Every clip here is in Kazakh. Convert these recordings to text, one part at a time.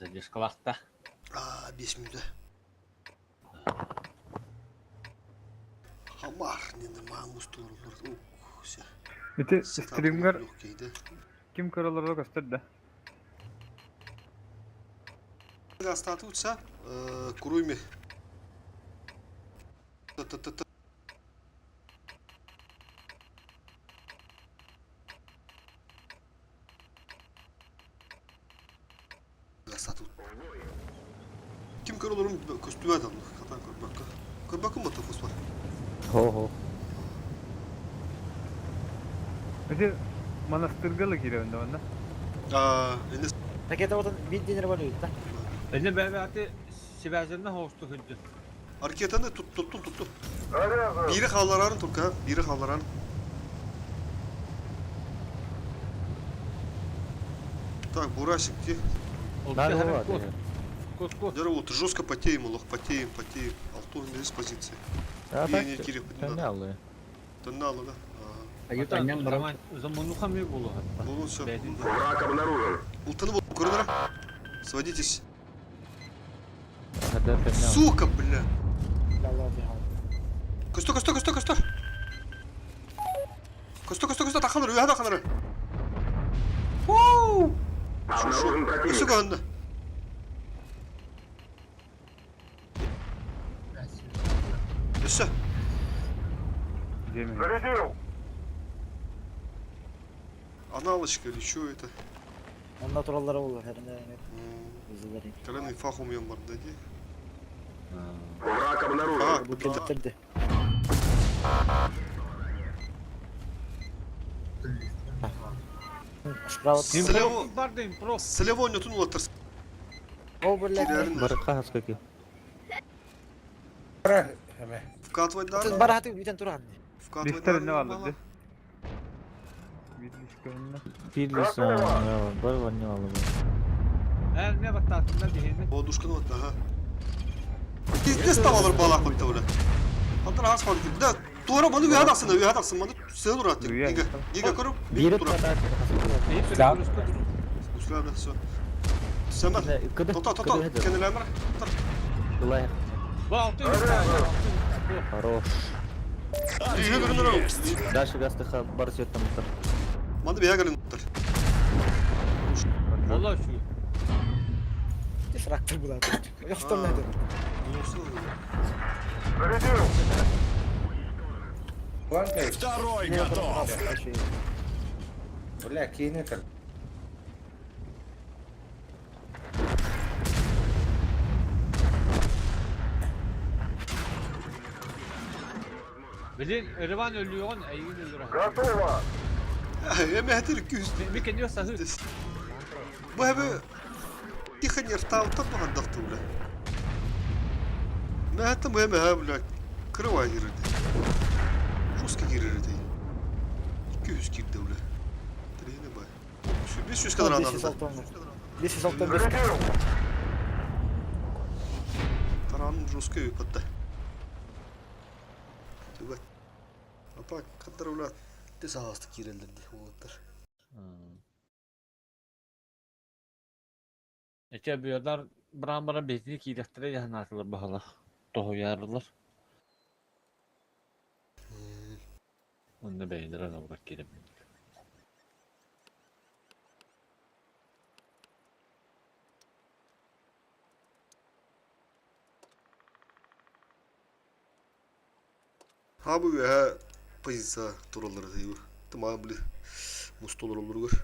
Задержкалахта. 5 минута. Хамар, ненде маңыз турулар. Ух, Ити стримгар ким көрөлөрдө көстөрдө. Гастаты утса, куруйме. Гастаты. Ким көрөлөрүм көстүбө адам. Катан көрбөккө. Көрбөккө мото фосфор. Хо. Ити монастыргалы киребинде банда. Энде Ракета вот бит револют, да? Эне бәбәте сибәзенне хосту хүдді. аркетаны тутту. Бири халларарын турка, бири халларан. Так, бурасикти. Кос. Дера вот жестко потеем, лох, потеем. Алтон без позиции. Не кирик Тонналы. Тоннало, да? Заману хами болу хатта. Ну, все. Враг обнаружен. Ултаны вот, коридора. Сводитесь. هذا تنال. Сука, бля. لا لا في حال. Косто. Косто, таханыр, уяда таханыр. Воу! Обнаружен противник. Сука, анда. Все. Демин. Аналочка или что это? Ondan turalları olur herhalde. Hızlıları. Kalanın fahum yan var dedi. Враг обнаружен. Bu getirdi. Справа. Слева. Бардayım pro. Слева не тунул отыр. O böyle. Барыкка хаскаки. Вкатывать надо. Bara hadi bir tane tur hadi. Вкатывать Листер не надо. алды. Бирлишкенде. Пирлис бар ванне алды. Her ne batattığında dihini. O duşkunu attı ha. Biz tavalar balak bitti öyle. Hatta az fark etti. Da doğru bana üye adaksın bana. Sığ dur artık. Giga kurup Бири bir tura. тата. Üstüne de su. Sen bak. Tota. Kendilerine bırak. Былай. Bu altı Хорош. İyi görünür o. Дальше гастыха бар сеттен мыктар. Bana bir gelin. Valla şu. Fraktır bu da. Yok da ne dedim. Второй Ne готов. yapalım? Şey. Бля, кинет. Bilin Erivan ölüyor, Eygün ölür. Готово. Мehter 200. Bir kendiyor sahı. Bu hebe тихо не ртал, так много дохтуля. На этом мы блядь, крывай гирди. Жестко гирди. 200 girdi öyle. Trene bay. 500 kadar This adam. is alt olmaz. This is alt olmaz. Taranın жестко yapıttı. Evet. Ata kadar öyle. Tez ağızlık girildi. Oğutlar. Ece büyüler bırak bezini kileftire yahanatılır bahala. Doğu yarılır. Onu beyler ana bırak gelip. Ha bu ya позиция туралары дейбі. Тыма білі мұстолар олар көр.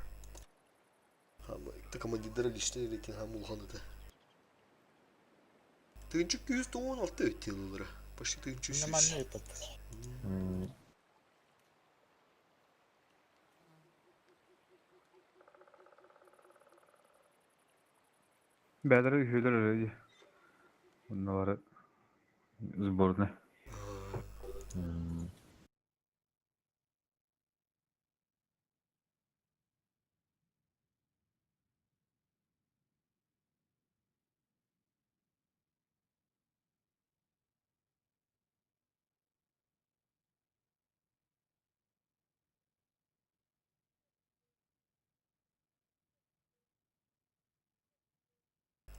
Та командирлер лиште екен хам улханы да. Тыгынчы 216 өтті елулары. Почти тыгынчы 100. Нормально этот. Бәдірі үшелер өреді. Бұнлары сборны.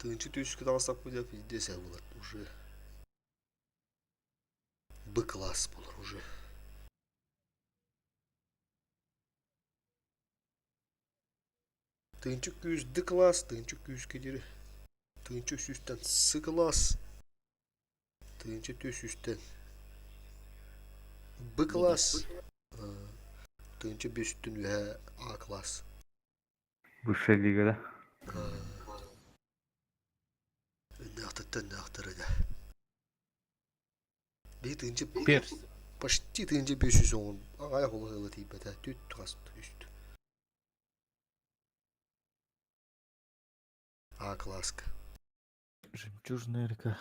Тынчы түйскі алсақ бұл деп десе болады уже. Б-класс болар уже. Тынчы күйіс Д-класс, тынчы күйіс кедері. Тынчы сүстен С-класс. Тынчы төсүстен Б-класс. Тынчы бөстін вә А-класс. Высшая лигада. Нақтыры да. Бей тынчы Перс. почти тынчы 510. Аяқ олы ғылы тейбәті. Төт тұғасын үсті. А-класска. Жемчужная река.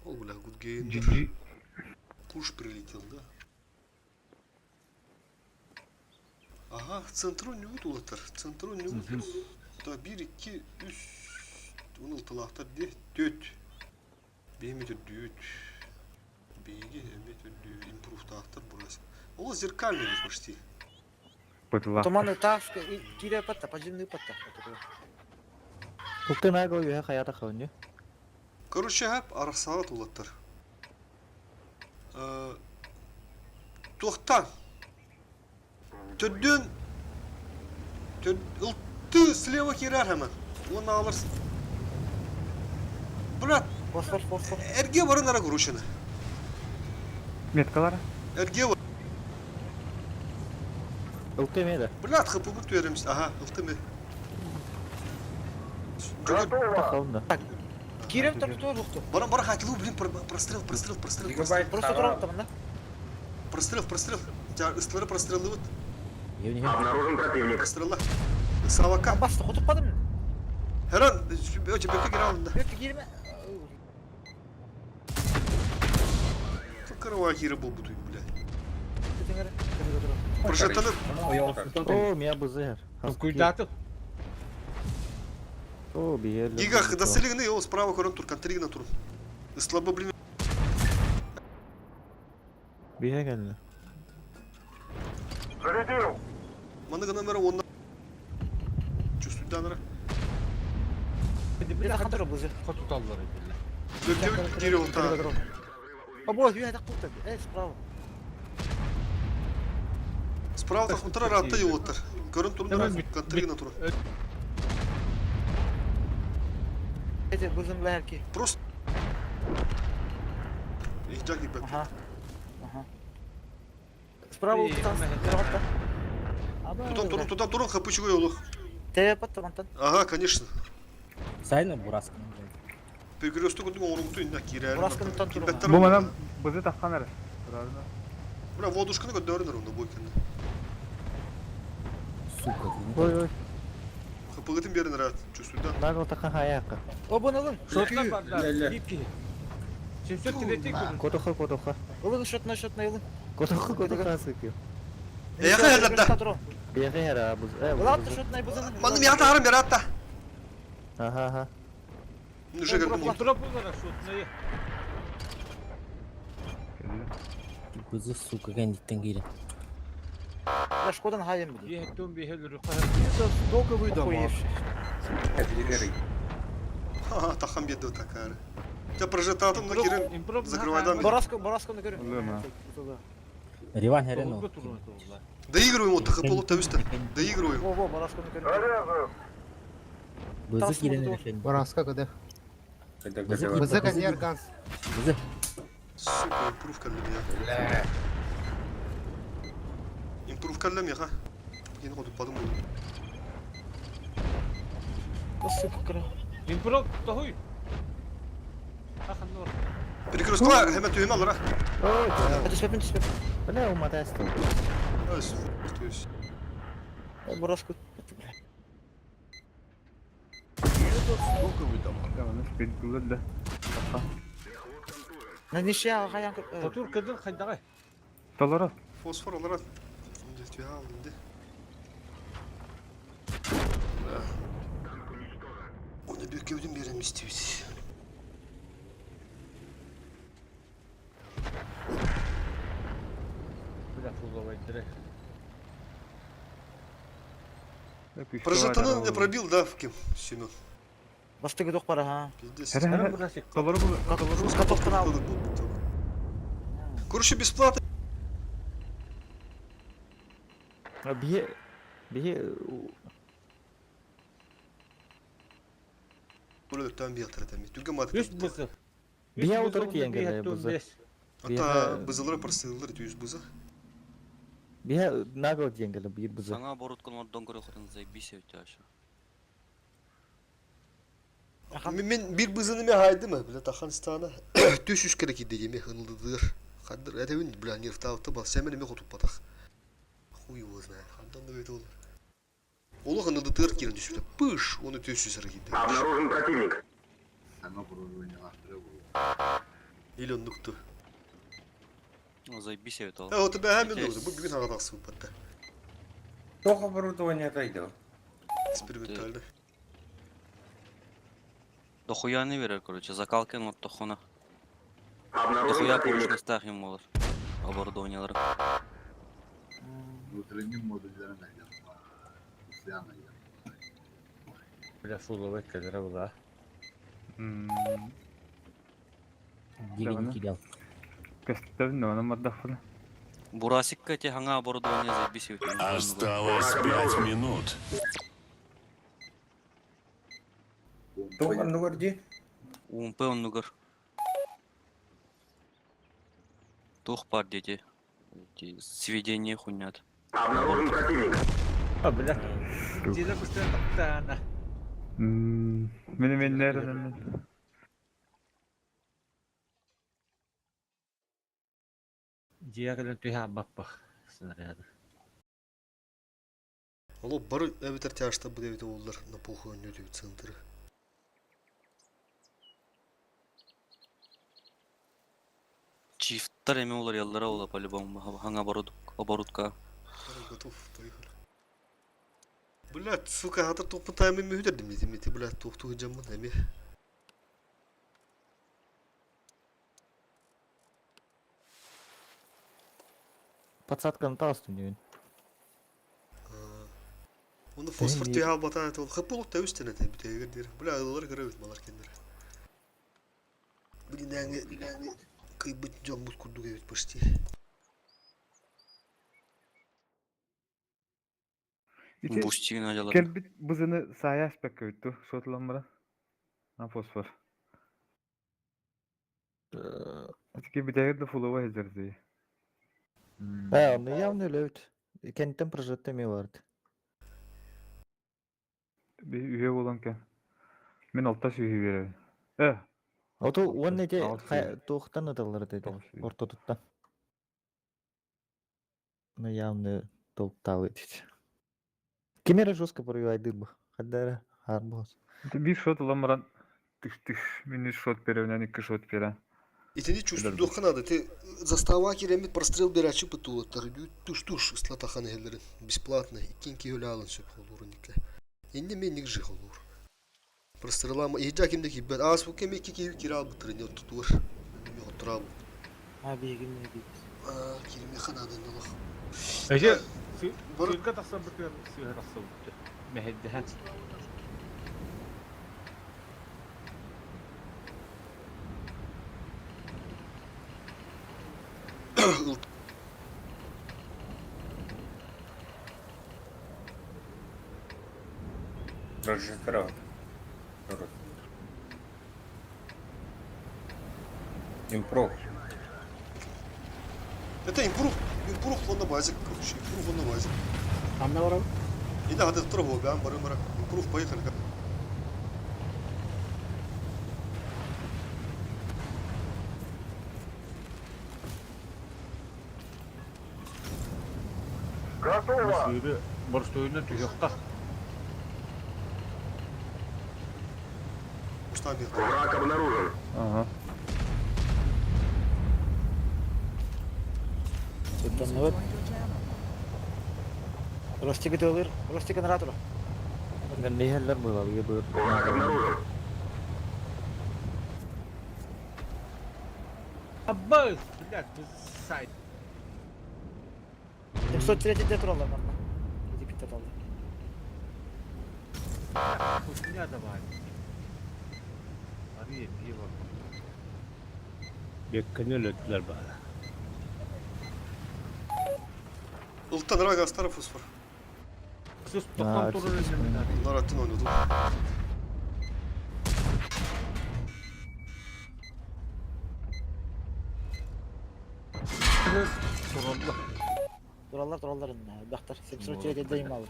Ол бля, Гудгейн. GG. Куш прилетел, да? Ага, центру не утулатыр. Центру не утул. Та 1-2 3 унылтылақтар де 4. Бейметр 4. Бейге эметр 4. Импруфтақтар бурасы. Ол зеркальный почти. Пытла. Туманный ташка и кире патта, подземный патта. Ukta nago yuha hayata khawnye. Короче, арасаға толаттар. Тоқтан. Түрден ұлтты слева керер hemen. Оны алырсың. Брат, Фосфор. әрге барын ара көрушіні. Меткалар. Әрге бар. Ukta meda. Брат, хыпы бұт вереміз. Ага, ұлты ме. Khawnda. Кире второй лукту. Баран хатилу, блин, прострел. Гигабайт. Просто турал там, да? Прострел. Створи прострелы вот. Yevni. Обнаружен противник. Прострела. Савака. Басты, құтып падым. Herhan, öte bekle geri alın da. Өтті келме. Факарова хира был бутуй, блядь. Кетіңер. Прошатаны. О, меня бузер. Cuidado. О, биел. Гигах, да селигны, его справа корон тур, контригна тур. Слабо, блин. Биhe geldi. Зарядил. Манага номера он. Чувствуй данера. Bir de hatırı buzu. Tutallar ediyorlar. Döküyor, giriyor ta. Обоз, я так путаю. Справа. Справа так утра ратта йолоттар. Корон турун контригна тур. Эти бузым ләрки. Просто. Их джаги бэт. Ага. Справа ұлттан кроватта. Тутан турун, хапычуга йолу. Тебе паттамантан. Ага, конечно. Sayın Buraska. Перекресток өтің оңырыңты үйінде кирәлі. Buraska'nın tanturu. Bu manam bizi takkanlar. Бля, водушканы көддөрінер онда бойкенде. Сука. Ой. Хапығытын берінер ат. Чувствуй да. Nago taka hayaka. Обынылың. Şortlar var da. Lele. İpi. Şimdi tiletik bunu. Kotoha. Ылың шотна ылың. Kotoha sıkıyor. Яқа ярдатта. Bihe hera buz. Ылатты шотнай бузын. Манным яқта арым бер атта. Aha. Уже көрдім. Kontrol bunlara şortlayı. Buzı suka ganditten gire. Я шкодан хайым биди. Bir hekton bir hel rüqa. Ха, тахан беду такары. Тебя прожитатым на кирин. Improv. Закрывайдан. Барасканы көрем. Ылыма. Риван herен Olgu o. turun oldular. Доигрываем вот тахып болып тәуісті. Доигрываем. Во, барасканы көрем. Заряжаю. Buzı giren herен. Бараска кыды. Buzı конерганс. Buzı. Сука, импрув кәллем я. Ля. Импрув кәллем я, ха. Yeni koduk padım oldu. Сука кыра. Improv tahuy. Akın nur. Перекрестка hemen tüyümü alır ha. Түспепін түспеп. Bana o mata esto. Öz. Tüyüz. Бараску. Tamam, spedikular da. Неше хаян кыр. Otur kadın kaydağı. Talara. Fosfor olarak. Şimdi tüyü aldım de. Onu büyük gövdüm bir yerim istiyoruz. Bir dakika uzamayı direkt. Прожатаны не пробил, да, в кем? Семен. Бастыгы тоқ бара, ха. Пиздец. Хәрі, Брасик. доллары бұл. С катоқтан алды. Короче, бесплатно. Бие Böyle tam bir yatır tam. Tüge mat. Üst bızı. Бия утыры киенгеле бызы. Ата бызылары простылар түйүз бызы. Бие нагыл деңгеле бир бызы. Саңа боротқан ордон көрөқтен заебись өтөші. Мен bir bızını me haydı mı? Bile Tahanistana. Tüsüz kere ki diyeme hınlıdır. Kadir edevin bile nirtavta bas. Sen me kutup patak. Хуй его знает. Хандан да это olur. Олох hınlıdır kirin düşüp. Pış onu tüsüz hareket. Обнаружен противник. Или он нукту. Заебись өтөл. Ha o da ben hemen oldu. Bu bugün havada asıl patta. Только оборудование отойдет. Экспериментально. Дохуя не верер, короче, закалкен от тохуна. Обнаружен Дохуя противник. помощностях им olur. Оборудованиялары. Бля, фуловый кадра была. Дигени кидел. Көстөбін, оны маддақпыны. Бурасикка те хаңа оборудование заебись өтөл. Осталось 5 минут. Только ну горди. УМП оннугар. Тух пар дети. Эти сведения хуйнят. Обнаружен противник. А, бля. Тиде быстро таптана. Менің нерінен. Диагрен түйha баппах. Снаряды. Ало бары эвитер тяжта bu devde oldular. Na pохуй ne diyor центры. Чифттар эме олар яллара ола по-любому. Хаңа оборудка. Готов, поехали. Блядь, сука, хатыр топун таймен мөйдердим десем, блядь, тоқту жаммын эме. Подсадканы тағыстым дейін. Onu fosfor tüyha batan et oldu. Hıpılık da üstüne de bir teyir der. Bля, adaları kırıyor malar kendileri. Bu dinlengi kıybıt camut kurduk evet başti. Бустигин алалар. Келбит бызыны сая аспек көйтту, шотыламыра. Фосфор. Атки битегерді фулова езерді. Он явно лövt. Kentten прожатты ме vardı. Bir üye olan ken. Men altta üye verelim. Ото он неде Алты. тоқтан ыдалар dedi. Алты. Орто туттан. Ну явно толктау edit. Кемері жестко проявайды bu. Хаддары арбоз. Bir şotılamıran тыш-тыш. Мен шот беревнен 2 шот берем. İtini çüstü dokun adı. Te zastava kiremit прострел берачи пытулаттар. Туш-туш слатахан елдерин. Бесплатно. İkinki öyle alın söp olur nikle. Indi menlik jih olur. Прострелама. Ежа кимдeki ben az bu kemi iki kira bıtırın ya tutur. Yok oturab. Ha bilgim ne bilgim. Kirimi xanadan Allah. Ece, Bur- sürga taqsa bütün sürga taqsa bitti. Meheddehat. Прожектор. Импров. Это импрув он на базе, короче, импрув он на базе. Там ne var abi? İyi hadi dur bu ben barı mara. Improve поехали. Готово. Sürü borçluyuna tüyokta. Uçtan bir. Враг обнаружен. Aha. Там ne var? Rostik itu alır. Rostik generator. Ne heller bu abi bu. Враг обнаружен. Abbas! Блядь, bu sayt. 103 de troller bana. Gidip bitti aldı. Ya da var. Abi iyi bak. Bekkeni öldüler bana. Iltan Ragas tarafı fosfor. Sus Aa, toplam turun siz- önünde. Bunlar atın oynadı. Soruldu. Durallar. Baktar. Sepsir uçuyor dedeyim abi.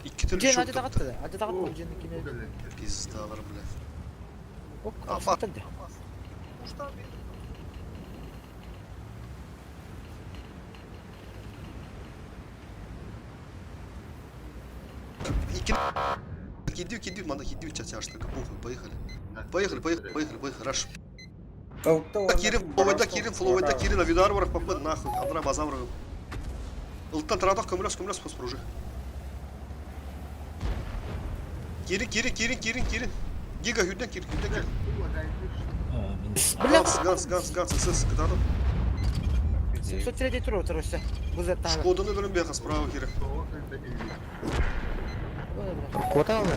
İki tür Uçuyor şok acı takat tuttu. dedi. Acı takat mı uçuyor'unkini? Biz dağlarım bile. Ok, Afa. afatıldı. İki... Иди, манда, иди, сейчас тяжко, похуй, поехали. Поехали, раш. Кирин, фловайда, Кирин, Авидар, враг, попад, нахуй, Андра, базам, враг. Ылтан, традох, көмірес, поспоружи. Кирин. Гига, хюден, Кирин. Ганс, СС, катану. Sepsir uçuyor turu oturursa. Bu zaten. Шкоданы бөлім бияқа, справа, Кирин. Kota alındı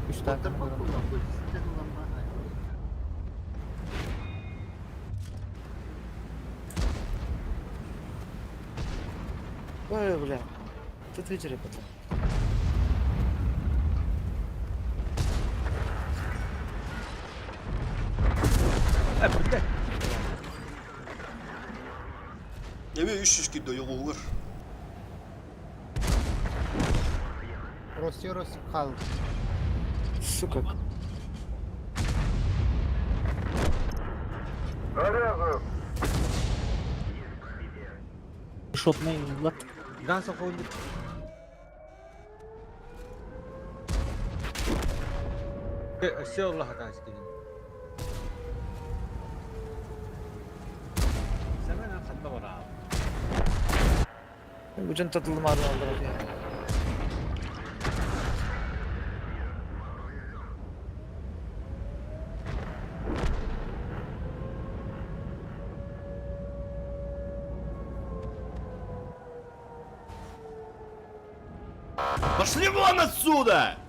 bu. 3 tane. Böyle bile. Tutucu repot. Неме 300 кидді, оғылыр. Рос kaldı. Сука. Шот не влад. Ганса koydu. Şey Allah hata çıkıyor. Sen hemen katla var abi. Ucun tatılım ağrını aldı. Пошли вон отсюда!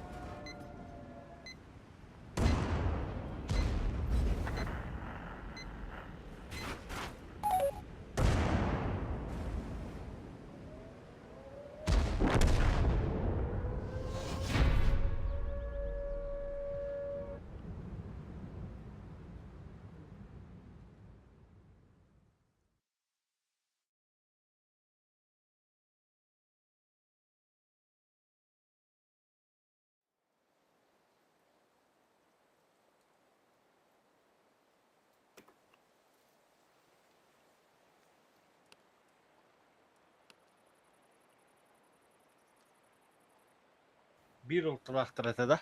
Bir ultraktör da.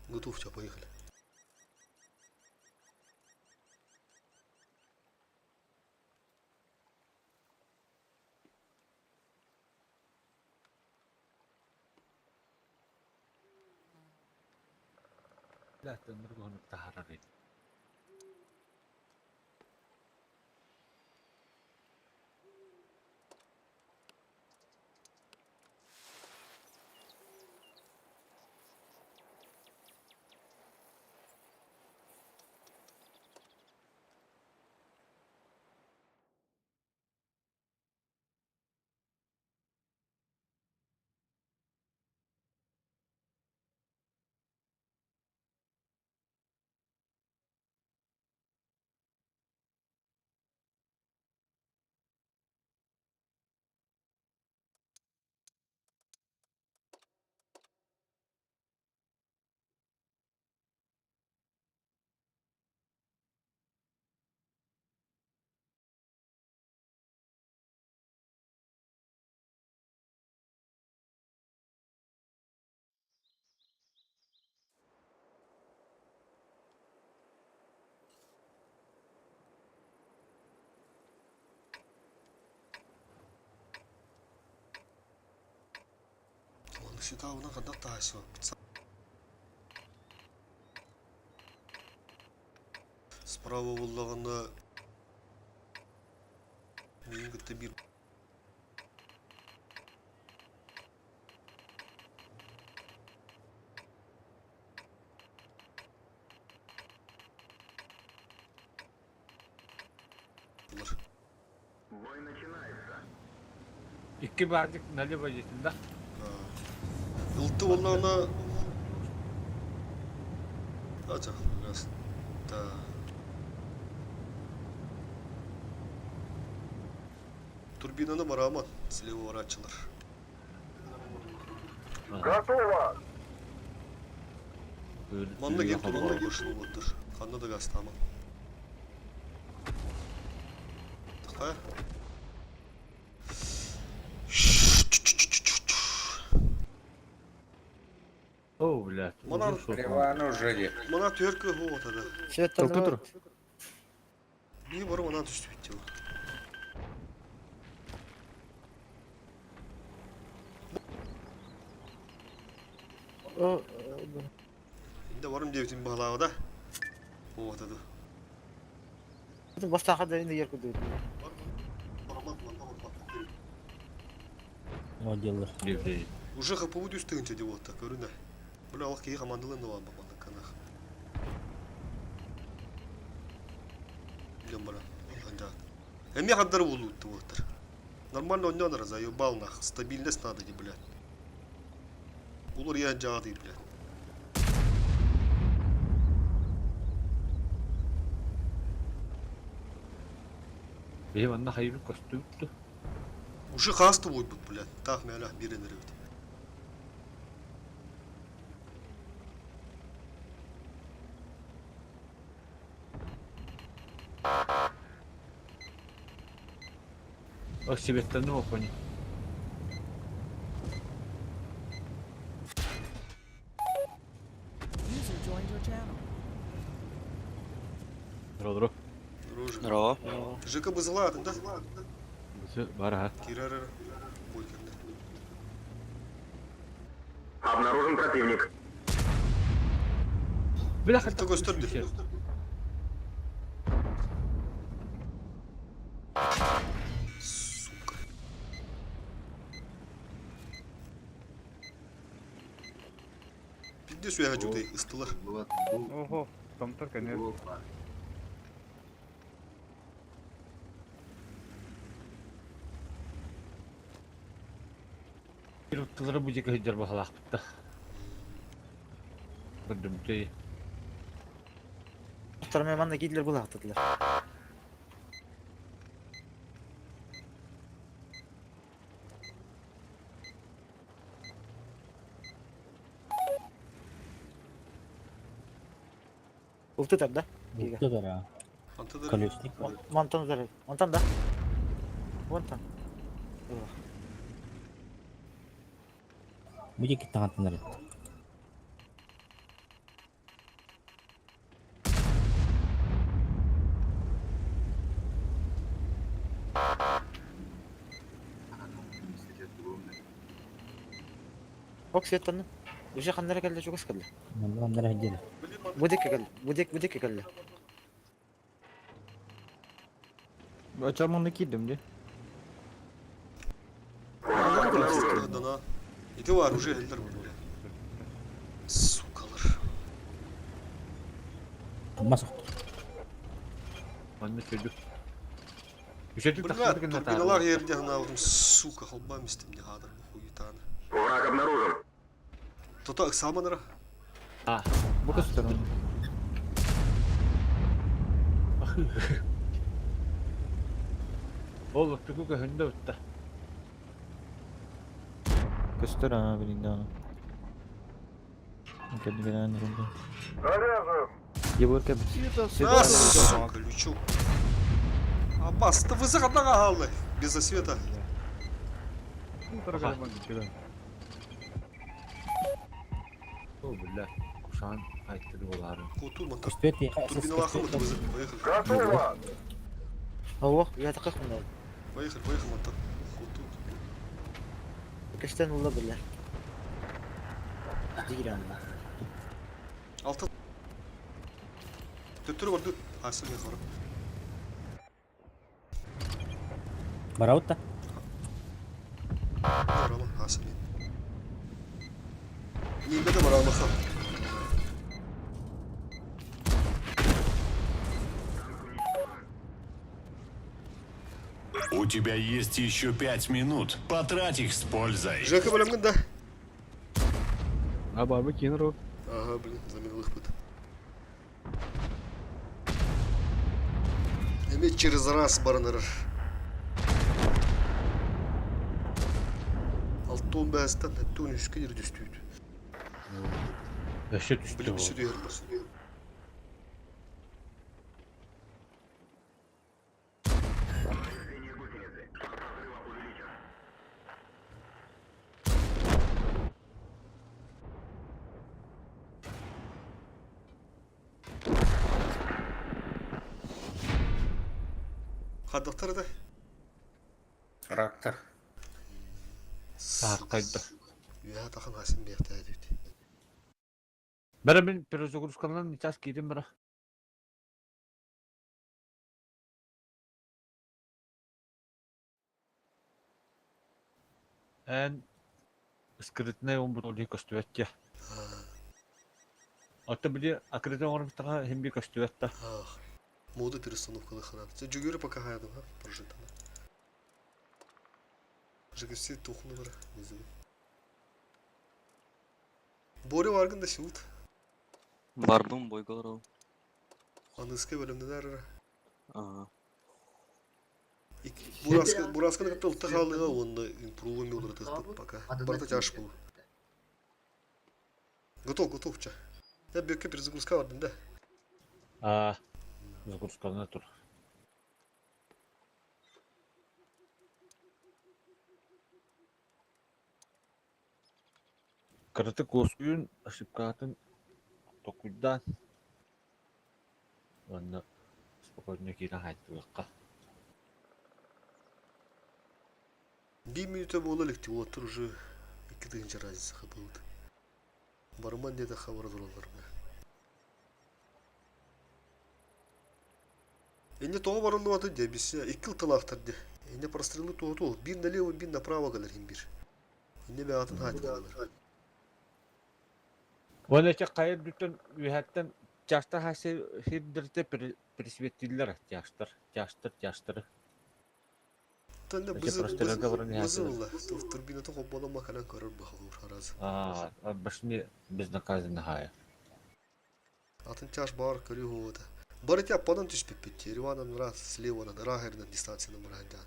Готов, все, поехали. لا تمرقون التحررين. Шикавына қада тайсо. Справа болғанда Benim gitti bir. Бой начинается. İki bardak nali bacısında. Iltı vallahi Aça biraz da. Турбинаны бараман, слева врачылар. Готово! Манна кеп турбинаны кошылып отыр. Қанна да газ тамам. Тықа. Oo блядь. Мана Приванужили. мана төркө вот ада. Свет Тылты тұр. Би бар мана түстүп битти. Инде барым дебитин баглабы да. Вот ада. Бастақа да енді еркі дөйді. Молодец. Ливлей. Уже ХПУ үстігінше деп отты, көрінді. Бұл алық кей командаларында бар маманның канақ. Білем бара, анжақ. Әме қаддар болу өтті оттыр. Нормально оннан раза, ебалнақ, стабильность надо де, блядь. Олар ең жаға дейді, блядь. Benim anna hayırlı kostümdü. Уже қасты болды бұл, блядь. Так, мәлі беренер өті. O себептен не опани. Здорово. Рожа. Здорово. ЖК бызыладың, да? Бар ha. Кирарара. Бойканда. Обнаружен противник. Бляха Ты gösterdi. Сука. Пиздец я хочу ты ыстылар. Ого, там-то, конечно. Bir utkuları bu ceka hüccar bakalak bitti. Bildim ki. Мұхтармен манда кейділер бұл ақтыдылар. Ұлты тар, да? Антыдар. Колесник. Монтан зар. Монтан, да? Монтан. Будет kita ngantin. Бок светтаны. Уже қандары кәлді жүгіс кәлді. Мандар хедер. Будекке кәлді. Будекке кәлді. Açamını kiydim de. Дана. Иди var уже элдер бұл. Сукалар. Masuk. Anne çocuk. Bir şey tut Блядь, taktırdı ki ne турбиналар ерінде ғана алдым, сука, қалбам істемде қадыр. Хуйтаны. Враг обнаружен. Тота ықсаманыра. Ha. Bu kız tarafı. Oğlum tuku ki hünde bitti. Göster ha birinde onu. Kendi gelen durumda. Заряжен. Его рука. А, сука, лючок. Аббас, ты вызах одного галны. Без засвета. O billah. Kuşağın kayıtları olardı. Куту, мантар. Көстет я. Турбинала қылмады вызах. Поехали. Готово! Ого, я тақиқ мұнда. Поехали, мантар. Куту. Кәштен ұлы білер. Дегір аңда. Алты. Төттірі бар, дөт. Асыл мен қара. Бараутта. Барама Хасамин. Ниме де барамаха. У тебя есть еще 5 минут. Потрать их с пользой. Жека бөлемгін да. А бар ма кино? Ага, блин, заменил их пыт. Эме через раз барыныр. Алтон бәстен, әттон үшке дер дүстүйді. Өші түсті Білім ол. сүрер бар. Қадықтары да? Трактор. Саққайды. Үя тақын асым бияқта әдейді. Бәрі мен перезагрузкалынан ничас кейдім бәрі. Ән скрытный он бұл олей көстүвәтте. Отта біле акреден орнықтаға хембе көстүвәтті. Ах, мода перестановкалы ханат. Це жүгері пока хайдым, ха? Прожитана. Жігісі тухны бар, незім. Бори варгында шут. Барбым бойгалар ол. Аныске бөлімден әрі. Ага. Бурасканы капта ұлтта қалыға, онда импрувами олар тұқты пока. Барта тяж бұл. Готов, ча. Я бекке перезагрузка вардым, да? Загрузкалына тұр. Кырыты көскүйін ошибкатын токуйдан. Онда спокойно кейлі қайттылыққа. 1 минута болы лекті, олаттыр уже 2-інші разисы қабылды. Барман деді хабар дұралар. Эне тоғы барылды ваты де, біз 2 ыл талақтар де. Эне прострелы тоғы ол, бір налево, бір направо қалар бір. Эне бе атын хайты қалар. Оны әте қайыр бүтін үйәттен жашта хасы хирдірді пресветтілер жаштыр. Тәнде бізі ұлы, турбинаты қоббалы мақалан көрір бұқылыр харазы. Башыне біз наказаны хая. Атын чаш бар көрі ғуыда. Бары тя подан түспеп бітті, Ереванан раз, Сливанан, Рахернан дистанцияны мұрандан.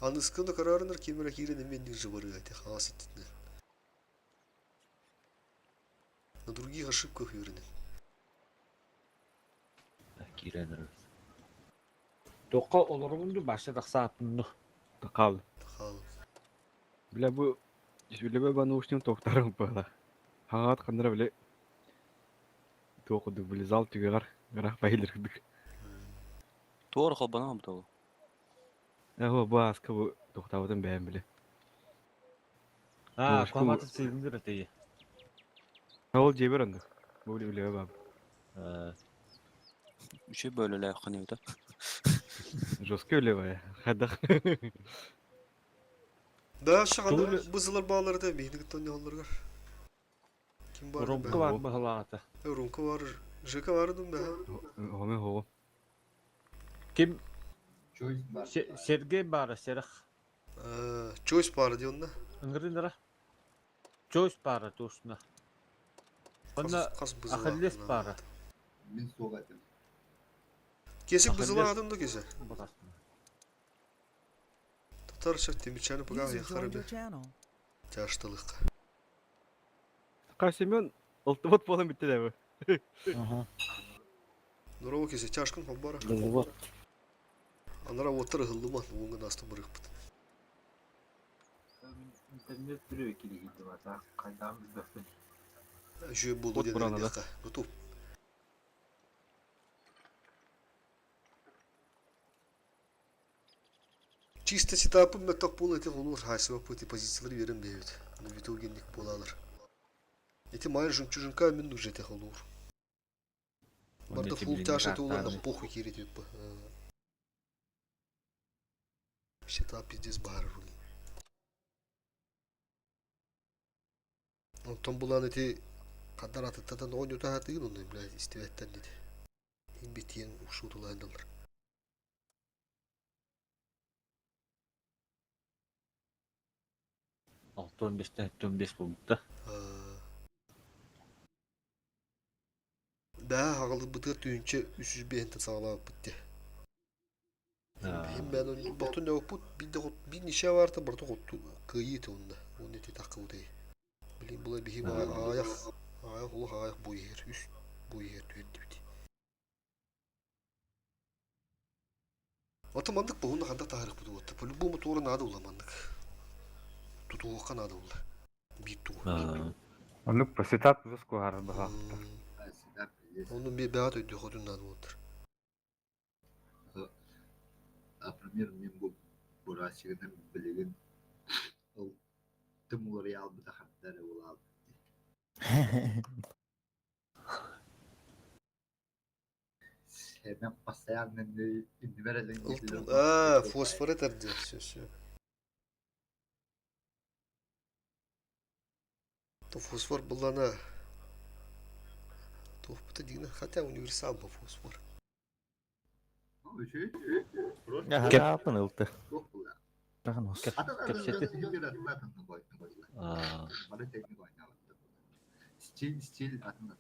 Аныскыны қарарыныр кемері кейрені мендік жывыры әте қағасы түтіні. На других ошибках юрины. Киренір. Тоққа оларымынды башыдық сапынды. Қал. Халым. Біле бұ сөйлебе ба наушнин тоқтарым бағда. Хаңат қандыра біле тоқыды біле зал түгеғар ғырақ байылырдық. Туар қалбана абда ол. Әғо бұ асқы бұ тоқтауыдан бәйін біле. Қуаматы сейдіндір әтейі. Ол жебер аңды. Бұл біле бәбі. Üçe böyle layıkın evde. Жестко өле бая. Қадақ. Да, шағанда бұзылар бағалары да бейінгі тонне оларға. Кім бар? Ромка бар мı halağıta? Ромка бар. Жека бардым да. Омен хоғым. Kim? Чойс бар. Sergey бар, Serח. Чойс бар дейін да. Ыңғырындыра. Joyce бар, достына. Онда Ахиллес бар. Мен соға дем. Кесік бұзылар адам да кесе. Бұтасына. Татар шақ темечаны бұға аяққары бе. Жаштылық. Қасымен ұлтымат болын бітті дәбі. Ага. Нұрау кесе чашқын қол бара. Вот. Анара отыр ғылыман, оңын асты бұрық бұд. İnternet duruyor ikili gitti var. Kaydağımız döftün. Жүйе болу Вот бураны, да? Готов. Чисто сетапым мен так болу эти олар хайсы вапыты позициялар верим дейбит. Но виту генник болалар. Эти майыр жунчужунка мен уже те олар. Барда фул тяж это оларда похуй керет. Şeta pizdes bağırır bunu. Ondan bulan eti kadar atıktadan oynuyordu hatıyın onu biraz istivetten dedi. Hem bitiyen uşutulaydılar. Altı 15'te 15 buldu. Daha hağlı bıtır düğünce 300 bente sağlam bitti. Hem ben onu batın ne yapıp bir nişe vardı burada kottu kıyıydı onda. O neti takıldı. Bileyim bula bir hem ayak ulu ayak bu yer üst bu yer düğündü bitti. Atamandık bu onda kadar tarih budu otu. Bu motoru nada ulamandık. Tutu okan nada ula. Bir tuğ. Onu pasitat buzuz kuhar baha. Onun bir behat ödüyor kodun nada otur. Например, мен бұл бурашығының білігін ол тым реал бұтақаттары болады. Hemen постоянно Ultum, fosfor eter diyor. Все. То фосфор была на... То подойди, хотя универсал был фосфор. Ya hadi yapın ıltı. Çok bu ya. Bakın olsun. Bana teknik oynamadı. Stil atın.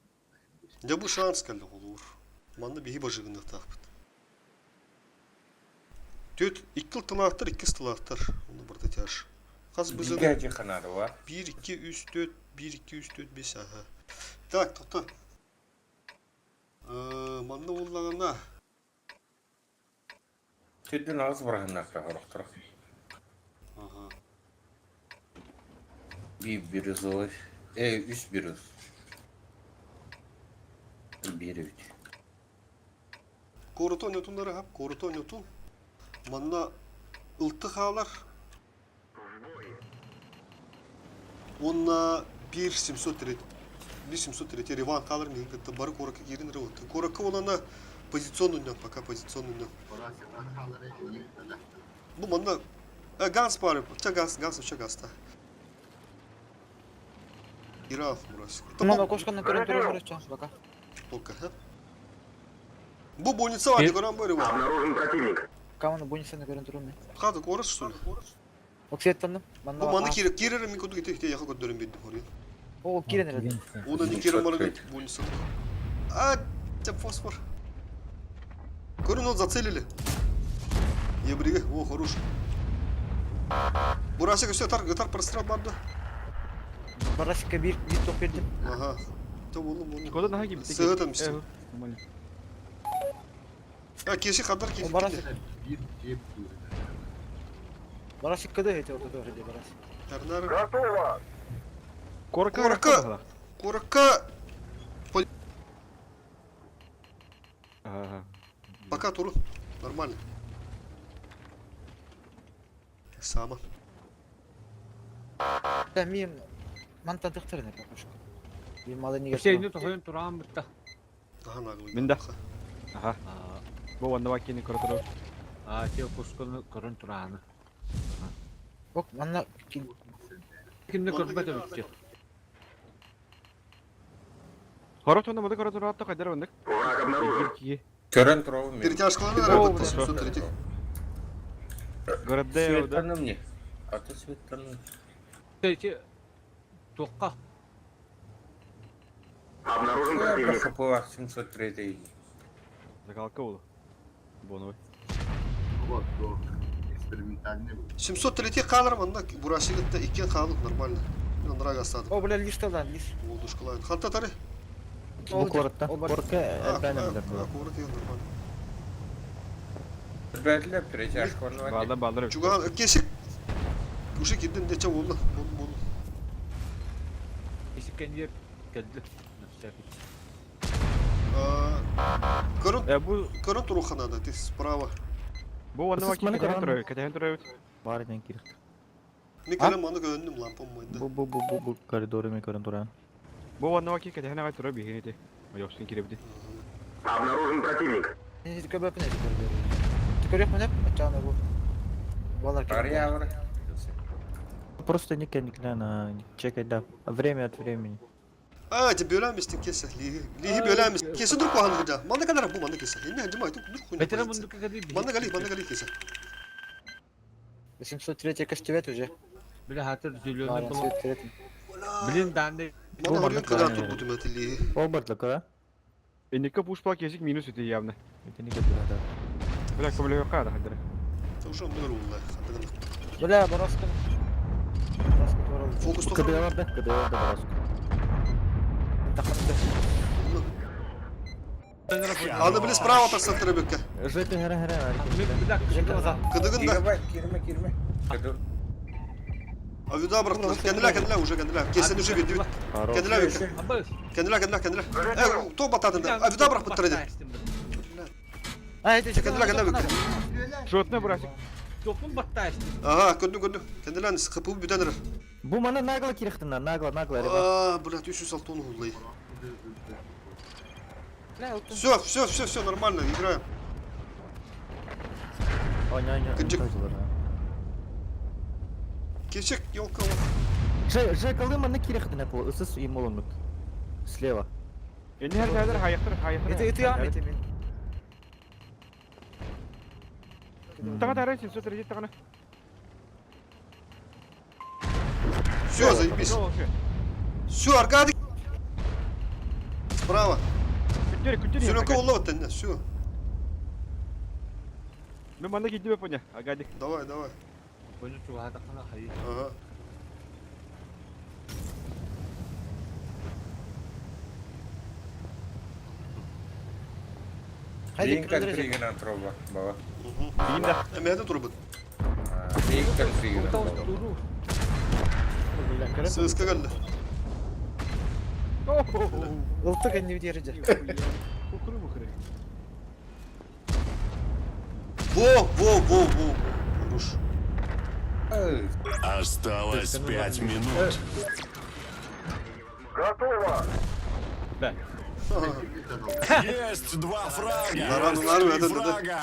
Ya bu şans geldi olur. Manda bir bacığında takpıt. Töt, iki tılahtar, iki tılahtar. Onu burada ters. Kas bize de... Gece kanadı var. 1, 2, 3, 4, 1, 2, 3, 4, 5, aha. Tak, tohta. Manda bunlarına... Tüdün ağız bırakınlar da Aha. Bir birüz o. Üç birüz. Bir üç. Korutu oynatunları hap, korutu oynatun. Manda ıltı ağlar. Onunla bir simsot revan kalır mı? Barı koraka girin revan. Koraka olana pozisyon oynuyor, baka pozisyon oynuyor. Bu manda gaz var, gaz da. İraf burası. Tamam окошканы көрүн тура барача. Бака. Только, ha? Bu больница var, gören böyle var. Обнаружен противник. Каманы бонусаны көрүн тура мен. Hadi orası söyle. Оксеттандым. Bu Манда. manda kirerim mi kudu gitti, yaka gönderen bildim oraya. О, киренер. Ona ne kirerim var больница. Тя фосфор. Көрін ол зацелили. Ебриге, о, хорош. Burası göster прострел vardı. Барашикке bir топ бердим. Aha. Tamam oğlum. Koda daha gibi. Sığıdım işte. Ha keşi kadar keşi. Барашик. Bir cep Барашикке да эти ортада öyle барашик. Ternar. Готово! Koraka. Koraka. Aha. Пока туру. Нормально. Сама. Да мен мантан тыктырын окошка. Мен малы неге. Şeyini tohuyun durağın bitti. Daha naglıyım. Minda. Aha. Bu vanda vakini korotoro. Şey kuskunu körün durağını. Бок, манда Kimde körübete bitti. Хорот onda mıdı korotoro hatta kadar bandık. Враг обнаружен. İki. Körün turağı mı? Перетяжкаларына О, работа, да. 703. Городде да. Светлана мне. Аты Светлана. Şey, toqqa. Обнаружен противник. ХПВ 703. Закалка oldu. Bonoy. Вот, экспериментальный был. 703 kalır manda. Burası gitti 2 kalır normalde. Ben drag astadım. О, бля, лиштадан, лиш. O duşkalayın. Hanta tarı. Bu korkta. Korku ben de bilirim. Korku diyor normal. Belli перетяжку var. Bağda bağları. Çuga kesik. Kuşu gidin de çabuk oldu. Eşikken yer geldi. Көрін тұру қанада, тек справа. Bu vanda Siz vakini bana karar korotoro. Katen duruyor. Var eden kirip. Мен көлем аны көріндім лампам бойында. Bu koridoru mi körün duran. Bu vanda vakini katen hana duruyor bir hini de. Yoksun kiripti. Обнаружен противник. Не көбөп не көрүп. Көрөп менеп, ачаны бу. Балар Пария келді. авыр. Просто никогда чекай, да. Время от времени. Hadi bölenmiştin kese. Lihi bölenmiştin. Kese dur kohan gıda. Manda kadar bu manda kese. Yine hadi maydım dur kohan. Бетера мундука кади Manda gali kese. 803 кастевет уже. Бля хатыр Ладно, зөлөнү бул. свет терет. Билин данды Manda manda harıyor kadar gali. tur bu tümeti lihi. Обертлок, да? Эника пушпа кесик минус это явно. Это не готово, да. Бля, кабля када хадра. Tavşan bunlar vallahi. Бля, Бороска. Бороска турал. Fokus КД topu. var da, КД var da Бараско. Таханды. Anı bile sprava atarsan trebekka. Жека, гара, Жека назад. Kıdıgın da. Кирме. Кыды. Avida bıraktılar. Kendiler уже kendiler. Kesin düşe bir divit. Хорош. Kendiler bekle. Абыз. Kendiler. Top atadın da. Avida bırak bıttır edin. А, это Жека. Kendiler bekle. Шотна брасик. Топун батташтым. Aha gördüm. Kendiler sıkıpı büdenir. Bu mana нагло кирихтина, нагло, ребят. Aa, блядь, 306 onu hullayı. Бля, вот. Все, нормально, играем. Ойна. Gıcık. Keçek yok ama. Жека, лыма на кирихтина по, ысыс и молонут. Слева. Энни хер хадр хаяктыр. Это я, это мен. Тага тарайсың, сотыр жет тагана. Все, заебись. Все, Аркадий. Справа. Күттер. Зеленка улова тenne, все. Мен манда кидди бепоня. Агадик. Давай. Бөні чуғада қана қайы. Ага. Хайди, Линк продолжай. конфигуран троба. Баба. Бигинда. Emeğde dur bu. Линк конфигуран. Тауыз тұру. Бля, короче. Sığıska geldi. Ултык не видержи. Бухры. Во. Vuruş. Осталось 5 минут. Готово! Есть 2 фрага. Нарану, Три да. фрага.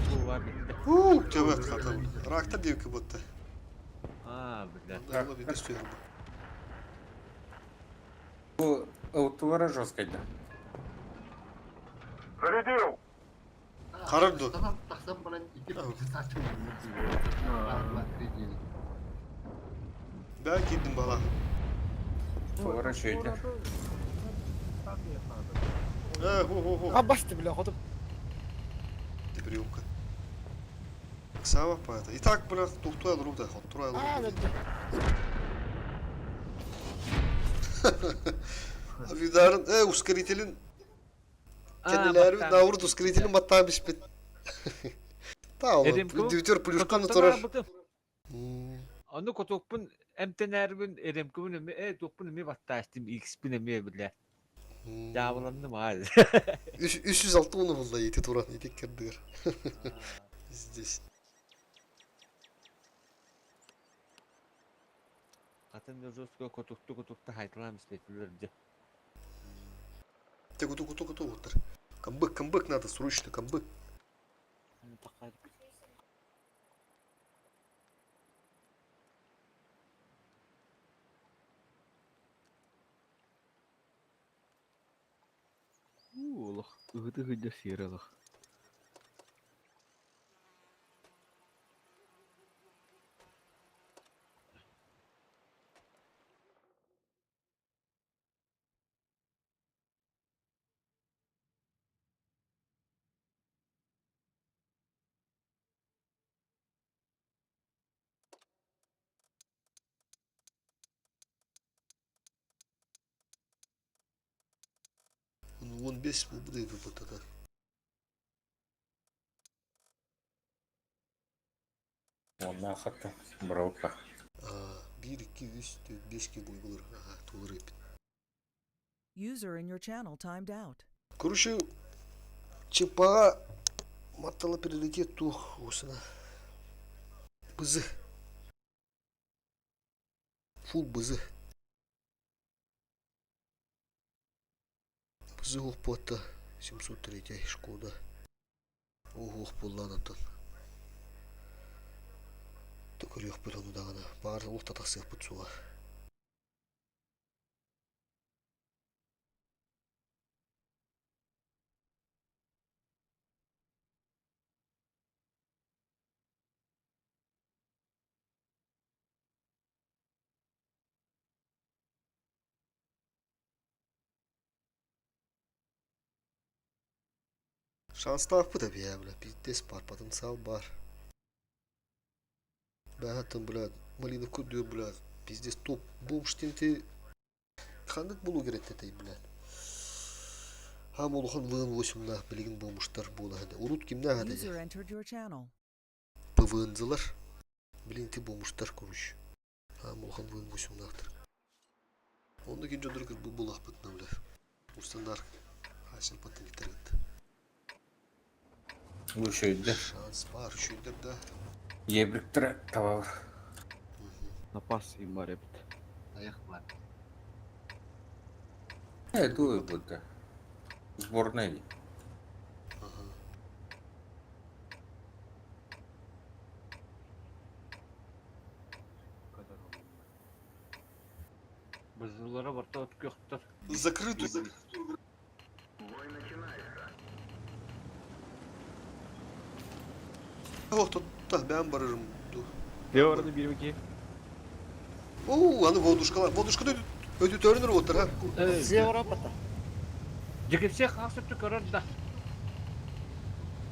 Бұл var bitti. Tövbe kadar. Rakta diyor ki botta. Aa бля. Allah bir de söylüyor. Bu аутовара жестко да. Зарядил! Karar dur. Tamam, taksam bana iki saçma. Ben girdim bana. Поворачивайте. Ho. Абашты, бля, ходом. Приемка. Сава пата. И так, бля, тухтуя друг да, хотруя друг. А, да. Avidarın, ускорителin kendileri davurdu ускорителin battaymış bit. Tamam, dütür puluşkanı turar. Onu kotokpun emtenerbin eremkümün emi tokpun emi battaştım xpin emi bile. Javlandım abi. 306 onu buldu yeti turan yetek kerdiler. Здесь. Атын жостко котукта haytılan istetilirdi. Тегу вот. Камбэк надо срочно, камбэк. Улах. Ыгыды серылах. Ну, 15 bu değil bu da. Ondan hatta. Браутка. 1, 2, 3, 4, 5 gibi bulur. Aha, doğru hep. User in your channel timed out. Короче, чипа матала приоритет ту усына. Бызы. Фул бызы. Бызы ух потта 703 Шкода. Ох, пулланатын. Tükür yok böyle onu dağına. Bağır ulta taksı yapıp suğa. Şanslı affı da bir ya bile. Bir des parpadın sağ var. Ben hatta bile malini kuduyor bile. Biz des top bulmuştinti. Kandık bulu gerek de bile. Ham oluhan vığın voşumda bilgin bulmuşlar bu hadi. Unut kim ne hadi. User entered your channel. Pıvığıncılar. Bilinti bulmuşlar konuş. Ham oluhan vığın voşumdadır. Ondaki candır kız bu bulak pıtına bile. Ustanlar. Haşin pıtın getirdi. Bu şöyle Şans var şöyle de. yebriktire tamam. Напас им баребит. Ayak var. Дуй буде. Зборний. Bızılara barta ötük yoktur. Закрытую. Oh da ben barırım. Где orada bir iki? Oo, hani voduşkalar. Voduşkada ödü törünür otur ha. Слева робота. Cekipse kalsı tükürür da.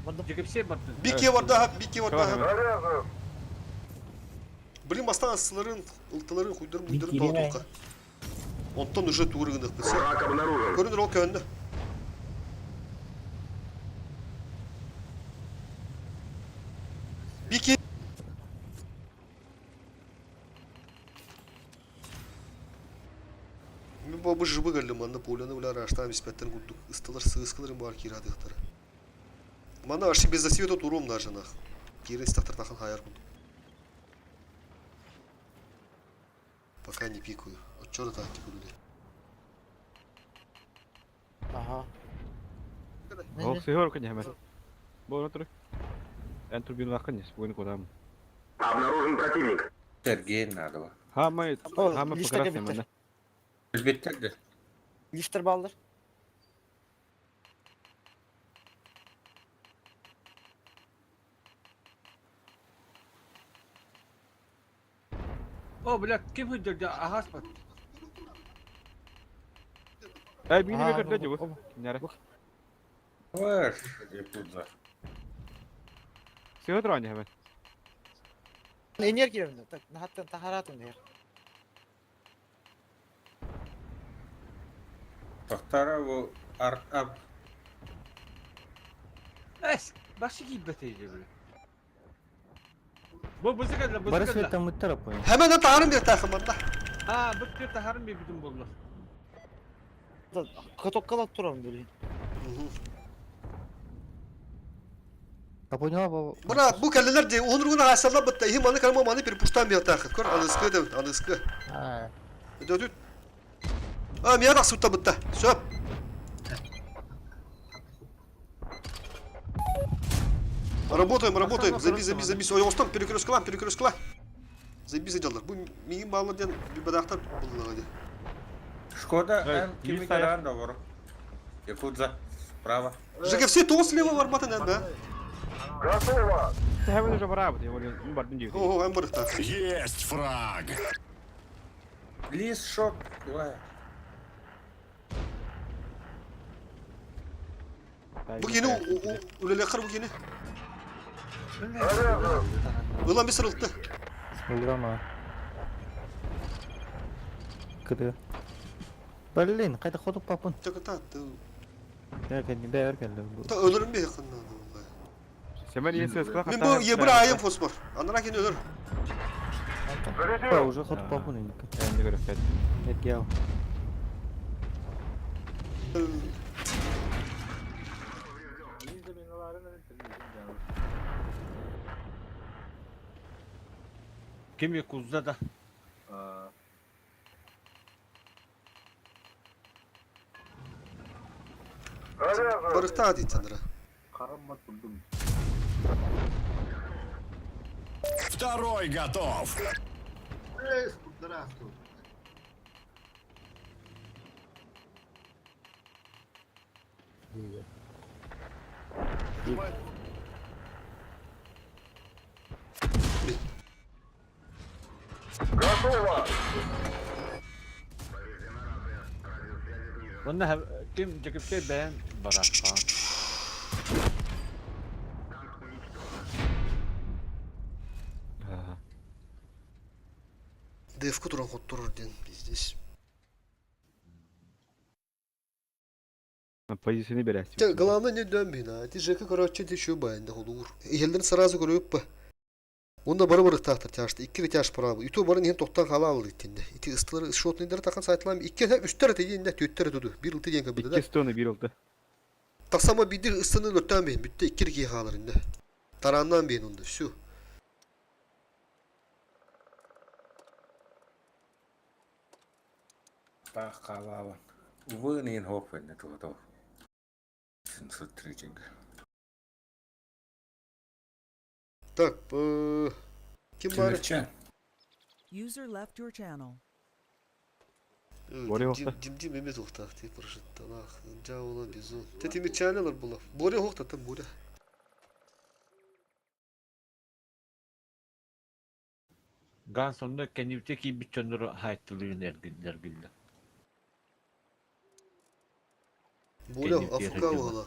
Burada Cekipse barta. Bir kere var daha, bir kere var Tamam, daha. Блин, бастан aslıların, ıltıların, kuyduların, buyduların doğduğuka. Ondan уже tuğrığını kısa. Враг обнаружен. Görünür o köyünde. Bir kere. Мен бабы жыбы кәлдім, анда поляны білер аштан беспәттен күддік. Истылар сығысқыларын бар кері адықтары. Мана аши без засвета туром даже нах. Кері стақтар тахан хайар күддік. Пока не пикаю. От чё так тикулюде? aha. Ол сыгыр кыня hemen. Бора тур. Enter bir nakın yes, bugün kodam. Обнаружен противник. Сергей надо var. Hamma Oğlum, hamma liste fotoğraf bitti. hemen. Bitirdi. Lifter baldır. O bilek kim hüddürde ahas bat. Ay bini Aha, bekar da bu- bu. Nere? Var. Yapıldı. Sığır aynı hemen. İner ki evinde. Hatta taharatım der. Tohtara bu ab Es. Başı gibi beteyce bile. Bu bızı geldi bızı Barış geldi. ve tam tarafı. Hemen de tarım bir takım anda. Ha bu tür taharım bir bütün buldu. Katokkalat duralım böyle. А поняла, баба? Buna bu kelleler de onurguna hasallar bitti. İhim anı karma manı bir puştan bir takım. Kör anıskı da anıskı. А, Dödüt. Ha miyadak sutta bitti. Söp. Работаем. Забей. Ой, остан перекрёсткала. Забей задалар. Bu miyim bağlayan bir badaktar buldular hadi. Шкода Evet, М kimi iyi sayı. karan da var. Yakudza. Bravo. Жига все то слева var batın hem be. Hemen уже bravo diye oluyor. Bu bardın diyor. Oho hem barık tak. Есть фраг. Лис шот. Bu yeni öyle yakar bu yeni. Ulan bir sırıltı. Uygulama. Kırıyor. Berlin, kayda koduk papın. Çok tatlı. Derken değer geldi. Ta ölürüm bir yakında vallahi. Hemen iyi ses kılak. Ben bu yebra ayım fosfor. Anlara kendi ölür. Да, уже koduk papın indik. Yani göre fet. Net yav. Kim yakuzda da. Barıkta hadi tanrı. Второй готов. Эй, здравствуй. Onda kim çekipçe beğen barakkan. Девку туран хоттурur ден здесь. Позицияны берәс. Те главное не дönmeyin ha. Ти жека короче ти şu bayında olur. Ellerini sarazu görüp ba. Onda bara bara tahtır çaştı. 2 taş para bu. Itu barın hen toktan kala aldı itinde. İti ıstıları şot nedir takan saytlan 2 hep üstlere teyinde töttere tudu. Bir ıltı yen kabul da. 2 stonu 1 oldu. Taksama bir de ıstını dörtten beyin. Bitti 2 halarında. Tarandan beyin onda şu. Пахалава. Вы не инхофен, это вот. 703. Так, kim var? Тимирчан. User left your channel. Боря хокта. Дим Мемет хокта. Ти прошитта. Лах, жаула бизу. Те тими чаналар була. Боря хокта там боря. Gan sonunda kendimdeki bir çöndürü hayatılığın ergiller. Боря Kendi Afrika diğer valla.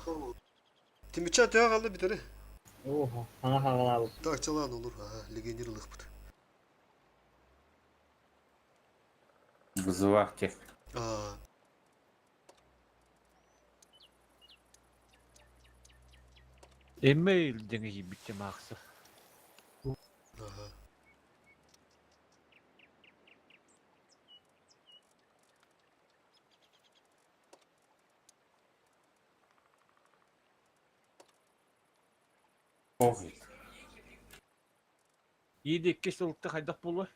Timi çat ya kaldı bir tane. Oho, ana havalar bu. Так çalan olur. Ha, legionерlik bu. Вызывавки. Aa. E-mail dengeyi bitti maksı. Aha. Ой. İyi de iki sılıkta kaydak bulu.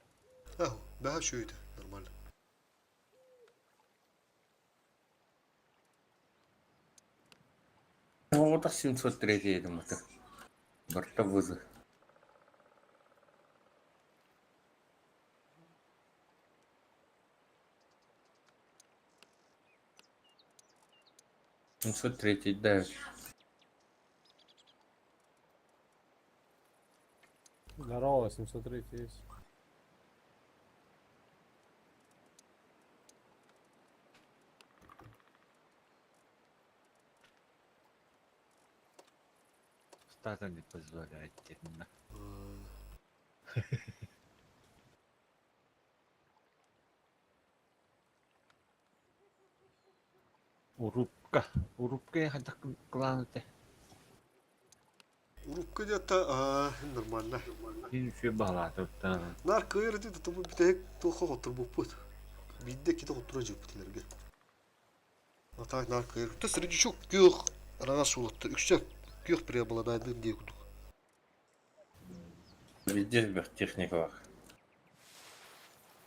Ha, daha şöyle normal. Вот 703 идем это. Бортовозы. Семьсот третий, да. Здорово, 703 есть. Стата не позволяет термина. Урупка. Урупка kaydak kılanıtı. Urupka da ta normal. Bir şey bağladı. Nar kıyır dedi tabu bir tek toka otur bu put. Bir de kita oturacak bitilerge. Ata nar kıyır. Ta sürücü çok yok. Arağa sulattı. Yüksek yok bir yabaladaydım diye kuduk. Везде сбертехников.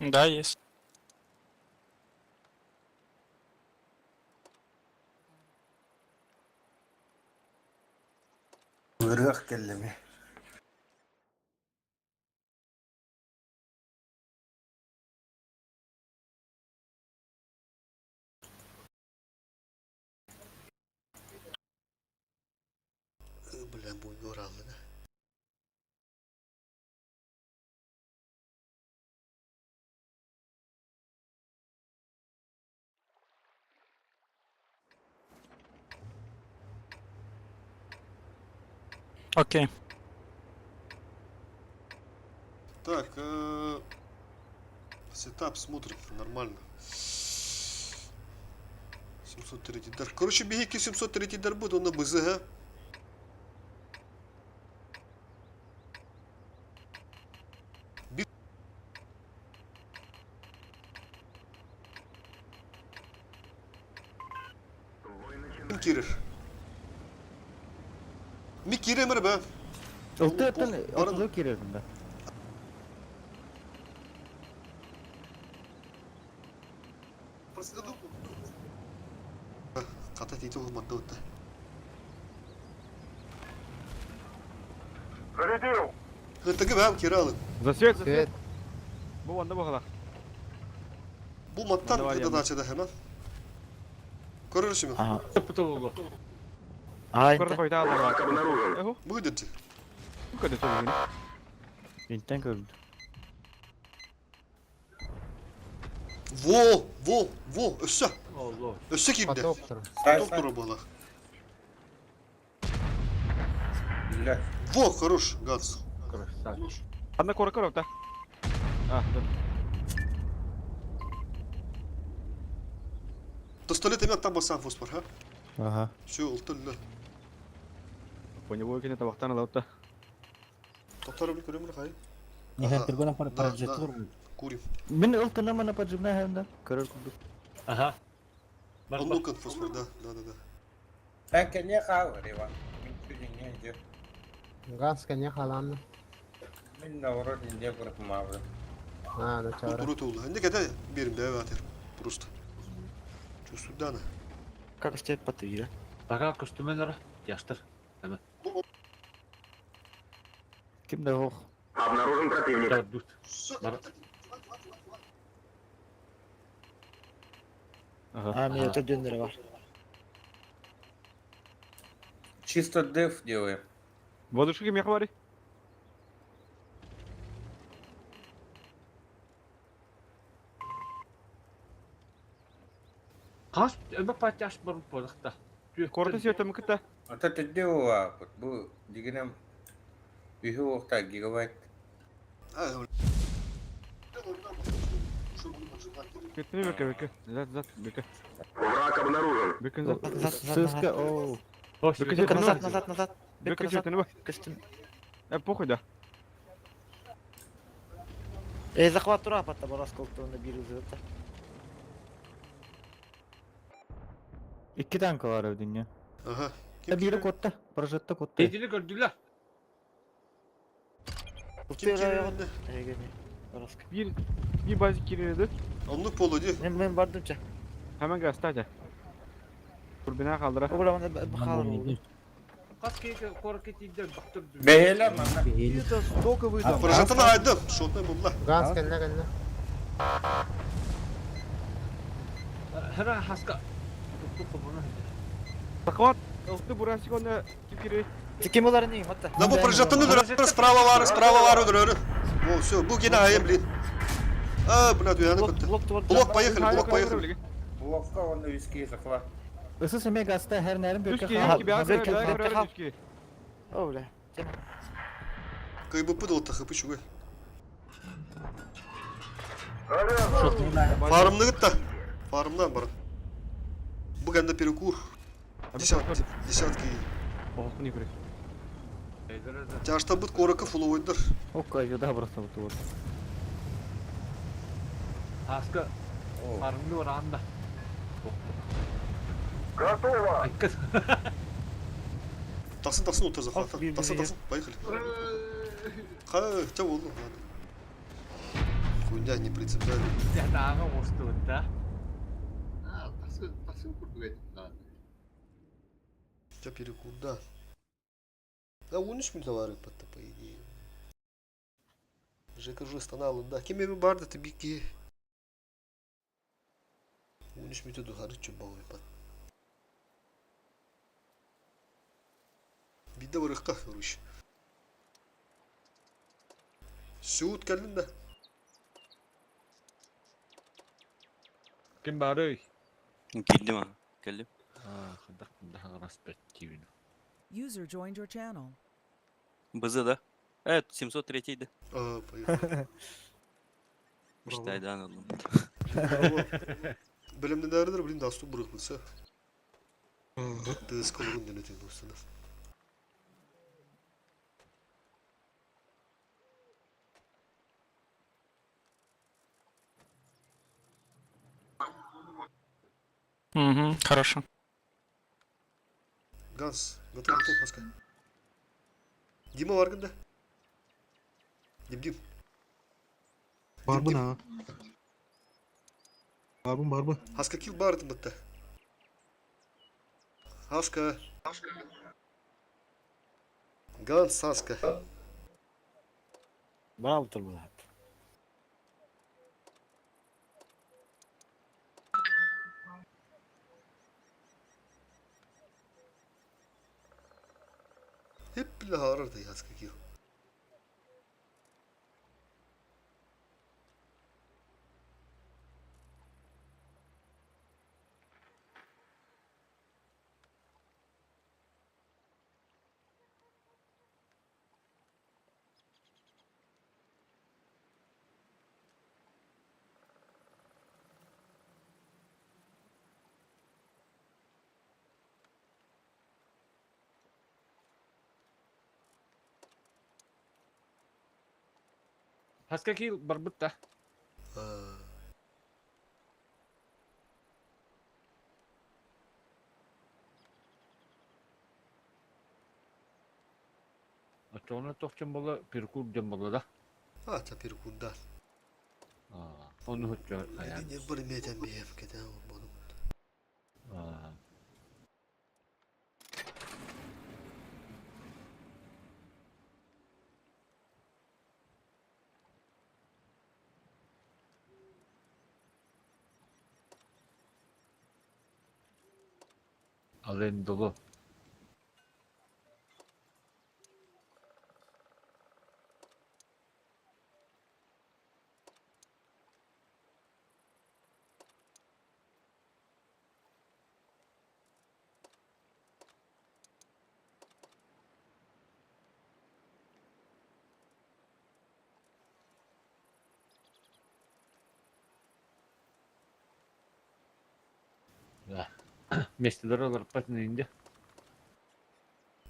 Да, есть. Вырах келлеми. Bilen bu yorallı. Окей. Так, сетап смотрим, нормально. 703 дар. Короче, беги 703 дар буде, он на БЗГ. Kim kirir? Mi kirir be? Ылты атын Барın. отузу керердим да. Kata titi olmadı da. Зарядил! Hıtıgı ben kere alın. Засвет, засвет. Bu onda bakalım. Bu mattan Bunda var hıda ya. açıda hemen. Görür şimdi. Ага. Kapıta oldu. Ага, Yukarıda инте. koydu aldı. Враг обнаружен. Eho. Bu gidici. Bu kadar söyleyeyim. Vintten gördüm. Vo. Össe. Allah. Össe kimde? Стай, Doktora bala. Бля. Во, хорош, Ганс. Красавчик. Anda korkar orta. Ah, dur. Пистолет имеет там бассан фосфор, ha? Ага. Все, ultilla. Bu ne bu ikini tabaktan alıp da. Doktora bir görüyorum hay. Нехай Ага. трибуна Да, прожектор. да. Курим. Мен ылтына мана поджимна хэмдэ. Көрөр курдук. Aha. Bak Он bak. лукан фосфор, да. Sen kendine kahve de var. Min tüyünce. Газ, коня халанна. Min de orada dinle bırakma abi. А, да, Bu чавра. kurut oldu. Ne kadar benim de evet. Просто. Чувствую, да. Как стоит потыра? Baka kostümler yaştır. Kimde hoq? Обнаружен противник. Dört. Aha. А, мне это дюнера var. Чисто деф делаем. Voduşku kim yakı Kaç ömür paytaş barıp balıkta. Korta siyota mı kıta? Вот это дело, bu diginem bir orta gigabyte. Gitmini bekle. Zat bekle. Враг обнаружен. Bekle zat. Сыска, оу. Hoş. Bekle Бека siyota назад, назад. Бека Bekle назад. siyota bak. Костюм. Похуй да. Захват тура патта барасколту набиру зыта. İki tanka var ödün ya. Aha. Biri kotta. Projetta kotta. Dediğini gördüler. Kim Tuttuyor kim Egeni. Barask. Bir bazik girildi. Onluk polo diye. Ben bardımca. Hemen gaz hadi. Turbina kaldıra. O bana bakalım oldu. Kaç kere korku ettiğinde baktır. Beheler lan. Это столько выдал. Projetini aydım. Şotna buldular. Газ, коня, коня. Her an haska. Tuttu bunu. Захват. Ылты бурасик онда кипкири. Ты кем олар не матта? La bu projetini öldür. Sprava var öldür. Во, все, bu yine ayım blin. Блядь, я не кутtu. Blok поехали. Блокка он на виски захват. Isı seme gazete her nerin Düz böke ki Aha, gibi hazır abi. köprü Abi kal. düz ki. Öyle. Kıybı pıdıl takıpı şu. Farm. Farmını git da. Farmdan barın. Bu gende перекур. Десятки. Oh bu ne kure. Тяжта бут коракı full oydur. Okka yoda burası bu tuvar. Haska. О, Arındı var anda. Готово. Tasın otur захвата. bir Tasın. Поехали. Çabuk oldu. Хуйня не принципиально. Ya daha koştu da. А, тасыл курдук да. Тебя перекур, да. А 13 минут var yapıttı по идее. Жека уже станал, да. Кем я барда ты бики? 13 минут yukarı çubuğu yapıt. Bir de varıkka vuruş. Suud geldin de. Kim bari? Geldim ha. Geldim. Kıdak daha rasbet gibi. User joined your channel. Базы, да? 703 idi. Поехали. Мечтайдан oğlum. Bravo. Bölümde nerededir bilin dastı bırakılsa. Dız kalırın denetim dostuna. Хорошо. Ганс, готов, Хаска. Дима vargında. Dim. Барбы на. Барбы. Haska kill bardım bitti. Haska. Gans Haska. Bravo turbulat. Hep bile ağrırdı yazgı ki. Haska kil barbut da. Ha. Atona tokçum bola pirkur dem bola da. Ha tapir kundan. Onu hutça ayan. Ne bari meydan beyem keda oğlum. Alen dolu. Ya. Mestiler olarak patın indi.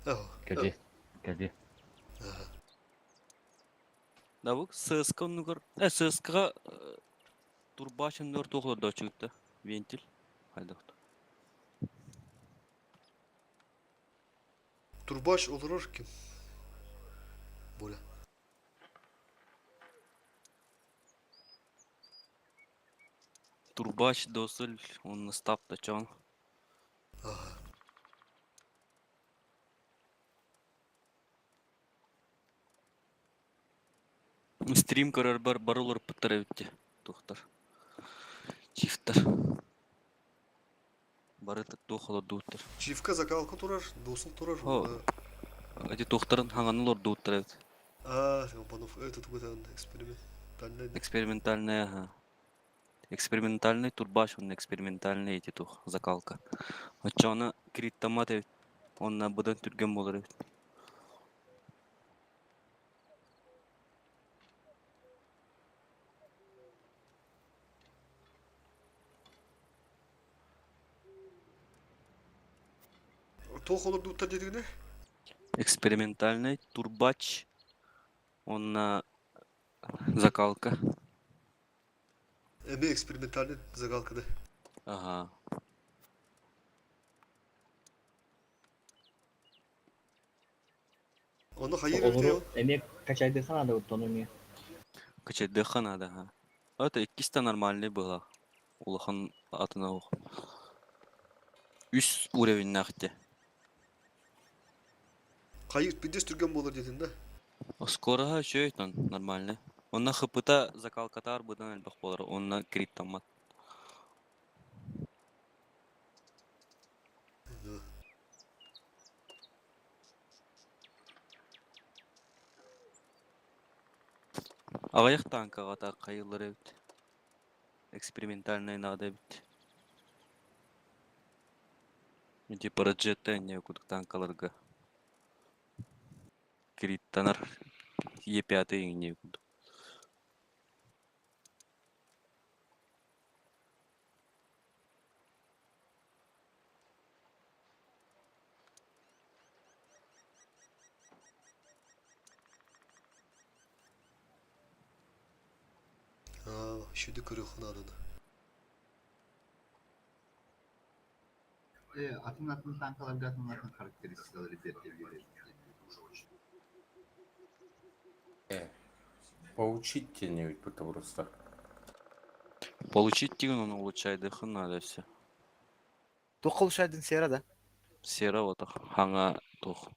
Oh. Geldi. Давык ССК нугар. ССК турбашын нөр тоқларда чыгытты. Вентиль. Хайдакты. Turbaş olur kim? Böyle. Турбаш досыль он стапта чон. Aha. Стрим көрөр барулар пыттар өтті. Тоқтар. Чифтар. Барытык тоқлар дуттар. Çiftка закалка турар, досыл турар. О. Эти тоқтарын ханганылар дуттар өт. А, bunu этот вот эксперимент. Экспериментальная, ага. Экспериментальный турбаш, он экспериментальный эти тух, закалка. А чё она крит томаты, он на будан түрген болар. Тоқ olur дутта dediğine? Экспериментальный турбач, он на закалка. Eme eksperimentalne zagalkada. Ага. Onu hayır diyor. Emek kaçaydı sana da otonomiya. Качай дыха надо, ага. Это ikisi нормальный было. Улахан атына оқ. Üst уровень нахте. Hayır bir de türgen olur dediğinde. Скоро что это нормально. Он на хпта закалкатар будан албах болар. Он на крит томат. Ағаяқ танкаға та қайылыр өт. Экспериментальный надо бит. Иди параджетта не кудық танкаларға. Криттанар Е5 не кудық. Ha, şimdi kırık adını. Atın tankalar atın karakteristikaları izleyebiliriz. Поучить где-нибудь просто. Получить тигн он улучшает дыхы надо все. Тоқыл шайдың сера да. Сера вот ханга тух.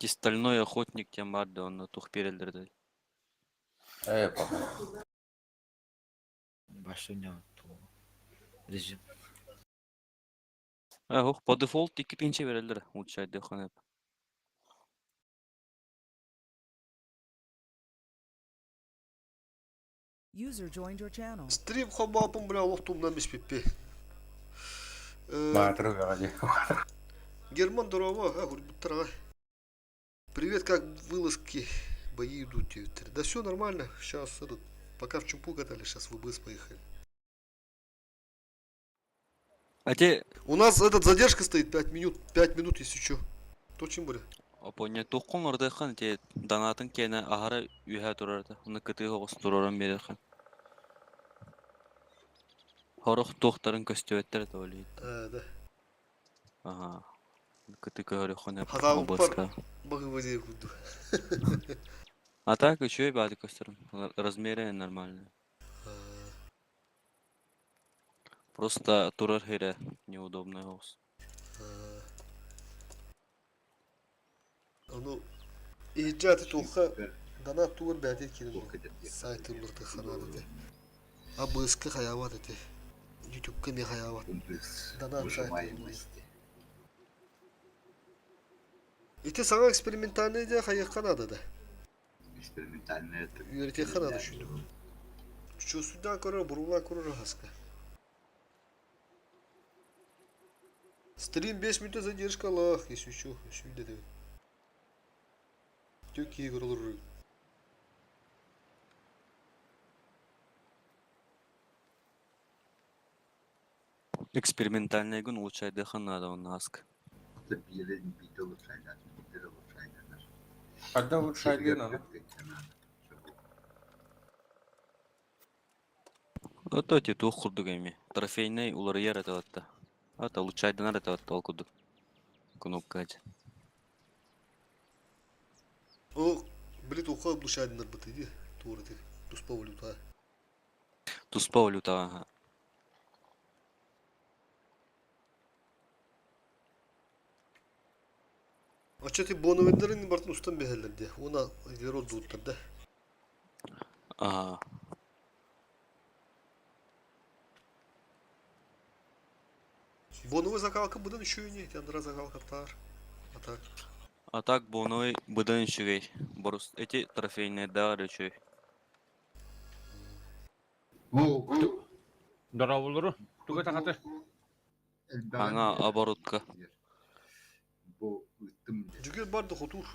Эти стальной охотник тем барды, он тух перелдерді. Пока. Başlıyor rejim. Ох, по дефолт ikkinchi verildir. Uçay dekan hep. User joined your channel. Стрим хоббапым, бля, лохтумдан беспеппе. Матру гади. Герман Дурова, Гурбутара. Привет, как вылазки? Бои идут, Твиттер. Да все нормально. Сейчас этот, пока в Чумпу катали, сейчас в ИБС поехали. А те, У нас этот задержка стоит 5 минут. 5 минут, если что. Точно, бля. опоня тоққон ордайхан те данатын кені ахара үйә турарды. Оны кіті хоғыс тураран берерхан. Хорох тоқтарын көстөбеттер толейді. Да. Ага. Кіті көріхон hep Хаталык бар. обыска. Багы воде буду. А так еще и бады көстерін. Размеры нормальные. Просто турар хере неудобно хоғыс. Ну, иджаты тоха. Дана тур бәтет кенен. Сайты бұрды ханады. Абыскы хаяват эти. Ютубка ме хаяват. Комплекс Да-да, выживаемости. Ите саңа экспериментальный де хаяққа надо да. Экспериментальная это. Үйрете ханады шүні. Чувствудан көрі, бұрулан көрі хаска. Стрим 5 минут задержка лах, если что, шүйде де. Тек егір олыр. Экспериментальный gün Uçay dekan надо он аск. Это билет бит улучшайдар. Бит улучшайдар. Когда улучшайдын аны? Ото те тух курдук эми. Трофейный улар ер атаватта. Ата Uçay'dan атаватта ол курдук. Кнопкач. О, блин, ухо облушайдын арбыты де. Туыры де. Туспа валюта. Туспа валюта, ага. А че ты боновендерин бартын устан бехелер де. Она герой дуттар да. Ага. Боновый закалка будан еще и нет. Яндра закалка тар. А так. А так боной быдан шүгей. Борус эти трофейные да речой. Дора болуру. Туга тахаты. Аңа оборотка. Бо ыттым. Жүгер барды хотур.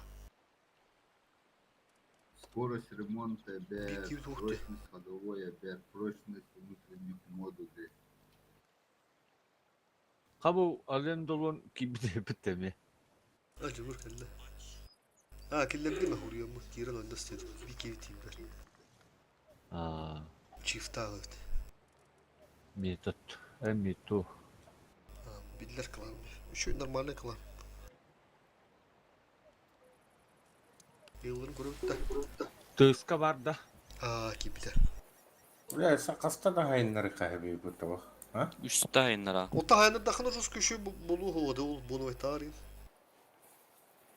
Скорость ремонта, Пяти в двух, прочность ходовой, прочность внутренних модулей. Кабу ален долон кибите биттеми. А жүгер кәлі. А, келлерді ме хурия мы киран анда стеду. Бики витимдер. Чифта ağıt. Метод. Метод. Biller kılan. Şu normal kılan. Yılların grubu da. Тыска бар да. Kibide. Бля, сақаста да хайнары қайбей бұтығы. Üstte inara. Otta hayana dakına Rus köşü bulu havada ol bunu vetarın.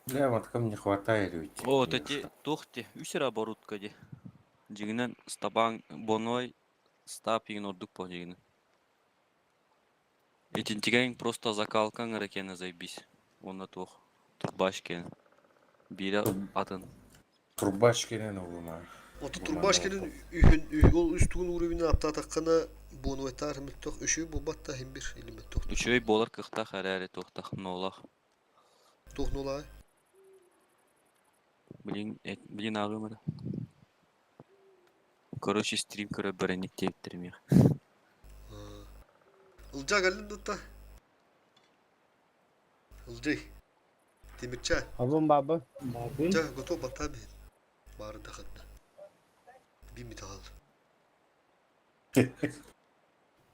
Бля, вот ко мне хватает ведь. Вот эти тухти. Үсер оборотка де. Жигинен стабан боной стап еген ордук по жигинен. Этин тиген просто закалкан рекене заебись. Онна тух. Турбаш кен. Бире атын. Трубач керен оғыма. Otta Turbaşke'nin yol üstün uğruvini apta takana bunu vetar mittok üşü bu batta hem bir element tok. Üçöy болар кыхта харары тохта нолах. Tok nolay. Блин агымыр. Короче, стрим көрө беренек тептермек. Ilca gelin da. Ilcay. Demirçay. Abim baba. Ilca goto batta bir. Barı da kadına. Bir mi dağıldı?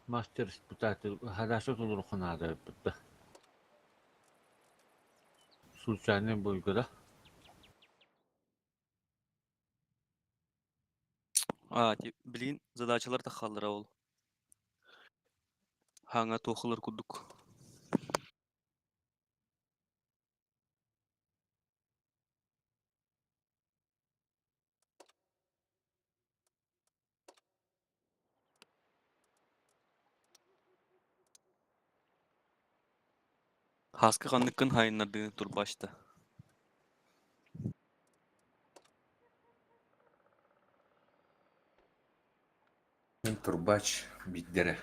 Мастер испытатель. Хадашот olur kanada bitti. Случайный бөлгөдө. Блин, задачалар да халыра ол. Хаңа тохылыр кудук. Haskı kanlıkın hayınladığı turbaşta. Турбач биддере.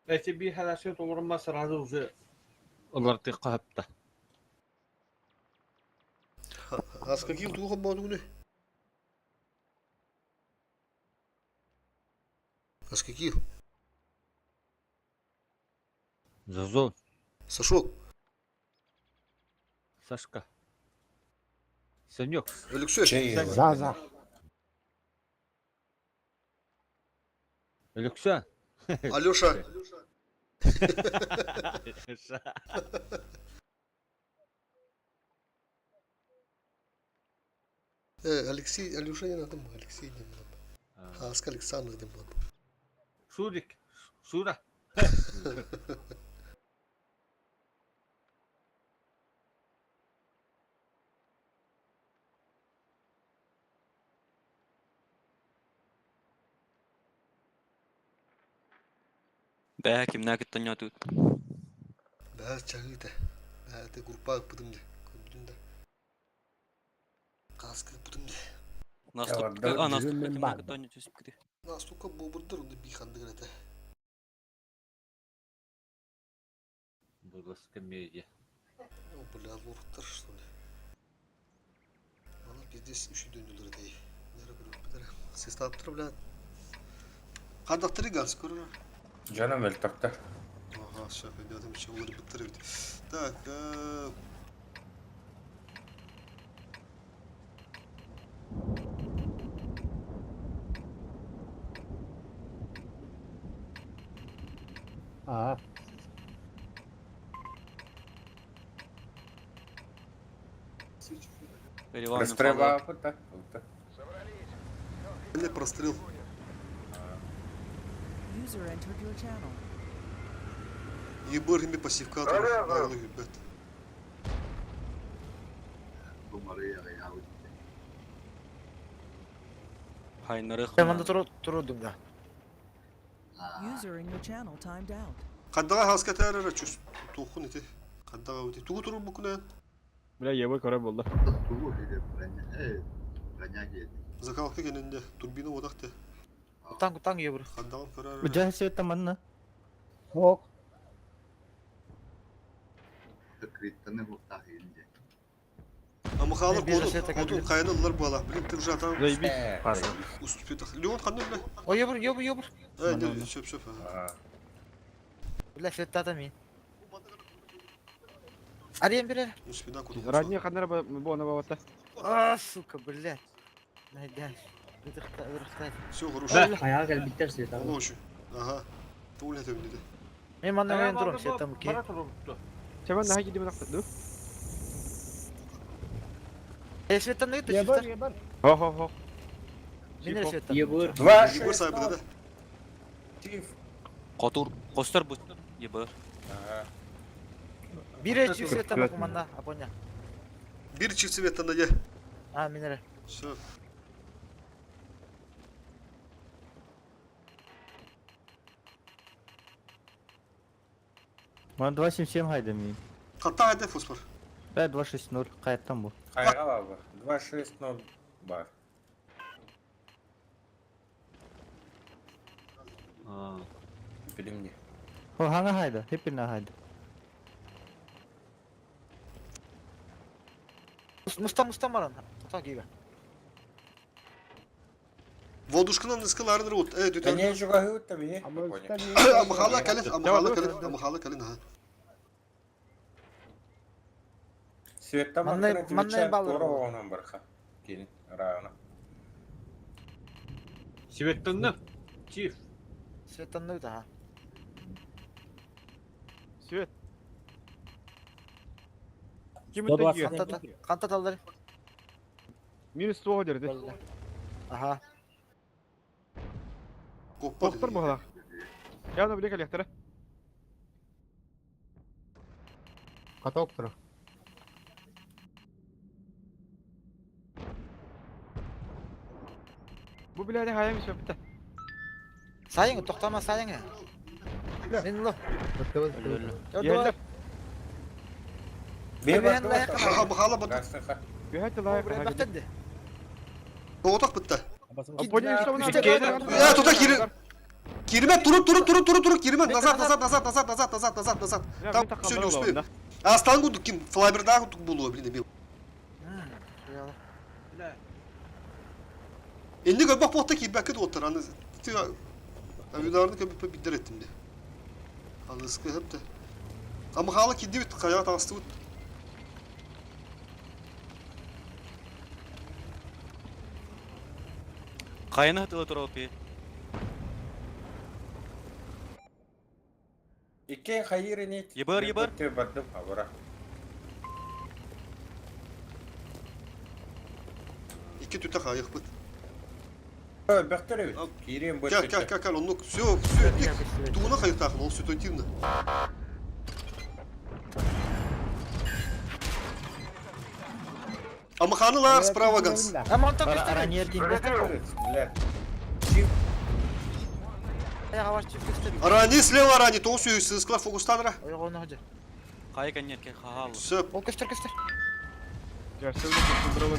Eti bir helaset olurma sırada uzu onlar tıkka hapta. Aska ki tuğu kabba onu ne? Aska ki. Zazol, Saşok. Sashka. Sen yok. Ölüksü. Чей? За. Ölüksen. Alyoşa. Alexey, Alyoşa yanadım. Alexey dedim. Aska Alexander dedim. Surik. Sura. Bäh kimnä gittin ýatyd. Ben çağı da. Ben de grupa yapıdım da. Gördün de. Kaskı yapıdım da. Nasıl Ya, gittin? da- Nasıl düzülmen gittin var. ýatyd gidi. Nastuka boburdur onu bir kandı gene. Burası kemiyye. O bula vurttur işte. Bana bizde üşü döndüler değil. Nere grup bir Siz taptır bile. Kandaktırı gaz korona. Canım veltakta. Aha şaka dedim için olur bitir. Tak. А, Перевалный Распрева опыта. Ne прострел. User entered your channel. Ебор ими пассивка там. Bağlı hübbet. Bu araya ayağı. Hayınları Tamanda tururdum da. User in your channel timed out. Kandaga haska tayarara çöz. Tohun eti. Kandaga öte. Tuğu turun bukuna. Bile yebol kara bolda. Tuğu dedi. Evet. Ranya geldi. Zakalka geninde. Turbina odakta. Kutang ya bro. Kandaga kararara. udah sih temen. Hok. Krittanı bu tahince. Ama kalır Bir şey kodun. tekrar Kodun bir- kayanırlar bu ala. Bilim tır zaten. Zeybi. Üst pütah. Leon kandı bile. O ya bro. Evet şöp şöp. Bile fetta da mi? Arayayım bir ara. Üst pütah kodun. Radnya kanara bu ona bawata. Ah suka billah. Neyden? Bıdıkta. Все, хорошо. Ayağa gel bitter şey Allah şu. Aha. Tuğul ne dedi. Benim annem ben durum şey tam ki. Bana turuptu. Çaban daha gidi bırak dur. Şeytan ne gitti? Şeytan. Ho. Mine şeytan. Два Егор sahibi de. шестив. Kotur koster bu ýeber. Bir eçi şeytan bak kumanda. Aponya. Bir çift sivetten de ye. Ha minere. Все. Mana 277 haydi mi? Katta hadi fosfor. Ben 260 kayıttan bu. Кайга бар. 260 бар. Ha. Bilimli. O hangi haydi? Hepine haydi. Musta var onda. Tak gibi. Voduşkının ıskılarını rot. Evet Да не öte. жугают там и. Ama hala kalın. Ama hala kalın ha. Света Манна включает баллар здорово было. он барха. Келин района. Sivettinni. Çift. Şeytan ne ha? Süet. Kim öteki? Kanta talları. Minus 2 derdi. Aha. Koppa Doktor dedi. bu hala. Ya da bile kalyaktara. Katoktur. Bu bile de hayal mi bitti. Sayın toktama sayın ya. Men lo. Yerler. Bir Tabii, bak hem de bak. yakın. Ha bu hala bak. Kaçtı. Bir hatta la. Buraya baktın de. Doğutak bitti. Abone işte buna. Ya tutak girme durup girme. Nazat. Tam söyle üstü. Aslan kurduk kim? Flyber daha kurduk buluyor bildim. Endi gör bak botta ki bakı da otur anı. Avidarını köpüp bidir ettim de. Anıskı hep de. Ama hala ki divit kaya tastı. Kayını hıtılı tropi. İki hayır ini. Yıbır. Baktım habara. İki tüte kayık bit. Baktım. Gireyim bu. Gel onu все Туна кайык такын, ол ситуативно. Амаханыlar справа ганс. Aman tak işte. Ранее деньги. Ya var çift işte. Арани слева арани, то все сыскла фокустандра. Oy onu hoca. Kayık anyer ki hahalı. Все. Ol kıstır. Gerçekten de kontrol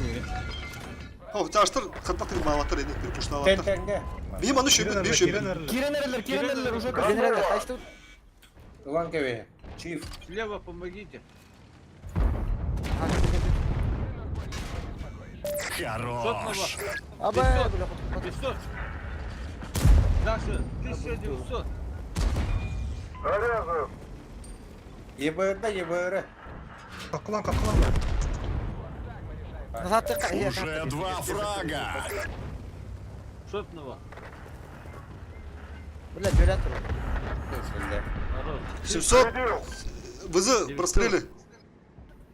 О, таштыр кантатыр малатыр эне перпушталатыр. Тенге. Бим аны шөпөт, бим шөпөт. Киренерлер уже General kaçtı. Ulan keve. Çift. Слева помогите. Хорош. Aba böyle 500. Наши 1900. Yıbırda. Назад так. Уже 2 фрага. Шотного. Böyle gölen tur. Kesildi. Народ. 700. Вызы прострели.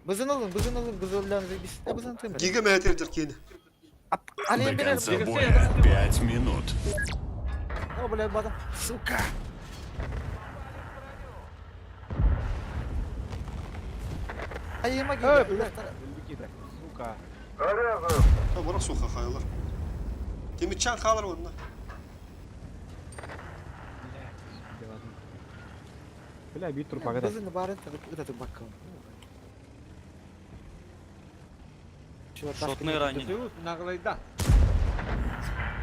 Bızın alın. Bızı öldüğümüzü biz de bızın tüymedik. Giga метр кені. До Ali'ye birer. конца боя 5 минут. O böyle bir adam. Suka. Ayıma gidiyor. Evet. Öyle tara- Сука. Ha bana soka kayalar. Demitcan kalır onda. Бля, бит трупа. Bızını bari tabii öte bakalım. Şurada taş Шотный gibi- ранен. Тут наглайда.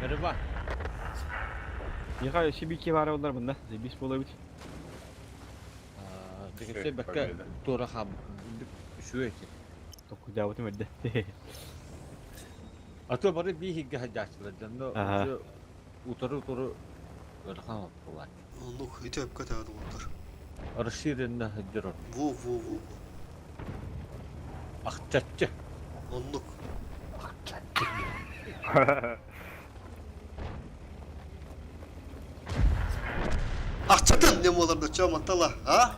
Merhaba. Нихай шибики var onlar bunda. Zebis bola bit. Дегенде бәккә тура хам. Şu etti. Току давытым өрдө. Ато бары bir higge hacatçılar. Canlı Aha. utarı öyle ham var. Onu ite hep kata adı onlar. Arşirinde hacırır. Vu. Akçatçı. Onluk. Акчатын не болар да чаматала, а?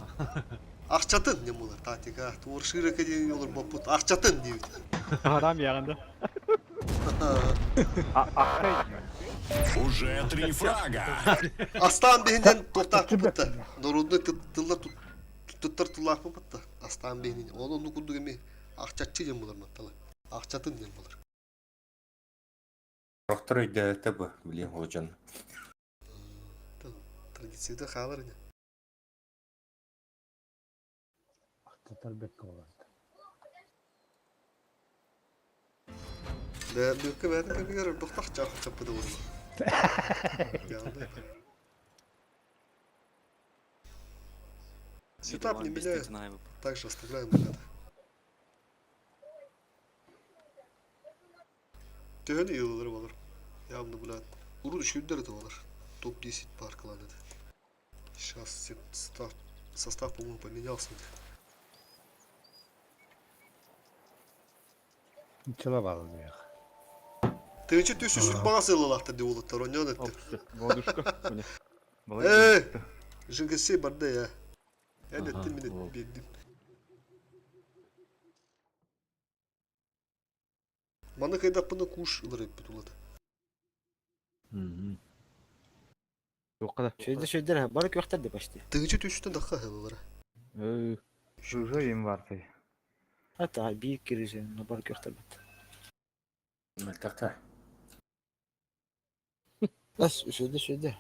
Акчатын не болар, татика. Тууршыр экеден олар бопут. Акчатын дейт. Адам ягында. Уже 3 фрага. Астан бейнен тоқтап бутта. Народны тыллар туттар туллап бутта. Астан бейнен. Onu курдук эми акчатчы дем болар маттала. Акчатын дем болар. Доктор үйде таби білем хожан. Традицияда қалар не. Да, бүкке бәдін көмегер тоқтақ жақып чаппыды болма. Geldi. Сетап не меняет, также оставляем ребята. Төгені yılları olur. Явно, блядь, уру düşürdüler de olur. Топ 10 паркаланады. Сейчас состав, по-моему, поменялся. Ничего var ya. Тегенче төсүсүк бага сыйлалакты деп болот, оньон этти. Молодушка. Жингесе барды я. Эдетти мен бердим. Маны кайда пыны куш ылырып бутулат. Yok kadar. Şöyle balık yoktur de başta. Тегенче төсүстөн даха хылара. Уже им варты. Hatta büyük gireceğim balık yoktur. Мылтакта. Бas şöyle.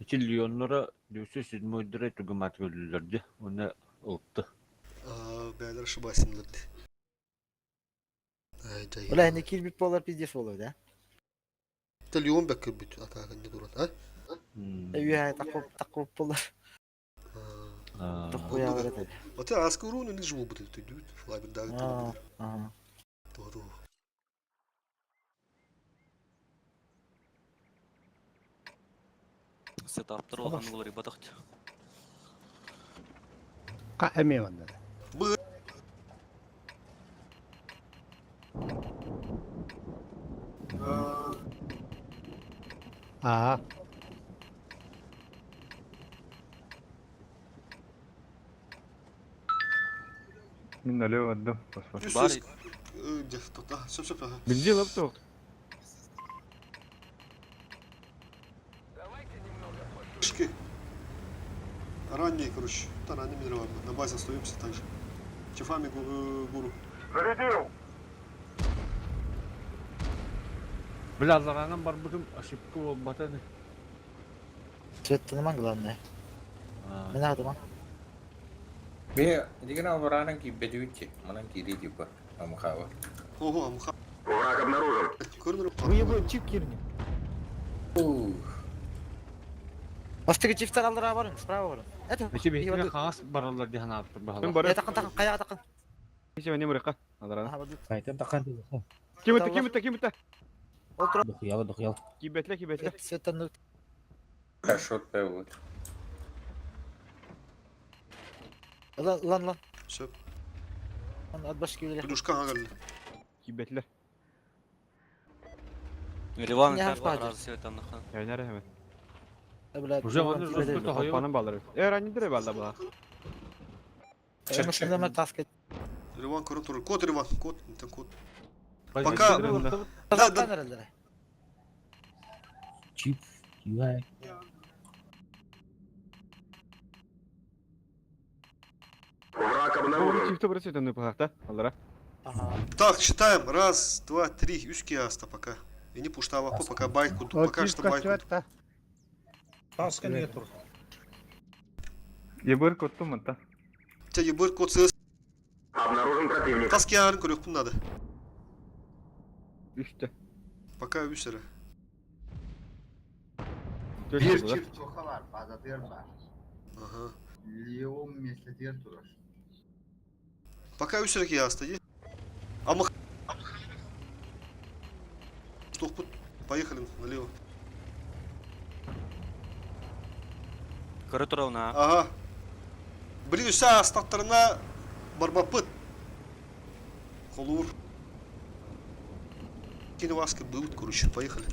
İki Lyonlara dövse siz müdüre tügümat görülürlerdi. Onu oldu. Beyler şu basınlardı. Haydi. Ulan hani kill bit bolar pizdes olur da. Lyon bekir bütün atakında duran. Ha? Ya takıp bolar. Takıya var tabii. Ata askuru ne живу будет ты дют. Флай бит дагы. Ага. Doğru. Сетаптар олғаны олар ибадақт. Эме ванда. Ага. Min öyle öldüm. Bari Söp. Bildi laptop. Шки. Ранний, короче. Да, ранний минерал. На базе остаемся также. Чефами гуру. Biraz zaranın var bütün aşıpkı olmadan. Svetlana главное. Ben aldım ha. Be digana варанан ki bedüçi. Manan ki ridi ba. Amkhawa. Ого, амха. Враг обнаружен. Көрінер. Вы его чип кирни. Baştaki çiftler aldıra varın. Sprava varın. Это. Peki bir khas baralar diye hanaptır Min bahalar. bara. Ya takın kayağa takın. Hiç önemli mırıka. Adarana. Aha bak. Kayıtım takan değil. Kim bitti? Otur. Dokuyal. Kibetle. Svetlana. Kashot be bu. Lan. Söp. Lan at baş gibi. Duşkan hagalli. Kibetle. Ливан Ne тар yapacağız? разы Светланаха. Ya nereye hemen? Tabii. Hocam onu rızkı hayır. Kapanın balları. Rangi dire balda bu. Машина на каске. Риван көрін Код Риван. Код. Это код. Пока. Kazaktan herhalde. Чип. UI. Враг обнаружен. Çifte burası ötemli bu hakta. Allara. Aha. Так, считаем. Раз, два, три. Üç aста пока. И не пуштава, пока байку. Пока что байку. Yebur kottu mu ta? Тебе будет код СС. Обнаружен противник. Таски yarın көрек бұл надо. Üçte. Пока üstere. Dört Bir oldular. çift toka var. Bazadır var. Ага. Leon mesleği durur. Пока üstere aста. А мы... Стоп, поехали налево. Көрі тұрауына. Ага. Бірінші астақтарына барбапыт. Қолуыр. Кені васки бұйыт, короче, поехали.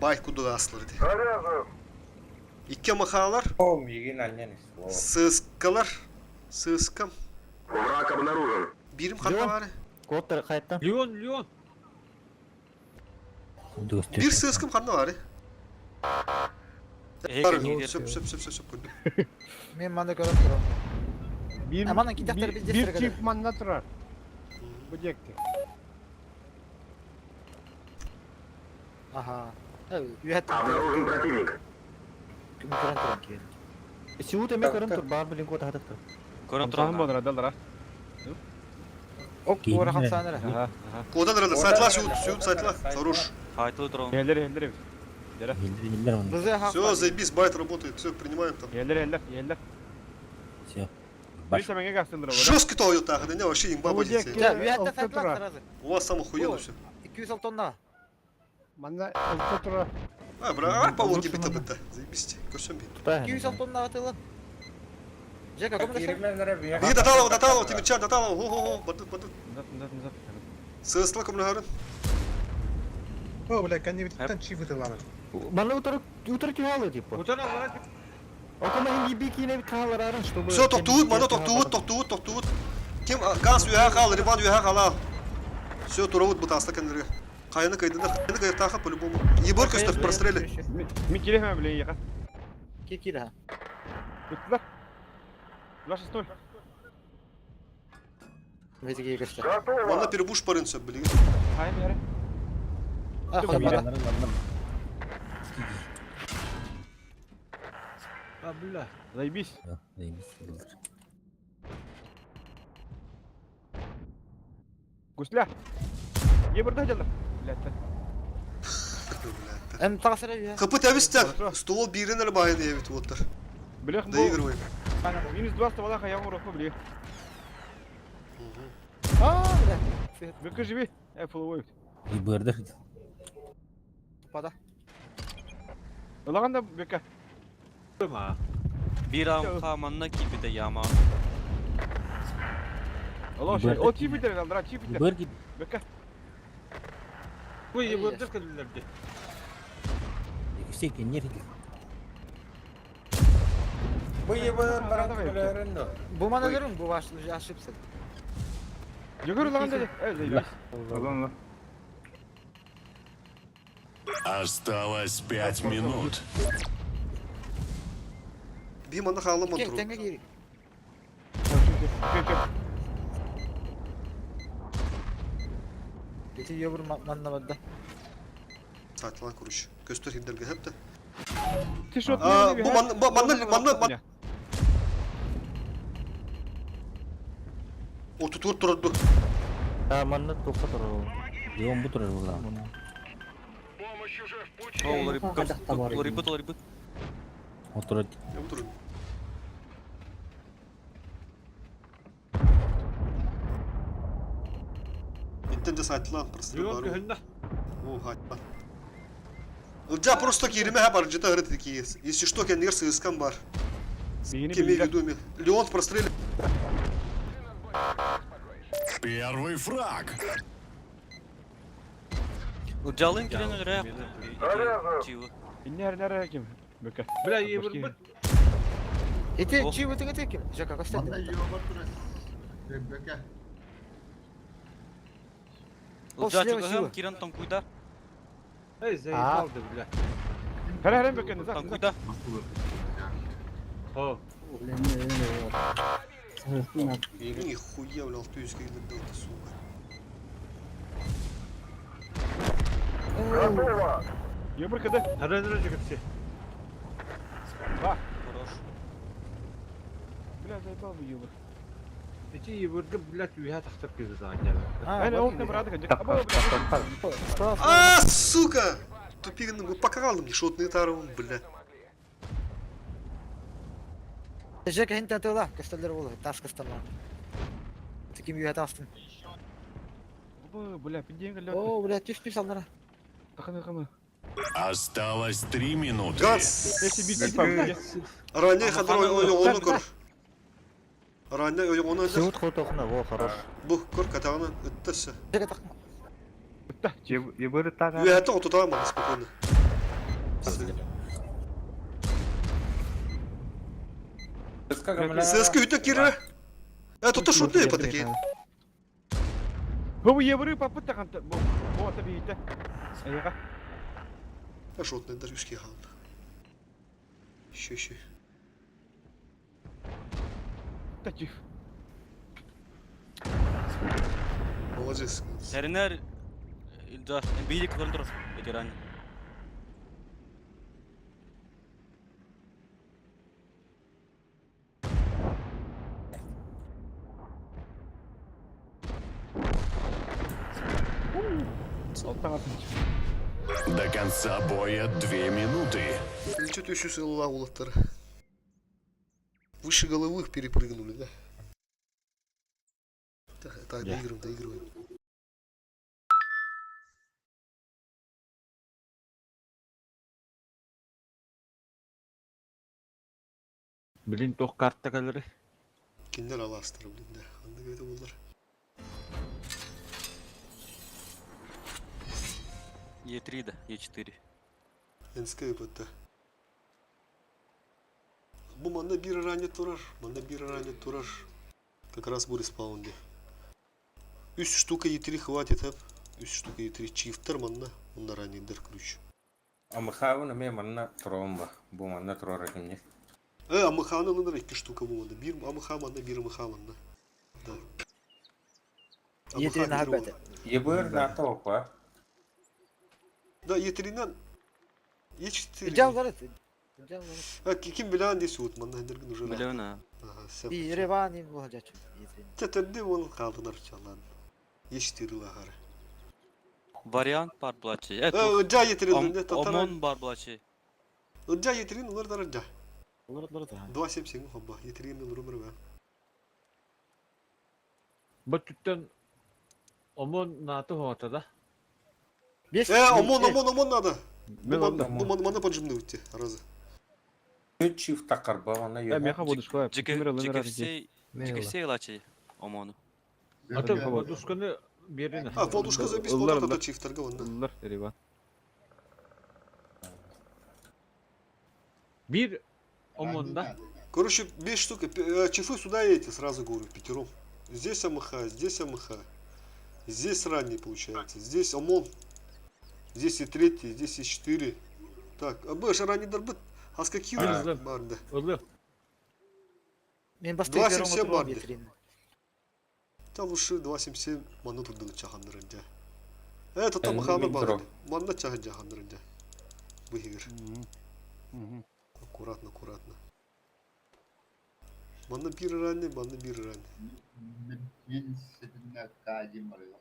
Байку да асларды. Икке махалар, Oğlum yigin annenis. сыскалар, сыскам. Враг обнаружен. Бірім қанна бары. Kodları kayıttan. Lyon. Bir сыскам қанна бары. Ege гидер. Söp koydum. Men manda görüp durum. Aman gidefteri biz Bir çift manna durar. Bu diyekti. Aha. Evet. Üyet. Обнаружен противник. Kim kuran turan ki. Сиут эме көрін тұр. Бар білін код хатық тұр. Көрі Tamam тұрауына. bollar adallara. Ok bu rakam sanere. Aha. Кодан рада, сайтла, сюд, сайтла. Хорош. Қайтылы тұрауына. Yerleri. Елдер оны. Bize hak. Все, заебись, байт работает. Все, принимаем там. Yerler. Все. Neyse ben gastındır orada. Жестко то так, да не, вообще имба позиция. Ya üyette saytlar sırası. У вас там охуенно все. 200 tonda. Manna ılkı durar. Брат, по логе бита. Заебись. Көрсем бит. 200 tonda atılın. Jeka kom da şey. Беги до Талова, Тимирчан, до Талова. Го. Батут. Nizat. Сыскла комнахарын. O bile kendi bitten çift ıtılar. Баны утыры кюалы, типа. Utan Allah. Окама хим еби кине калар аран, чтобы... Все, тоқтуут. Кем газ үйә қал, Риван үйә қала. Все, туравут бұтаста кәндерге. Қайыны қайыр тақы по-любому. Ебор көстіп прострели. Min kileme bile yaka. Kikira. Bittiler. Ulaş üstüne. Бетиге göster. Manna перебуш парынса, блин. Hayır yere. Ah, Dur, bana. Abla. Zaybis. Guslah. Ye burada jallar. Bilatta. Hem takasıra ya. Kapı temizler. Stol birine baydı evet otlar. Bilek bu. Доигрываем. Minus 2 ставала хаям урок бли. Aa, bile. Бека живи. Фуловой. Pada. Ulan da beka. Durma. Bir amka manna gibi de yama. Allah şey. O çift biter kaldır. Çift biter. Beka. Bu yıvırdır kadınlardı. Bu yıbı bırakmaların da. Bu mana görün bu başlı yaşıpsın. Yukarı lan dedi. Evet Zaybis. Ulan. Осталось 5 минут. Bir manna kalım Gel otur. tenge geri. Beti yavur manna badda. Saatlan kuruş. Göster hinderge hep de. Tişört. Aa, bu manna. O tutur durdu. Manna topa turu. Diyorum bu turu ulan. Olaribu. Otur. Ya bu durun. Bitten de saatlan просто. Yok hünde. О, хатпа. Ылжа просто кириме хап аржыта ыры такие. Если что, кендер сыскан бар. Кеме ведуми. Леон прострелил. Первый фраг. Ucalın giren rap. Çivi. Nere kim? Beka. Bile yıvırmır. Eti çiğ beti eti kim? Jaka kastet. Manda yiyor otur. Böke. Uca Sleva çıkı Çivi. hem kiran tam kuyda. Hey zayıf Aa. aldı bile. Her beka ne Tam kuyda. Ho. Нихуя, бля, 600 километров это сука. Yumur kadı. Nereden çıkıp Bak. Хорош. Biraz ayıp bu yumur. İçi yıvırdı bile tüyha taktır kızı zaten. Ben o ne burada kancak. Ama А, сука! Тупик, ну покалым, шотный тарым, бля. Jaka hinta tola kasteller oğlu. Tas kasteller. Kim yuha tastın. bu bula pinjeng kalau. Oo, bile tüs alnara. Takın takın. Осталось 3 минуты. Газ! Eşi bir pamuk. Ранее ходил onu kor. Ранее onu da Сеут хотохна, во хорош. bu kor katağını öttesi. Jaka tak. Yumur tanah. Üyete oturtamam spokojno. Сыска ütte kire. Тут шутные по такие. Bu yumuru paput takın. Bu tabi ite. Ayaka. А шутные даже вишки хам. Еще. Takif. Молодец. Seriner ilda bilik kıldır. Etiran. Sol tarafı. До конца боя 2 минуты. Что-то еще сила улаттар. Выше головы их перепрыгнули, да? Так, доигрываем. Bilin tok kartta kalır. Kimler alastır bilin de. Anlık öyle bunlar. E3 да, E4. Enska yapıttı. Bu manda bir ранее турар. Manda bir ранее турар. Как раз будет спаунде. 3 штука E3 хватит, hep. 3 штука E3 чифтер manda. Onlar ранее der ключ. Ama kavun me manna tromba. Bu manna trora kimni. Amıkhanın da 2 штука bu manda. Bir amıkha manda, bir amıkha manda. Da. Етерина хаббете. Ебыр нато опа. Да, Етеринен Е4. Ижал гарыт. Ижал гарыт. Kim bilen diye soğut manna hendergin ucu. Миллиона. Aha, sen. И ревани болжачу. Етерина. Teterde onu kaldılar çalan. Ye4 lahar. Вариант бар булачы. Irca Yeterin de tatara. Омон бар булачы. Irca Yeterin olur da ırca. Олар да. 277 hobba. Yeterin olur ömür be. Bu tütten omon natı hoğata da. Бес. Aman adı. Мен онда. Bu manı pacımda bitti. Arazı. 3 чифт тақырба оны Э, меха будешь кылап. Кемере лыныр Жигерсей лачы омону. Ata moduskanı birine. Ha, Voduşka za biz Illar, Voduşka da illar. çiftlerge onda. Ыллар Ереван. Bir omonda. Короче, 5 штук. Чифы сюда эти, сразу говорю, пятером. Здесь АМХ, здесь АМХ. Здесь ранний получается. Здесь ОМОН. Здесь и третий, здесь и 4. Так, а больше ранний дорбыт. А с какие Ага. барды? Öldü. Мен басты 277 пером бар. Етерина. Там лучше 277 манна турдың чахандырынca. Это там Элли ханы Митро. бар. Манна чахан чахандырынca. Bu higir. Аккуратно, аккуратно. Манна bir ранний, манна bir ранний. Мен сидинне кадим арыгам.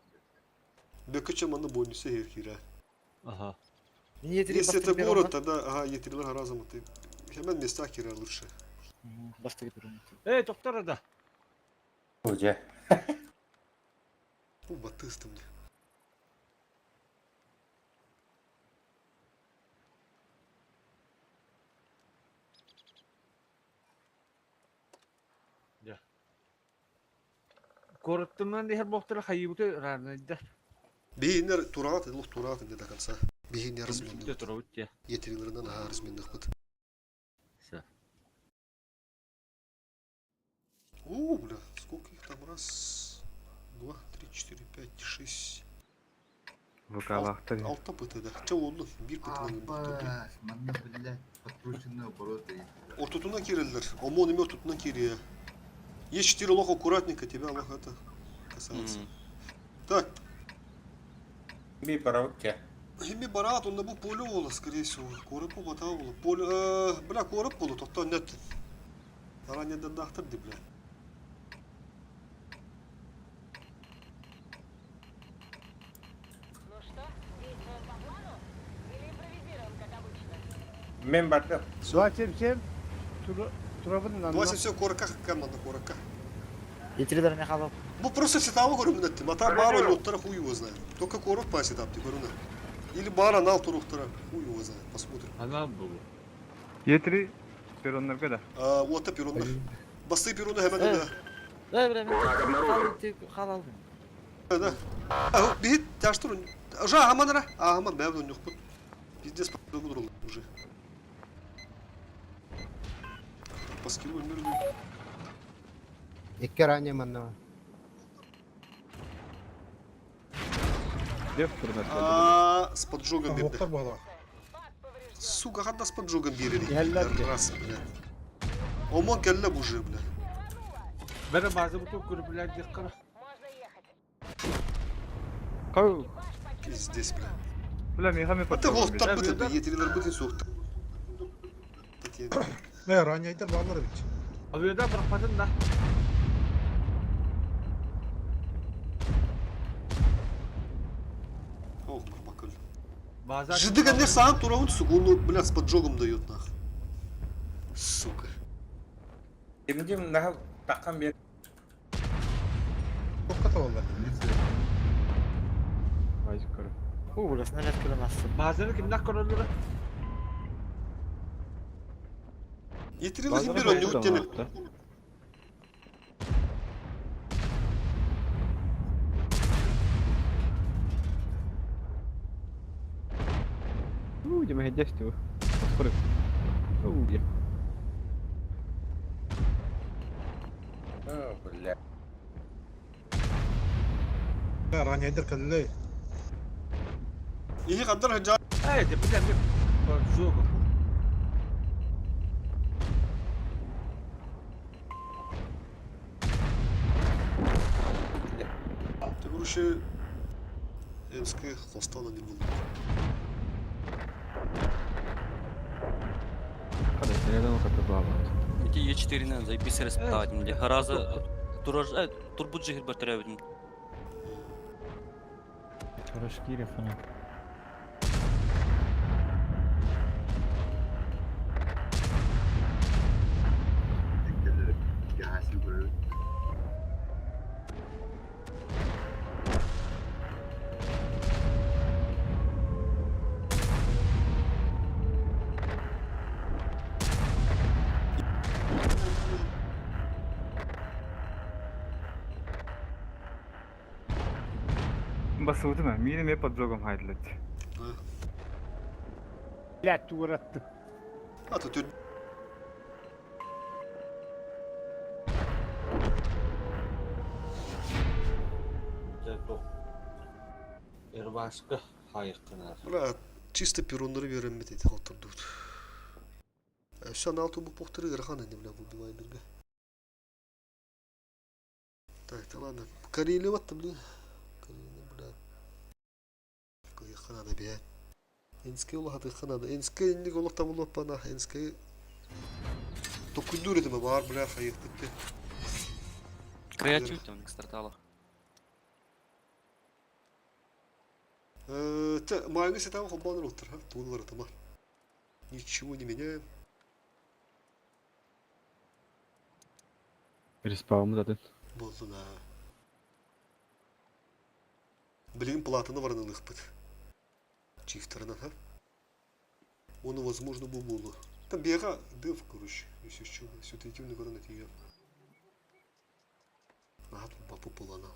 Бекача манна бонусы hevkira. Aha. Мен Етерина Если басты это пером. город, тогда ага, етерилер разом ты. Hemen места кира лучше. Басты пером. Doktora da. Уже. Ну, батысты мне. Korktuğumdan diğer boktara hayıbıtı ranaydı. Бейнер турат, лух турат не до конца. Бейнер разменный. Üstü turut ya. Етерилерден ага разменных быт. Все. Бля, сколько их там? Раз, два, три, четыре, пять, шесть. Выкалахтар. Altta bıtı da. Çav oldu. Bir bıtının bıtı. Апа, манна блядь, подкрученные обороты. Отутуна кирилдер. Омон ими отутуна кирия. Есть 4 лох аккуратненько, тебя лох это касается. Так, Би паравке. Хими барат, он bu поле oldu, скорее всего. Корып бата oldu. Поле, бля, корып oldu, тотта нет. Ранее дадахтырды, бля. Мен бардым. 277 коракка команда коракка. Етерина не халал. Ну просто сетавы көрүм мынетти. Мата бар лоттара хуй его знает. Только корок по сетапти көрүнө. Или бар анал туруктара хуй его знает. Посмотрим. Anam bu. Етри пероннарга да. Вот пирондар. Басты пироны hemen öyle. Да, бля, мен халал. Да. Бит таштурун. Уже аманара. Аман бәвдөн жок бут. Пиздец подгурул уже. Паскил өлмөрдү. Икке ранее манна. Дев турнат. С поджогом бирди. Сука, хадда с поджогом бирди. Раз, блядь. Омон келле бужи, блядь. Ben bazı bu çok gruplar dikkat. Кау. Пиздец, блядь. Бля, меха ми Это потом. вот так бы ты етерилер бытын соқты. Ne raneyde bağlar biç. Avyoda bırakmadın da. Ох, бакаль. Bazen Жидыганер сам туравут, сука, он, блядь, с поджогом дает, нах. Сука. Дим нахал таккан бер. Çok katı oldu. Айзик көр. Burası neler kırılmazsın. Bazen kimler konulur? Yeterli bir önlü ütteni. Дима хедясти вы. Скоро. Я. О, бля. Ne raneyde kalle. İyi kadar hıca. Evet, bir de bir zor. Короче, Энская хостана не было. Hadi nereden o kadar bağlı? Эти Е4-нен заебись респектабельный. Харазы турбут жихер бөтөрөбүдүм. Рашкирев, она. Tekkeleri gelsin böyle. Basıldı mı? Minim hep поджогом хайдлет. Блядь, уратты. А то ты Эрбашка хайыккына. бля, чисто перронları verenmedi oturdu. Şu an altı bu pohtları yarıhan ne bile bu divaydırga. Так, ладно. Карели вот там, блин. Карели, бля. Какой ханада бе. Энская ула хаты ханада. Энская инди голок там улап бана. Энская токуйдур edeme var bля хайыктықты. Креатив там стартала. Майгы сетам хоббаныр отыр, ha? Туылары тамам. Ничего не меняем. Респаумы zaten. Болду да. Блин, платаны варнылых быт. Чифтерна, ha? Оны возможно было. Там бега дыв, короче. Если что, все-таки не город ее. Ага, тут бапу полана.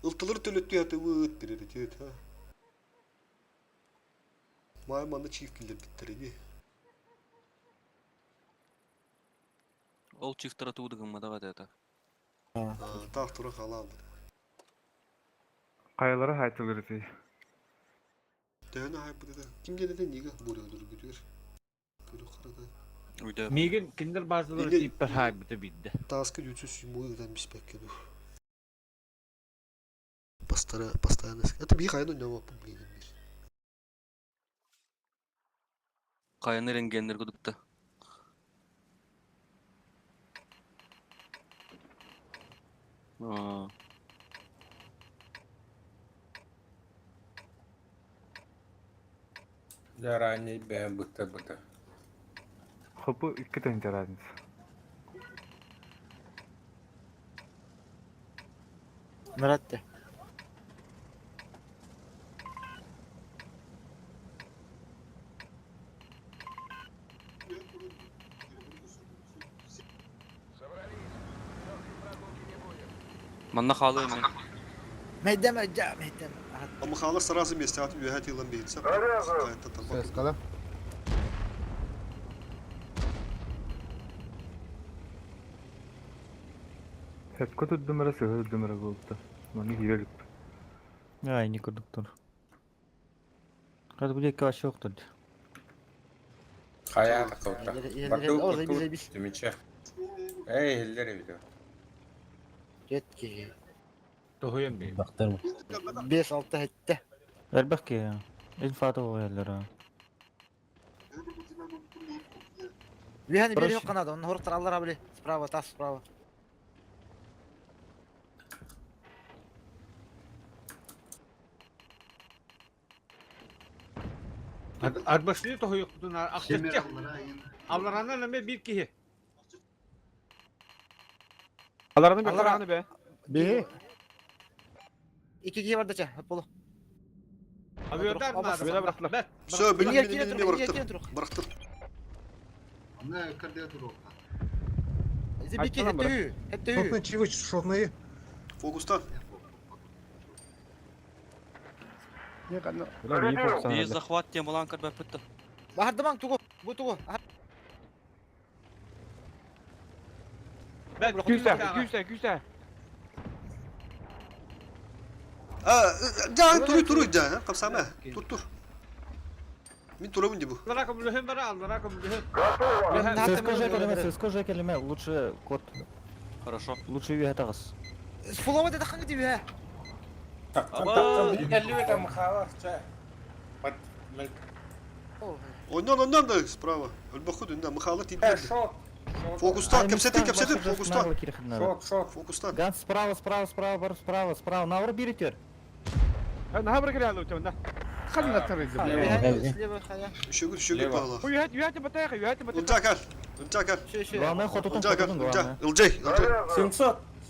Ылтылыр төлөттү аты выт берет, ha? Майманы чиф килер биттереди. Ол чифтара туудыгын мадагат это. Так тура халалды. Kayalara haytılır diye. Дәне хайпы да. Ким dedi неге буря дүргүтөр. Көрө карада. Үйдө. Мигин киндер базылары Или- типпер хайбыты бидди. Таскы дютсүз мойгдан биспекке ду. Постоянно. Это би хайну не вапы блин. Каяны ренгендер кудукта. Заранее бен быта. Kapı iki tane razınız. Murat de. Манна халы эми. Meydeme, meydeme. Ama hala сразу вместе от üyehet yılın beyinse. Это там. Скала? Hep kötü dümere sığır dümere oldu. Mani girelim. Ай, не кондуктор. Hadi bu dakika aşağı yoktur. Хая какого-то. Orada bize bir Замечай. Эй, эллер видео. jet ki. Tohuyum beyim. 5-6 hette. Ver bak ya. İnfata o yerlere. Bir hani biri Proszę. yok kanada. Onun horuklar Allah abili. Sprava, tas sprava. Arbaşını tohuyuktun Kemer aksetçe. allara ayın. Avlarana ne bir kihi. Alarını bir Allah karanı be. Bir. 2 kişi vardı ça. Hep bolu. Avıyorlar mı Ama adam? böyle bıraktılar. Bet. Все, benim Niye benim turuk, niye bıraktım. turuk? Bıraktım. Ne kadar durur. Bizi bir Kaç kişi tane bırak? hette hü. Hette hü. Fokustan. Ulan iyi fokus И sana. захват тем улан кар бепетти. Bahardı bak tugu. Bu tugu. Bet. Güzel. Can turu can. Kapsama. Tur. Min turabın dibu. Avlara kabul hem bara avlara kabul hem. Скажи kelime, лучше код. Хорошо. Лучше üye tağız. Фулова да ханга дибе. Так, билгелли там хава, ча. Бат, Ondan da справа. Өлбөхөд энэ махала тибдер. шот. Фокустан, кепсетин, фокустан. Шот. Фокустан. Ганс справа. Навр биритер. انا هبرك يا لو تمنا خلينا نترك Слева хая. Шүгүр бала. ويهات بتاخي Унжакал. Шо. Главное хототун Унжакал. главное. Илжей.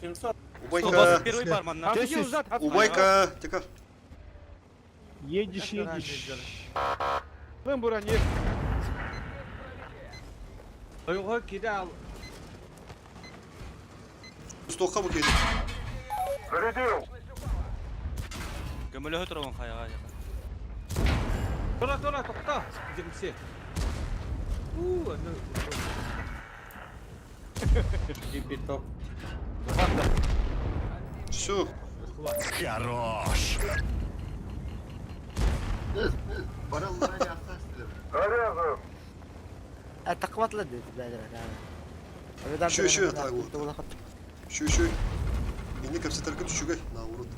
700. Убайка. Первый бармен, на. Убайка. Текал. едешь вон буране Ойго киде ал. Стокка bu kedi. Gömülü hötürüğün kayağa. Тола, токта. Димси. Аны. Биток. Все. Хорош. Barallara yapsan istedim. Тақватла деді бәдір. Шо, так вот. Şu. Yeni kapsatır kım şugay. Na vurun.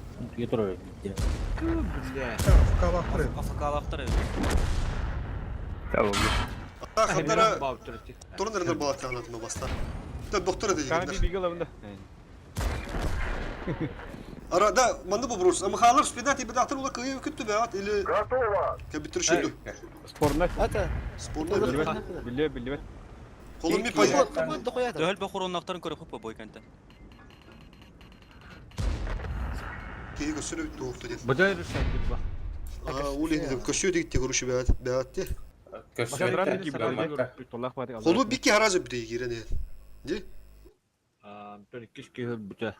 Бля. Afakalıqtır. Хабара Баутурти. турнирler балат anlatma basta. Da doktora da كان yigirler. بيجي لونده Arada manda bu burus. Ama halar spedati bedatın ola kıyı küttü beat ili. Kabitür şöyle. спорнак Ата. Sporda بالله kolun bir payı. Команда қояды. Döhül be kurunlaqtарын көріп қойып бойканта. Keyi gösteriyor bitti oldu diye. Бадай рушайдыр ба. Uli dedim köşüye de gitti kuruşu beat diye. شغرات كي بالله طلع فاتي Kolu bir ki haraca bir de girene. Ne? Тон кишки бүтө.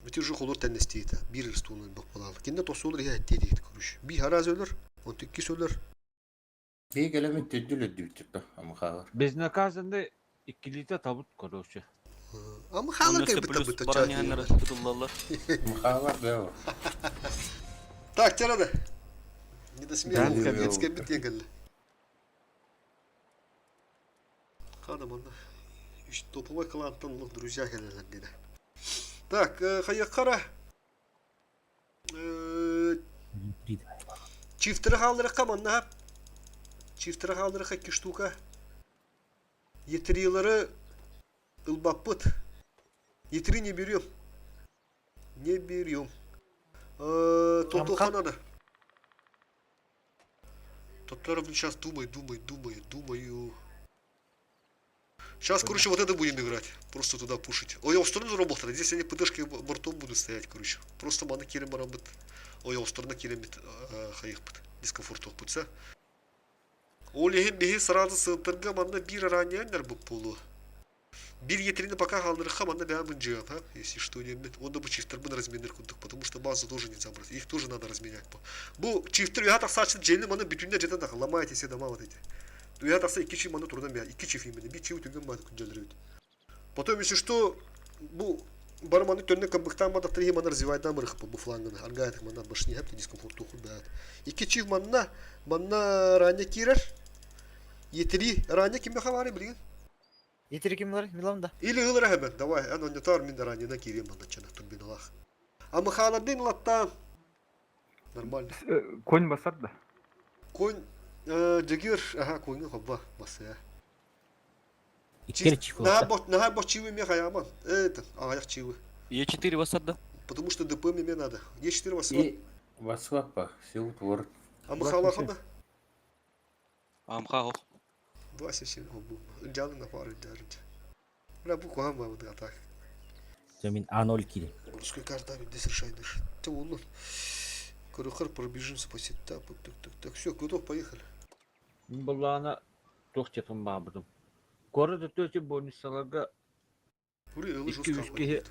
Bütün şu kolur tennestiydi. Bir ırstığının bakmalı. Kinde tosu olur ya etti dedik kuruş. Bir haraca ölür. On tükki ölür. Билгелеми төдүлө дүйтүп ама хавар. Безнаказанный 2 литр табут короче. Ama halar Ondan kaybı plus tabi baran yahanları tutullarlar. Хавар бео. Так, çara da. Не до Да, смеха. скобил. Детская бит егали. Хадам onda. İşte topuma kalantan mı друзья gelirler dedi. Так, hayakara. Çiftleri halları kamanla hep. Çiftleri halları 2 штука. Yetiriyorları ılbapıt. Yetiri ne biliyorum. Ne biliyorum. Тотоханада. Тотлеров сейчас думаю. Сейчас, короче, вот это будем играть. Просто туда пушить. Ой, я в сторону работал. Здесь они ПДшки бортом будут стоять, короче. Просто мана керем арабыт. Ой, я в сторону керемет хайыхпыт. Дискомфорт окпытса. Олехин бехи сразу сылтырга мана bir раненler bu pulu. Bir yeterini пока халдырыха мана бәм бынжыгам, ha? Если что нибудь. Он бы чифтер бы разменер кудык, потому что базу тоже нельзя брать. Их тоже надо разменять. Bu çiftler ya tak saçın celim mana bütünler ceden tak ломает все дома вот эти. Я так iki çift mana turdan bir iki çift imeni bir çift tügün mana kuncaları. Потом если что bu барманы тönne kabıktan mada три мана развивает нам рых по буфланганы. Аргает мана башни hep de дискомфорт туху бәт. İki çift mана ранее кирер. Yeteri ранее kimde havari bilin. Yeteri kimler? Milan'da. Или ылыра hemen. Давай, ан он ятар мин ранее на кирем мана чана турбин алах. Ama халадын латта. Нормально. كون بصد Конь Джагир, ага, конь хобба, бася. На бот чивы мне хаяман. Это, аяк чивы. Е4 васадда. Потому что ДП мне надо. Е4 вас. И васвапа, сеут вор. А мы халахана? Амхао. Вася син хоббу. Джаны на пары дарит. На буку хама вот так. Замин А0 кили. Русской карта без решайдыш. Ты улун. Корохар пробежимся по сетапу. Так, все, готов, поехали. Булана тохтетим бабыдым. Корыды төте бонусларга Буры ылы 200 жестко. кеhe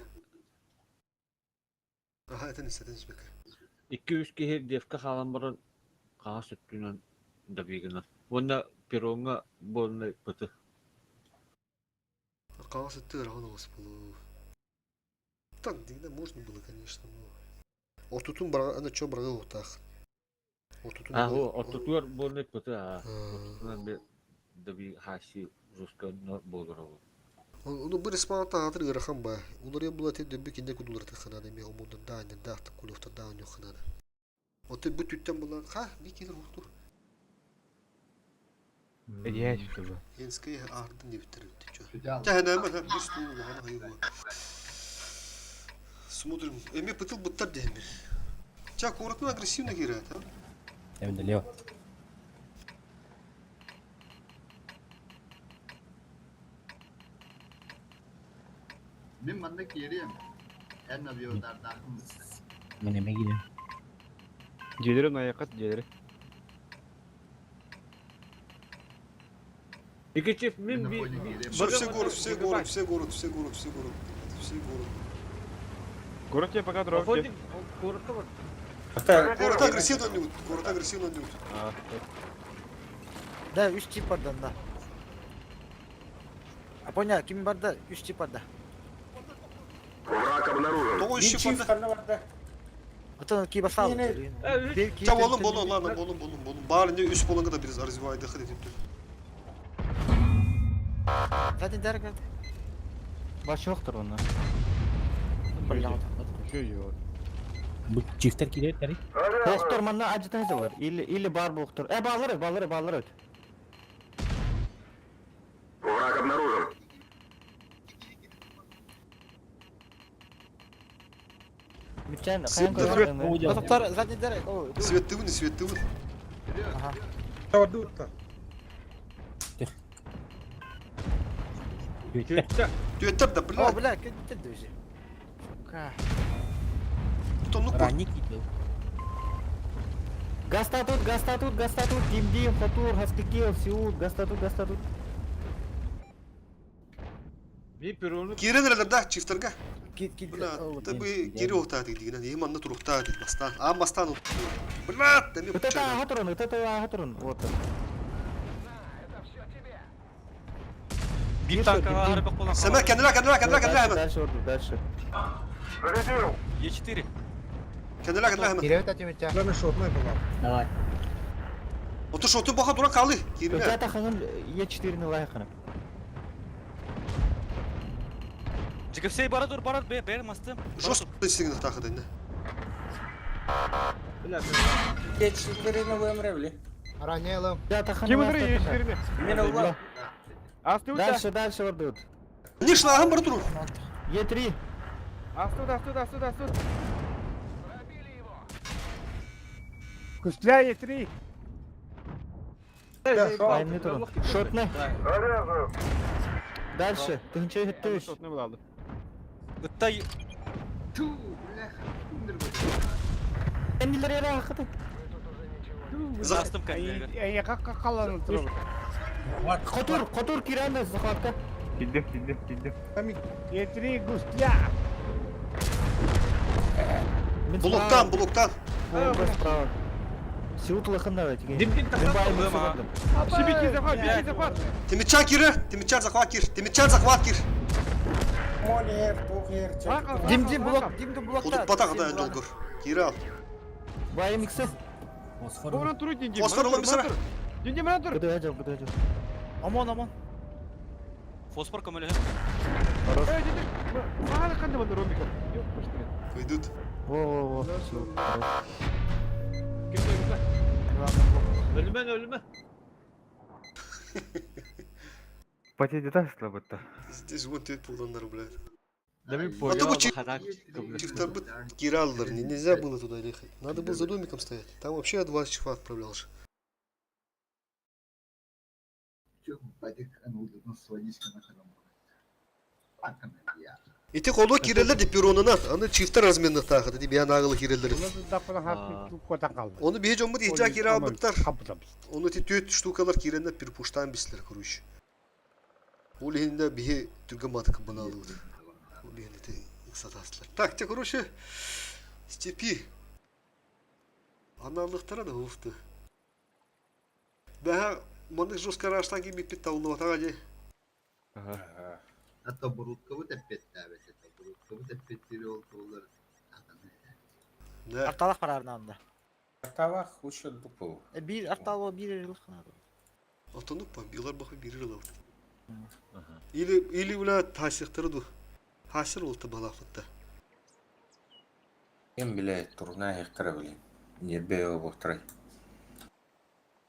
Ага, это не сетенс бек. 200 кеhe девка халан баран каас өттүнөн да бегенер. Онда перонга болны пыты. Оказывается, ты рано успел. Так, тогда можно было, конечно, но... Вот тут он брал, она что брала вот так. Вот тут он... Оттутуар болны пыты, Оттутунан бе да би хаси жестко болдырабы. Onu bir ispanata hatır ırakam ba. Onları bu latı döbü kinde kudular tıkana demi omundan da aynı da artık kulüfte da aynı yok kanada. O te bu tütten bulan ha bir kere oldu. Yes işte bu. Yenskaya ardın ne bitirirdi ço. Kötü aldı. Cehennem ben bir sürü oldu hani hayır bu. Смотрим, эми пытал будто деми. Чак, коротко агрессивно играет, а? Evet Leo. Ben mandaki yeriyim. En az yollar dağım. Meneme gidiyor. Gelirim ayakat gelirim. İki çift min Ben de bir... böyle gireyim. Все город, все город, все город, все город, все город. Все город. Город тебе пока дорог. Оходим, коротко var. Город агрессивно нют, город агрессивно нют. Да, 3 tip var da. Aponya kim var da 3 tip var da. Враг обнаружен. Того Bir işi çift var. kanı var da. Atan ki basal. Evet. Ya oğlum bunu lan oğlum. Bari ne üst bolanga da biraz arzivayı da edip. Zaten derek hadi. Baş yoktur onlar. Bu çiftler gidiyor tarik. Boktor manna acıtaydı var. İli bar boktor. Bağları. Враг обнаружен. Mütçen Sırt kayan da koyar. Basaklar zaten derek. O. Свет ты свет ты Aha. Tütte. Тюэтер да, O блядь, bile gitti dövüşü. Ka. кто ну Gastatut, dim, fatur, hastikil, siut, gastatut. Bir pironu Кире нелер да, чифтерга. Git. Блядь, ты бы кире ухта ты дигна, не манна турухта ты бастан. А бастан. Блядь, да мне Вот это хатрон, вот. Bir tanka harbi kullan. Сама кенла hemen. Дальше орду, дальше. Е4. Кенла hemen. Otur baka duran kalı. Kire. Öte hanım Е4'nin layıkını. Cigapsey bara dur bara benim astım. Жестко стигнах тахада не. Geçtiklerini bu emrevli. Öte hanım. Kim öldürü yeşillerini? Yine ulan. Astı usta. Дальше орду. Не шла, ага, братур. Е3. Astı. Кустля Е3. Aynı turun. Şort ne? Дальше. Тынчы hüttüş. Şort ne aldı? Gıtta Kendileri yere akıdı. astım kendime. Яка қаланы тұрып. Kotur kirende zıhakta. Gildim. Е3 Густля. Блоктан. Справа. Сиут лахында ведь. Dim takla. Шибики захват. Тимичан захват кир. Молер, пухер, çek. Dim blokta. Удуп батагада долгор. Кире ал. Bayım ikisi. Богдан тұру денге. Фосфор olan bir sıra. Денге мына тұр. Gıdı acaba. Aman. Fosfor kömülü. Маған қандай болды ромбика? Yok başta. Идут. Во. Ölüme. Потеди ташлы будто. Здесь вот это пулданlar, блядь. Demin Надо boya бы kadar kabul чифтер бы кире алdılar. Нельзя было туда ехать. Надо было за домиком стоять. Там вообще 20 чифа отправлял же. Çok badik anıldığını svadişka na kadar. Bakın ya. И ты коло кирелер de pironuna. Anı çifte razmenlik takıdı. Diye bir anağılı kireleri. Onu bir hecom bu diye hiç kire aldıklar. Onu tüt штукалар киренде bir puştan bisler kuruş. O lehinde bir türkü matık bana aldı. O lehinde sataslar. Tak te kuruşu. Степи. Analıktara da oldu. Daha manık жестко раштан gibi bir tavluvata diye. Hatta burutkavu tepet davet etti. Burutkavu tepetleri oldular. Ne? Artalak var ardında. Tavak uçuldu bu. Bir artal o bir yıllık. Atanıp mı? Yıllar bakıp biri aldı. Или ула ташыктыры ду. Хашыр улты балафытта. Мен биле турна хектара билем. Нербе оботрай.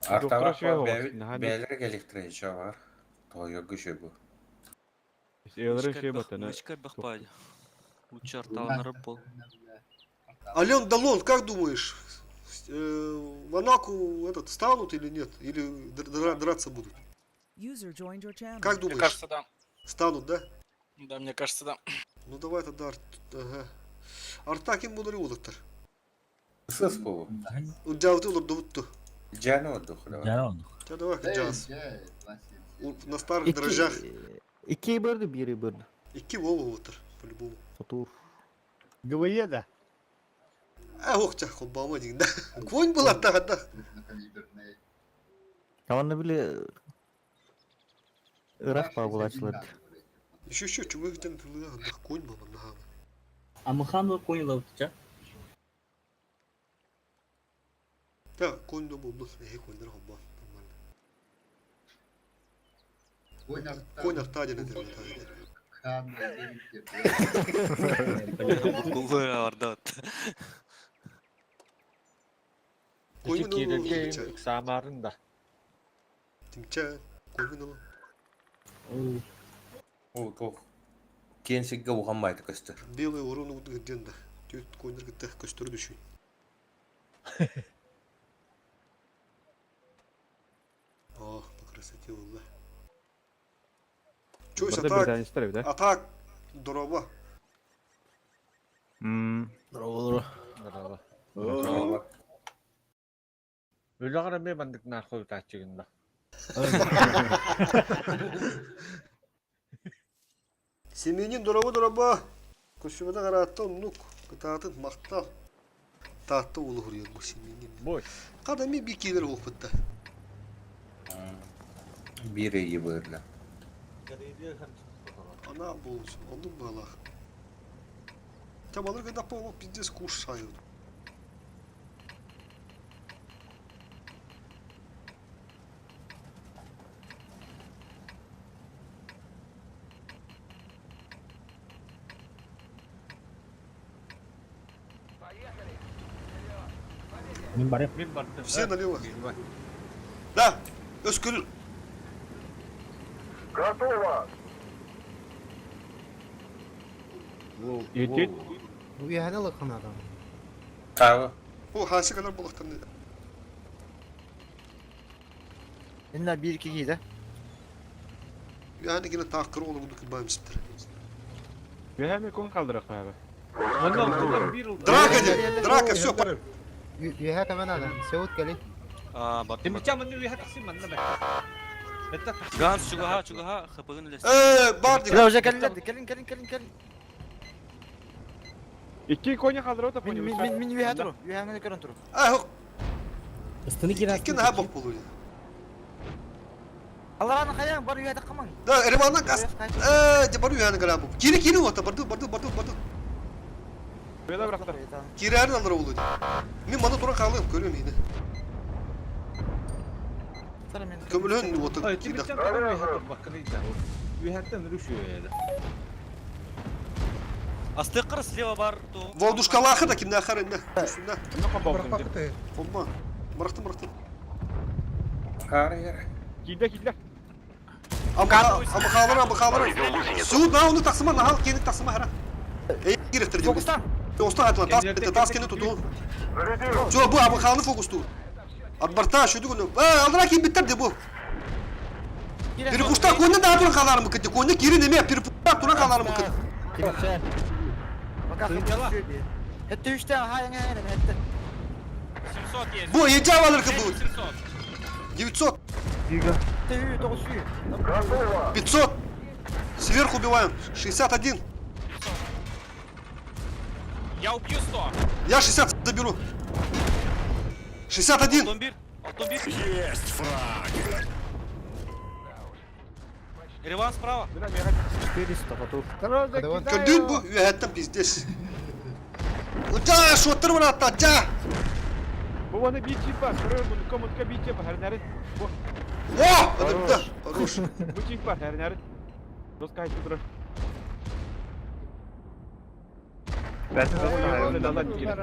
Доктора Артава шөй болсын, бәлерек электрича бар. Тойга көшөбү. Эйлерин şey batana. Мышкай бахпади. Лучше арталанары бол. Ален Далон, как думаешь, в Анаку этот станут или нет? Или драться будут? User joined your channel. Как думаешь? да. Станут, да? Да, мне кажется, да. Ну давай тогда ага. Арта ким булар улуктар? Сыз бу. Удявды улар довутту. Жаны отдух. Ja, давай джаз. На старых дрожжах. İkiyi böldü, biri böldü. 2 Вова отыр, по-любому. Otur. Гвоя да. Оқча қолбама деген да. Конь болады тағында. Kavanla bile Irak bağbulaçları. Еще чувак там конь баба нахам. А мыхан конь лаутча. Да, конь да болды. Коньдар қолба. Конь артаден edin. Кулы ардат. Конь да. Самарында. Тимча, конь да. О, тох. Кенсигге ухамайды көстөр. Белый урон удырден да. Төт коньдар гытта көстөрү düşün. О, по красоте валла. Чуешь, Burada bir атак, tanesi tabii de. атак, дороба. Здорово. Өлі қара ме бандық нақой тачығында. Семенин дороба. Көшімеді қаратты ұнық. Кытатын мақтал. Татты олы құрыйыр бұл семенин. Бой. Қадами бекейлер оқытты. Бире ебырлы. Ана болсын, оның балақ. Тамалар қайда болмақ біздес куш сайын. Мен барды. Все налево. Да, Özgür. Готово! Yetit. Bu yana lakın adam. Тавы. O hası kadar bulaktan dedi. İnna 1-2 giydi. Yani yine takır oğlu bunu kılmayım sizdir. Ve hem kon kaldırak abi. Ondan bir oldu. Дрaka, все. Yuha hemen adam. Sevut gelin. Бат. Демча мен үе хатаксın мен бе. Бетта. Ганс чугаха хапагын лес. Bardik. Sıra hoca gelin. İki konya kaldırıyor da Min yuha turu. Yuha ne kadar turu. Yok. Istını girer. İki daha bak buluyor. Allah'ın kayağın var yuha da kaman. Da Erivan'dan kas. Baru yani kadar bu. Kiri ota bardu. Böyle de bıraktı. Kiri her alır oluyor. Min bana tura kalıyorum görüyorum yine. Kömülün ota. Ay Демча үе хатак баккалıydı. Үе хаттан рушуyor ya. Астыкыр слева бар то. Волдушкалахы da kimden akarında. Üstünde. Ne kapaldım diye. Olma. Bıraktım. Кары ер. Gide. Ama kalır. Suud na onu taksıma nahal kendi taksıma hara. Giriftir diyor. Fokustan. Osta atla tas kendi tutu. Şu bu abi kalını fokustu. Adbarta şu diyor. Aldıra kim bitter de bu. Bir kuşta koyunda daha duran kalar mı kıttı? Koyunda girin deme. Bir kuşta duran kalar mı kıttı? Kimse. Bakalım yala. Hette 3 tane ha yana hette. Bu yiyeceği alır ki bu. 900. Hette 900. 500. Сверху убиваем. 61. Я убью 100. Я 60 заберу. 61. Алтон 1. Есть фраг! Ереван справа. 400 otur. Gördün bu üyetten pizdes. Uca şu otur bana hatta ca. Bu bana bir çift var. Sonra bu komutka bir çift var. Her nerede? Bu Oh! Hadi bir de. Хорош. bu çift var her nerede? Жестко айтып тұр. Бәсін жестко айылы далан келіп.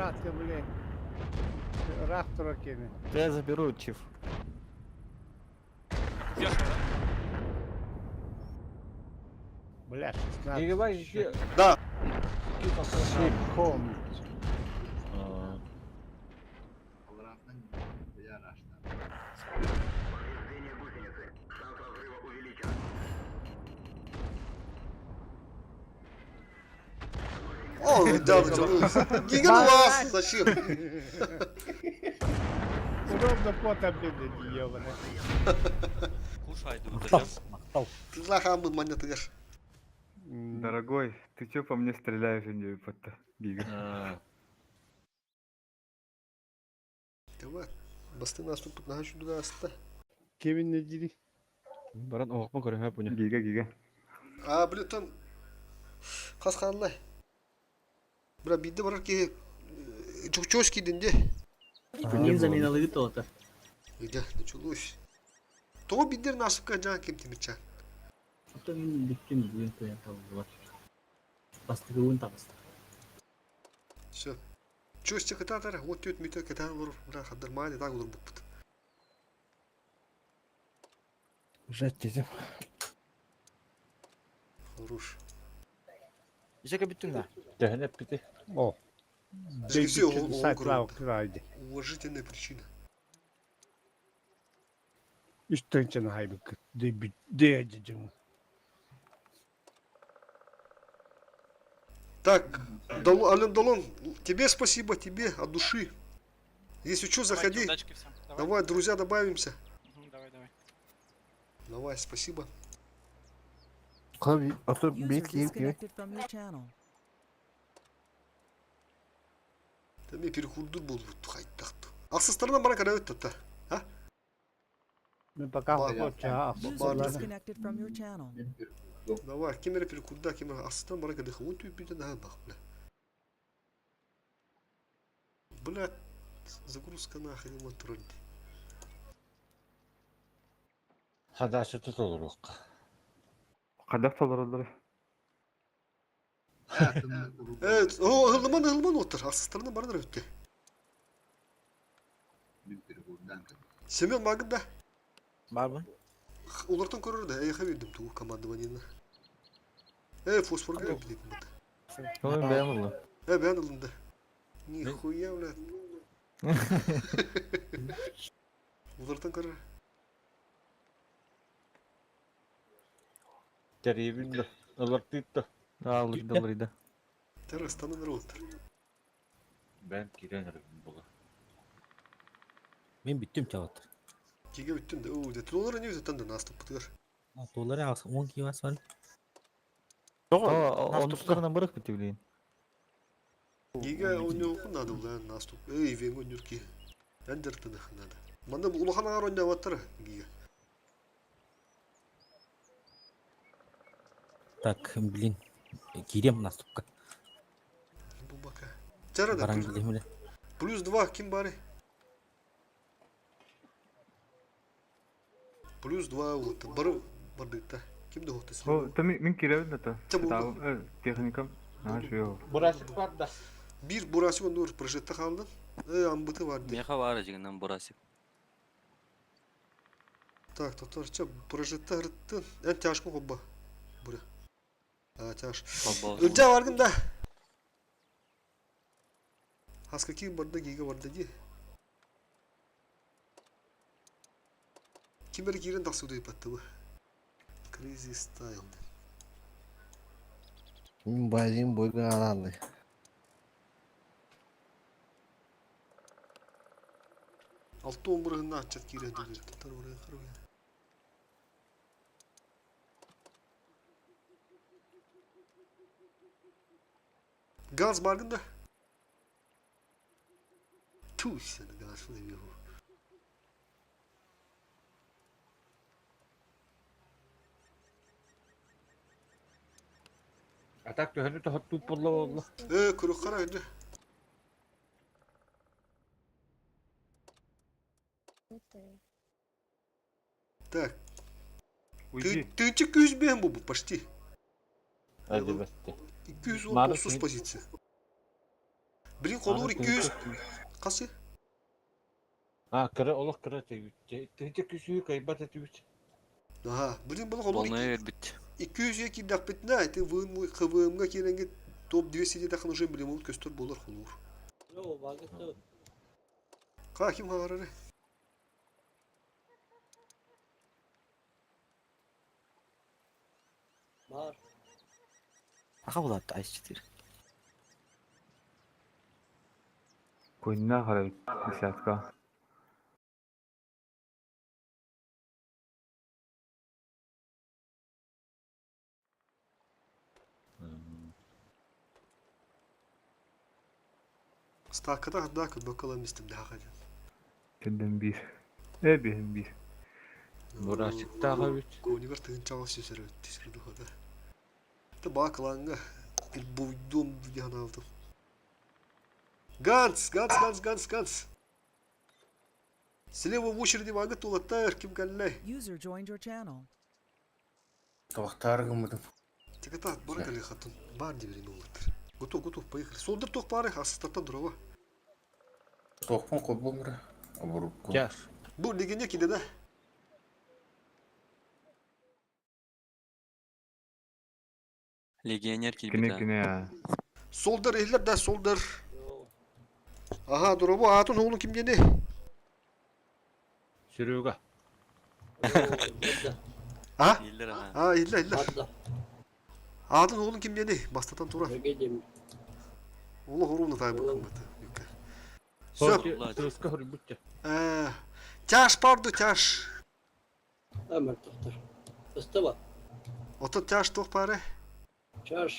Я заберу, чиф. Егебай еще Да. Обратно я рашта. Повреждение гусеницы. Шанс разрыва увеличен. О, дядя, Гига на вас, зачем? Кушай, дута. Ты лахам был монетыгаш. Дорогой, ты чё по мне стреляешь, не пота? Гига. Давай. Басты наступ тут нахожу туда аста. Баран оғықма көрі бұны. Гига. А, блин, там қасқанлай. Бра бидde барар ки чоски динде. Нин заминалыгы тота. Иде, не чулуш. То биддер насыпка жан кем темирчан. То мен биттим бүгін тоя табылар. Бастығы өн табысты. Все. Чости кататар, вот тет мито катан вор, бра хаддар майды так olur буппут. Жать дедім. Хорош. Жека биттің да? Дәһенеп бите. Все, уважительная причина. Так, Ален Долон, тебе спасибо, тебе от души. Если что, заходи. Давай, друзья, добавимся. Давай, спасибо. Abi, otur User beyit giyip gibi. disconnected from your channel. Ты мне перекурдур был, хай тахту. Аксыстардан бана кара өттü та. Ha? User disconnected from your channel. Давай, кемере перекурда, кемере аксыстан бана кара хун түй бите да бах, бля. Бля, загрузка нахрен ему тролль. Хадасы tutuluruk. Қадақ салар Evet, o hırlıman otur. Aksыстардан bana da öttü. Семен магында. Бар ма? Олардан көрірді, әйеқа бердім туғы командованиені. Фосфор керек білетін бұд. Oğlum beğenmedi. Ben alındı. Нихуя, блядь. Олардан көрір. Теребинді. Олар титті. Alırdı. Terörstanın nere otur. Ben kirenirim bunu. Мен биттим чават. Кеге бүттім де, дәтін олар не өтетін де настып бұтығыр. Доллары алса 10 ки бас var. Onun üstlerine bırak bir tüyleyin. Кеге ойны оқын ады бұлан настып. Вен өнерке. Әндерді нахынады. Манда бұл ұлыған ағар ойны аваттыр, Кеге. Так, блин. Кирем наступка. Бұл бака. Жарады. Баран келемеле. Плюс 2 кім бары? Плюс 2 вот. Бардыкта. Кімді оқтысы? Мен керевін ата. Чабу. Техникам. Burası var da. Bir burası ondur projette kaldın. Ambıtı vardı. Меха var жигнан бурасы. Так, Татарча projette hırttın. En тяжкın hobba. Bura. Тяж. Önce vargın da. Haskaki barda giga vardı diye. Kimleri giren taksı ödeyip attı bu. Crazy style. Bazım boygun alandı. Altı 10 bırağında açacak giren dedi. Tatar buraya kırmaya. Gaz bargın da. Tuh seni gaz fırlıyor. Atak döhünü de hotlu pulla oldu. Kırık kara önce. Так. Ты че кюсь бем бубу почти. Elbette. 230 позиция. Birin kolur 200. Kaç? Ha, kıra olur kıra teyit. Teyit küsüyü kaybat etüyüt. Aha, birin balık olur Volnaya вербит. 200 ya kirdak bitne. Ete vın kıvımga kirenge top 200 dakika nuşen birim olup köstür bolar kolur. Ka kim harare? Aqa buladı ice çitir. Koyunlar harap desiatka. Stakada haddaka bakalım istim daha kadar. Kendin bir. Benim bir. Burası daha üç. Koniver tığın çava süsürü tisirdi hoda. Da bakalanga. Bir buydum bir yana aldım. Ганс. Слева в очереди вагы тулаттар ким каллай. User joined your channel. Тоқтар кымыдым. Тиката бара калли хатын. Бар деберин улаттар. Готов, поехали. Солдыр тоқ бары, асыстаттан дұрава. Тоқпын қой болмыры. Абырып Gel. Bu ligine kide de. Легионер Kine килбита. kine ya. Soldur ehler de soldur. Aha duru bu hatun oğlu kim yeni? Sürüga. Ha? İyiler ha. Ha ehler. Hatun oğlu kim yeni? Bastatan tura. Allah horunu tay bakın. Söp. Sonra tırıska hırı bütçe. Тяж парду тяж. Ömer doktor. Istıva. Ото тяж тоқ паре. Çarş.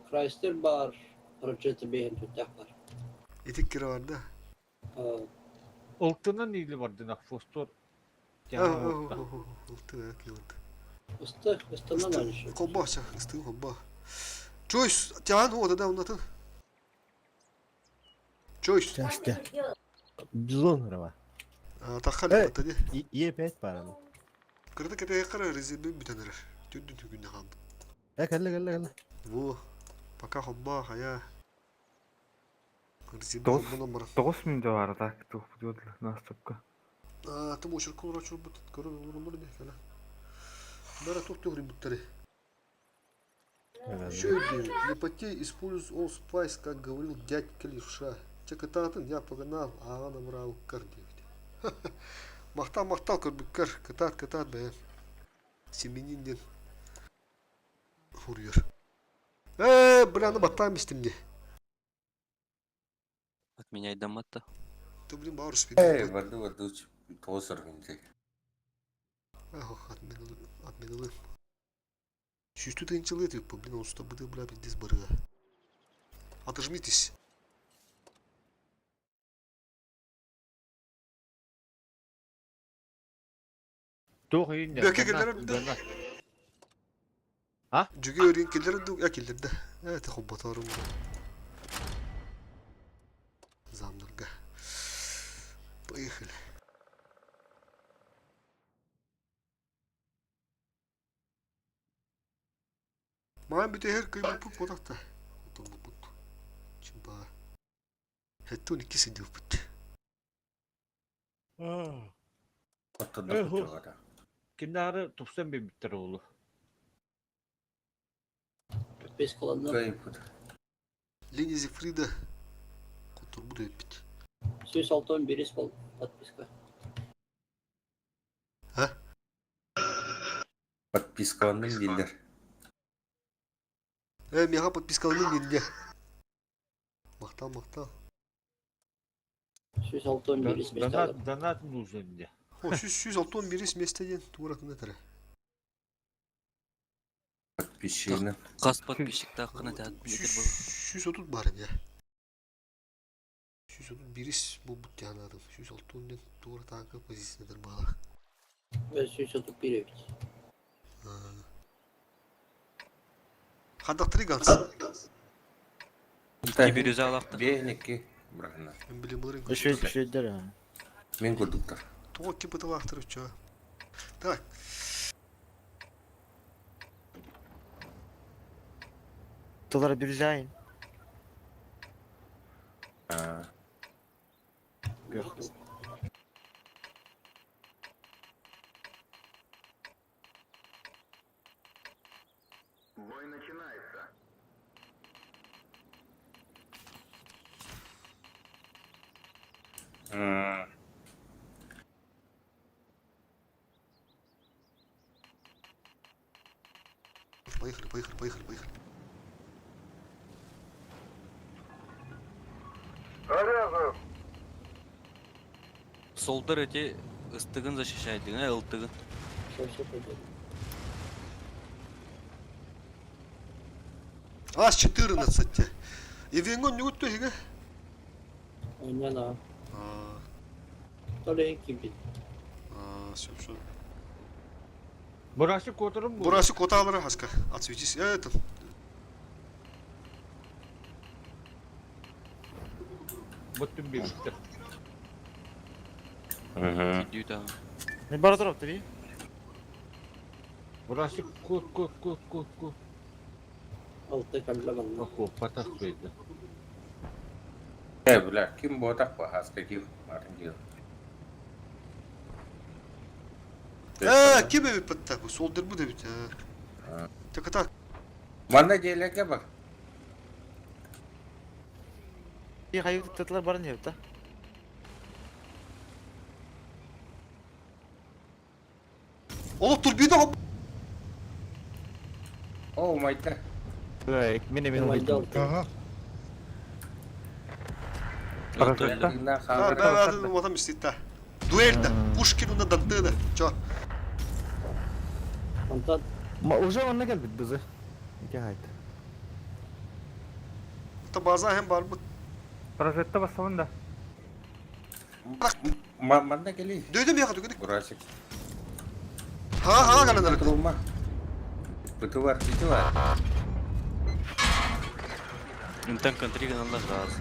Chrysler bar. Rıçıtı beyin tutaklar. Etik kira vardı. Oltuna neyli vardı nak fostor. Oltu ya ki oldu. Istınan aynı şey. Kobba çak. Istı kobba. Joyce. Can o da anlatın. Joyce. Частя. Bizonlara var. Takkali Evet. atadı. İyi pet var ama. Kırdı kete kara rezil bir tane. Tündü günde kaldı. Gel. Bu. Baka hobba haya. Rezil Dos. bu numara. 9000 var tak tuh diyorlar наступка. Там очер колор очер бут. Көрө olur ne falan. Бара тоқ төгрим буттары. Шойди, Лепотей использует All Spice, как говорил дядька Левша. Чекататын, я погнал, а она мрал кардивит. Мақтал көрбіккер, катат бәйін. Семенінден фурьер. Бляны баттайм істімде. Отменяй домат-то. Ты, блин, бауыр спиді. Варды тоғысыр күнде. Отменілі. Шүйсті тыйынчылы етіп, блин, он ұста бұды, бля, біздес барыға. Отожмитесь. Toq yiyin ya. Böke gelirim de. Ha? Cüge öğrenin gelirim de, ya gelirim de. Evet, hobbatarım. Zamlarga. Поехали. Мам бите her köy bu podakta. Otom bu. Şimdi bak. Hatta 12'si diyor bu. Отында күтігара. Kimleri tupsan bir bitter oğlu. Biz kalanlar. Көй күт. Линия Зефрида. Котор bu da bit. Süs altın bir ispol. Подписка. Ha? Подписканың билдер. Мега подпискалының елде. Мақтал. Süs altın bir ismi. Donat нужен diye. О, 161 местеден туратында тәрі. Подписчині. Қас подписчик таққына тәт білдер бұл. 130 барым ya. 131 bu yani adam. 160'dan tuğra takı pozisyonedir bağlı. Ve süs atıp bir evet. Haddaqtırı gans. Bir yüze alaqtı. Бейнекі. Бұрағына. Ben bilim Bir şey der yani. Мен көрдіктір. Tuğra ki bıtı vaxtır uçağı. Tak. Dolara bir zayın. А, Бой начинается. м, Поехали, поехали, поехали, поехали. Солдыр эти ыстыгын защищает, ылтыгын. Аж 14. И венгон не утто хига. Ойнана. А, Толе кипит. все. Burası kodurum bu. Burası kotaları haska. Отсветись. Это. Bütün birlikte. мгм. Дюй там. Ne bara tarafta bir? Burası kut. Altta kalla bana. Bak o patas koydu. Бля, ким ботак ба хаска ким мартин кил. Kim evi pıtta bu? Soldur bu da bit. Ha. Tak tak. Манда желекке бак. Bir hayır tıklar barın yaptı. Oğlum turbina hop. О, майта. Бля, мен Oyunda увидел. altta. Паразитта? Ина Ha хагар. ben adam adam istita. Дуэльда. Пушкин'un дантыда. Чо? Anta Уже он гел бит бизе. Ике хайт. Ta baza hem var mı? Паразитта басамын да. Bak Манда кели. dövdüm ya kadar. Бурасик. Ha kalanlar. Rumah. Betul var, itu var. Интен контриган Allah razı.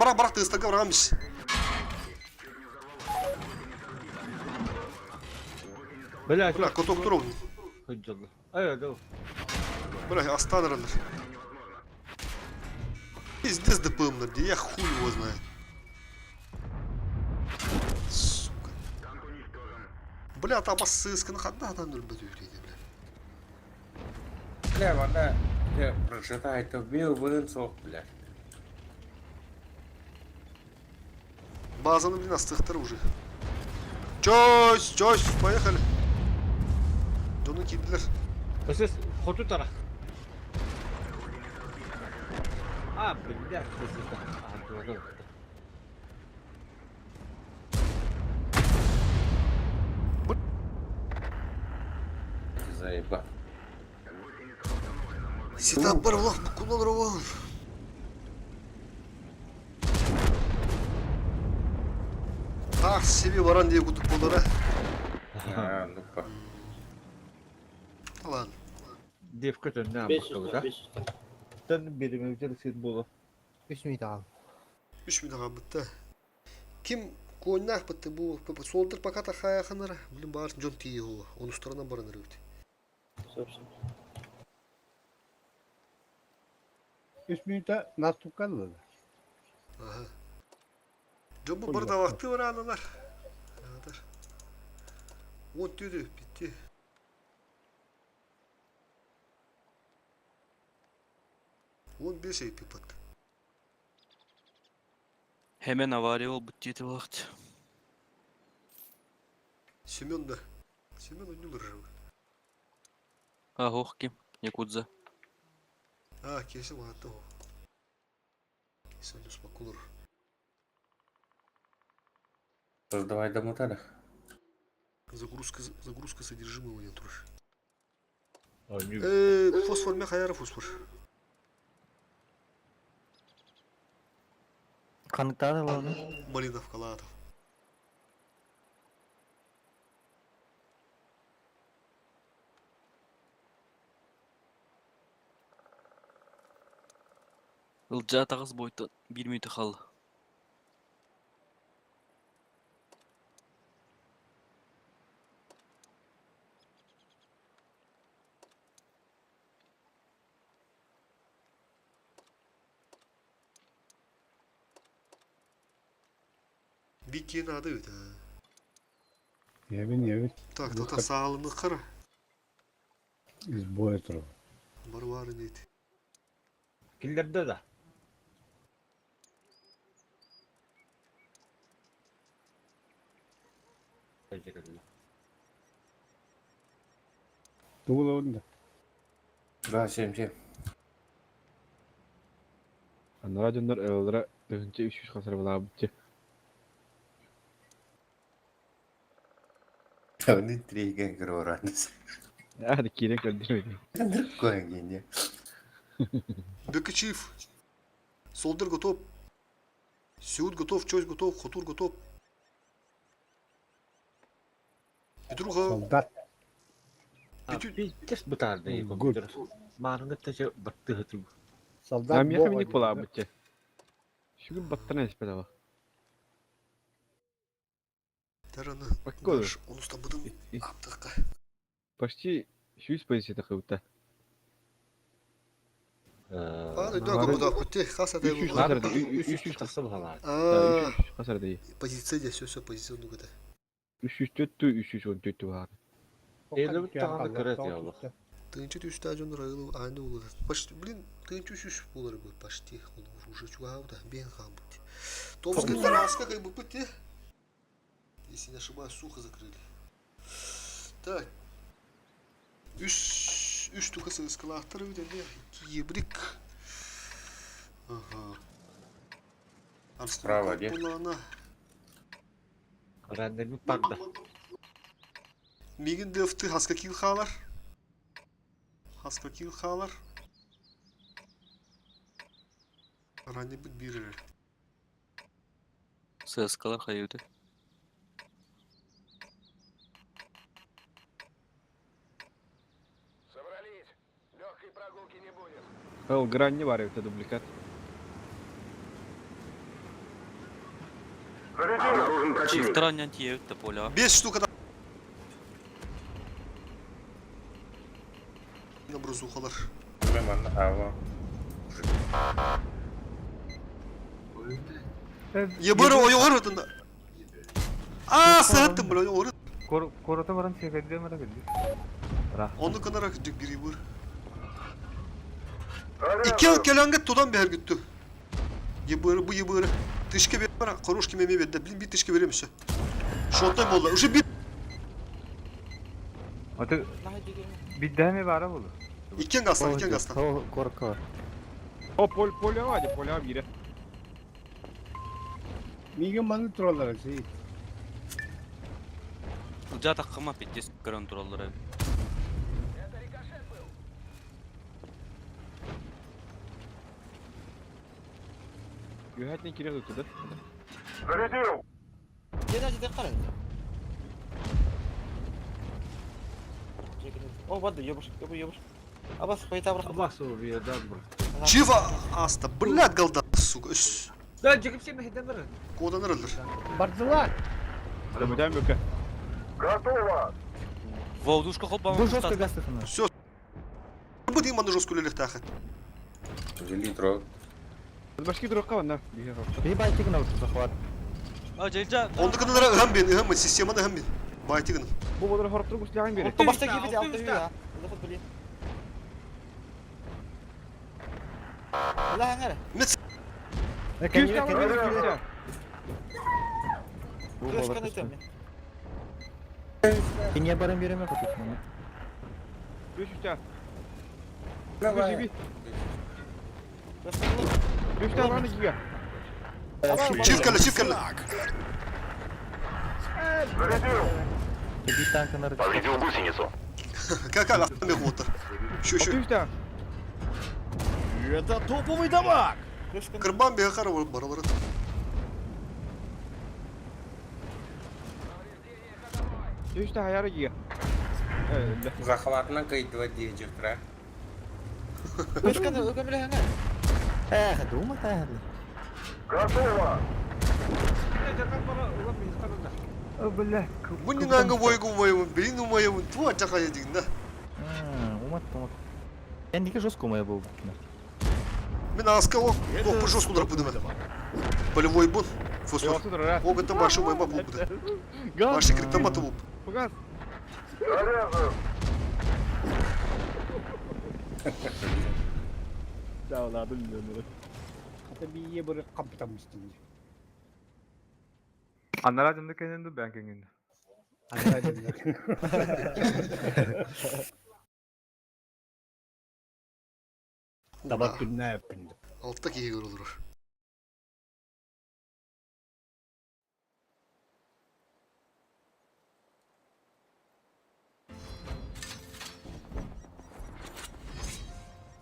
Bırak tığıstaka bırakmış. Böyle Bırak kotok dur oğlum. hıccalı. Evet o. Бля, останранер. Пиздец ДПМнер, где я хуй его знает. Сука. Бля, там ассысканы хадда адамдар бөтөйдү, бля. Бля, манда ya прочитай, это бил вын сок, бля. Базаны, блин, астыктыр уже. Чойс, поехали. Дону кидилер. Siz kotu taraf. Abi bir dakika sizde. Aha doğru. Заеба. Сетап бар влах, кулалар оğlum. Ah, sevi varan diye kutup onlara. А, ну-ка. Lan. Defkat önüne 500 bakıyoruz ha. 500. Sen benim evde siz bulu. 3 miydi abi? 3 bin daha bitti. Kim koynak bitti bu soldur pakata hayakınlara. Bilin bağır John T. o. Onun üstlerine barınır öyle. Собственно. 3 минута наступ kaldı. Aha. John bu barda vakti var analar. Kadar. O dedi bitti. Он без ей пипат. Hemen avariye ol bitti vakit. Семен да. Семен он не умер. А ох kim? Якудза. Kesin vardı o. Kesin uspakулur. Создавай до мотора. Загрузка содержимого нет уже. Oynuyor. Фосфор мя хайара фосфор. Kanıtlar da lan. Малинов Калатов. Ылжа тағыз бойты 1 минуты қалды. Bir keyin adı öyle. Evet. Tak ta sağlığını kara. Избой этого. Var neydi? Killerde de. Teşekkürler. Tuğla onda. Да, чем. Anlara döndür evlere dönünce 300 kasar bula bütçe. Onu treygen kır oranız. Hadi kirek öldürmeyin. Koyun gene. Беки чиф. Солдыр готов. Сюд готов, чось готов, хотур готов. Петруха. Солдат. Bir kes bıtardı iyi Good. kompütür. Marını taşı battı hıtı. Солдат. Ben yakın minik bula bütçe. Şu gün battana espet hava. Таранı. Bak koy. Onu stabıdın. Aptıkka. Почти 100 позиция takıvıtta. Hadi dön kapıda kutu. Kasa da 300 bu. kasar da 300 300 kasa var. 300 kasar da iyi. Позиция da söz pozisyonu kadar. 304 314 var. Eli bir tane kırık ya bu. Тынчы түстә жон райлы аны улы. Почти, блин, тынчы шуш булар бу почти. Уже чуауда бен хамбут. Томский Тараска как бы пути. Если не ошибаюсь, сухо закрыли. Так. Üç tukası ıskalahtırı bir de ne? Ебрик. Ага. Справа, где? Булана. Randemi parda. Мигин дефты хаска кил халар. Haska kill halar. Ranne bir. ССК'lar hayırdı. Al granny var evde duplikat. Çift ранен тиевді поля. 5 штук да. Набрызухалар. Hemen hava. Ебыры ойғыр өтінді. Сәттім бұл ойғыр. Korota varan çekedi mi rakıldı? Onu kadar akıcık bir ебыр. 2 yıl kelenge tudan bir her güttü. Ебыры, bu ебыры. Tışkı bir bana, koruş meme verdi. Bilin bir tışkı verir misin? Şontay molla. Uşu bir. Atı bir daha mı var oğlum? İkken gastan. Korka. O polya var ya polya biri. Migin bana trollar şey. Uca takıma pittis kontrolleri. Yühetne kire tuttu. Gene acı dekar edin. O vardı yobur. Abbas koyta bırak. Ama soru bir yerden bırak. Чива аста. Блядь, голда, сука. Üş. Lan çıkıp şey mi hedemir? Kodanır alır. Bardılar. Hadi bu da mükemmel. Вовдушка хоп Bu бамбук жестко тастады. гастасın. Все. Bu diyeyim bana josku lelek tağat. Литро. Başka dur kavanlar. Bir baytıkın olsun захват. Acayca. Onda kadar ıham ben. Sistemada ıham ben. Baytıgın. Bu kadar hortuğu kuşlayan biri. O başta gibi de altta yürü ya. Lafı bileyim. Allah hangar. Met. Küs kavanlar. Bu Göz balık kanı üstü. temli. Niye barın bir yemek atıyorsun onu? 500 tane. Давай. 5 tane var giga. Çift kelle. Bir tane kanarı. Какая лахта мне вот. Şu. 600 tane. Göz kanı. Kırban bir hakara var baraları. Üç tane hayara giga. Evet. Захватна кайдва дiyecekler. Göz kanı ögemle hangar. Думай, hadi. Öbürle. Bunun hangi boygun. Benim numayımın. Tu açak ayacık da. Умат. Я не жестко моя был. Ben aska o. Topu josku da pıdıma. Полевой бун. Фосфор. Yoksa dur ha. О, это маршал моя бабу. Gaz. Марши криптомата луп. Gaz. Dağladım ben. Hatta bir iyi böyle kapitalmıştım. Anlaracımda kendinde ben kendinde. Tabak gününe yapındı. Alttaki iyi olur.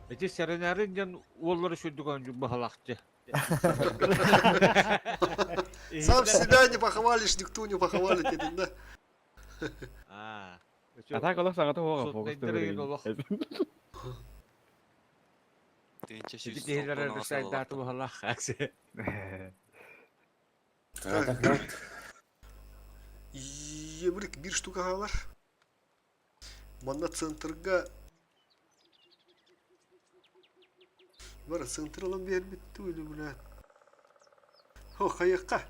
Eti serenerin can oğulları sürdük önce bahalakçı. Сам себя не похвалишь, никто не похвалит тебя, да? Aa. Atak olak sana da hoğa Sok fokus bekleyin olak. Тыынча Eti сүүс değiller толтон arası saydatı bahalak. Еврик, бир штука алар. Мана центрга. Бара центр алам бер битти öyle блядь. Хо, каяққа.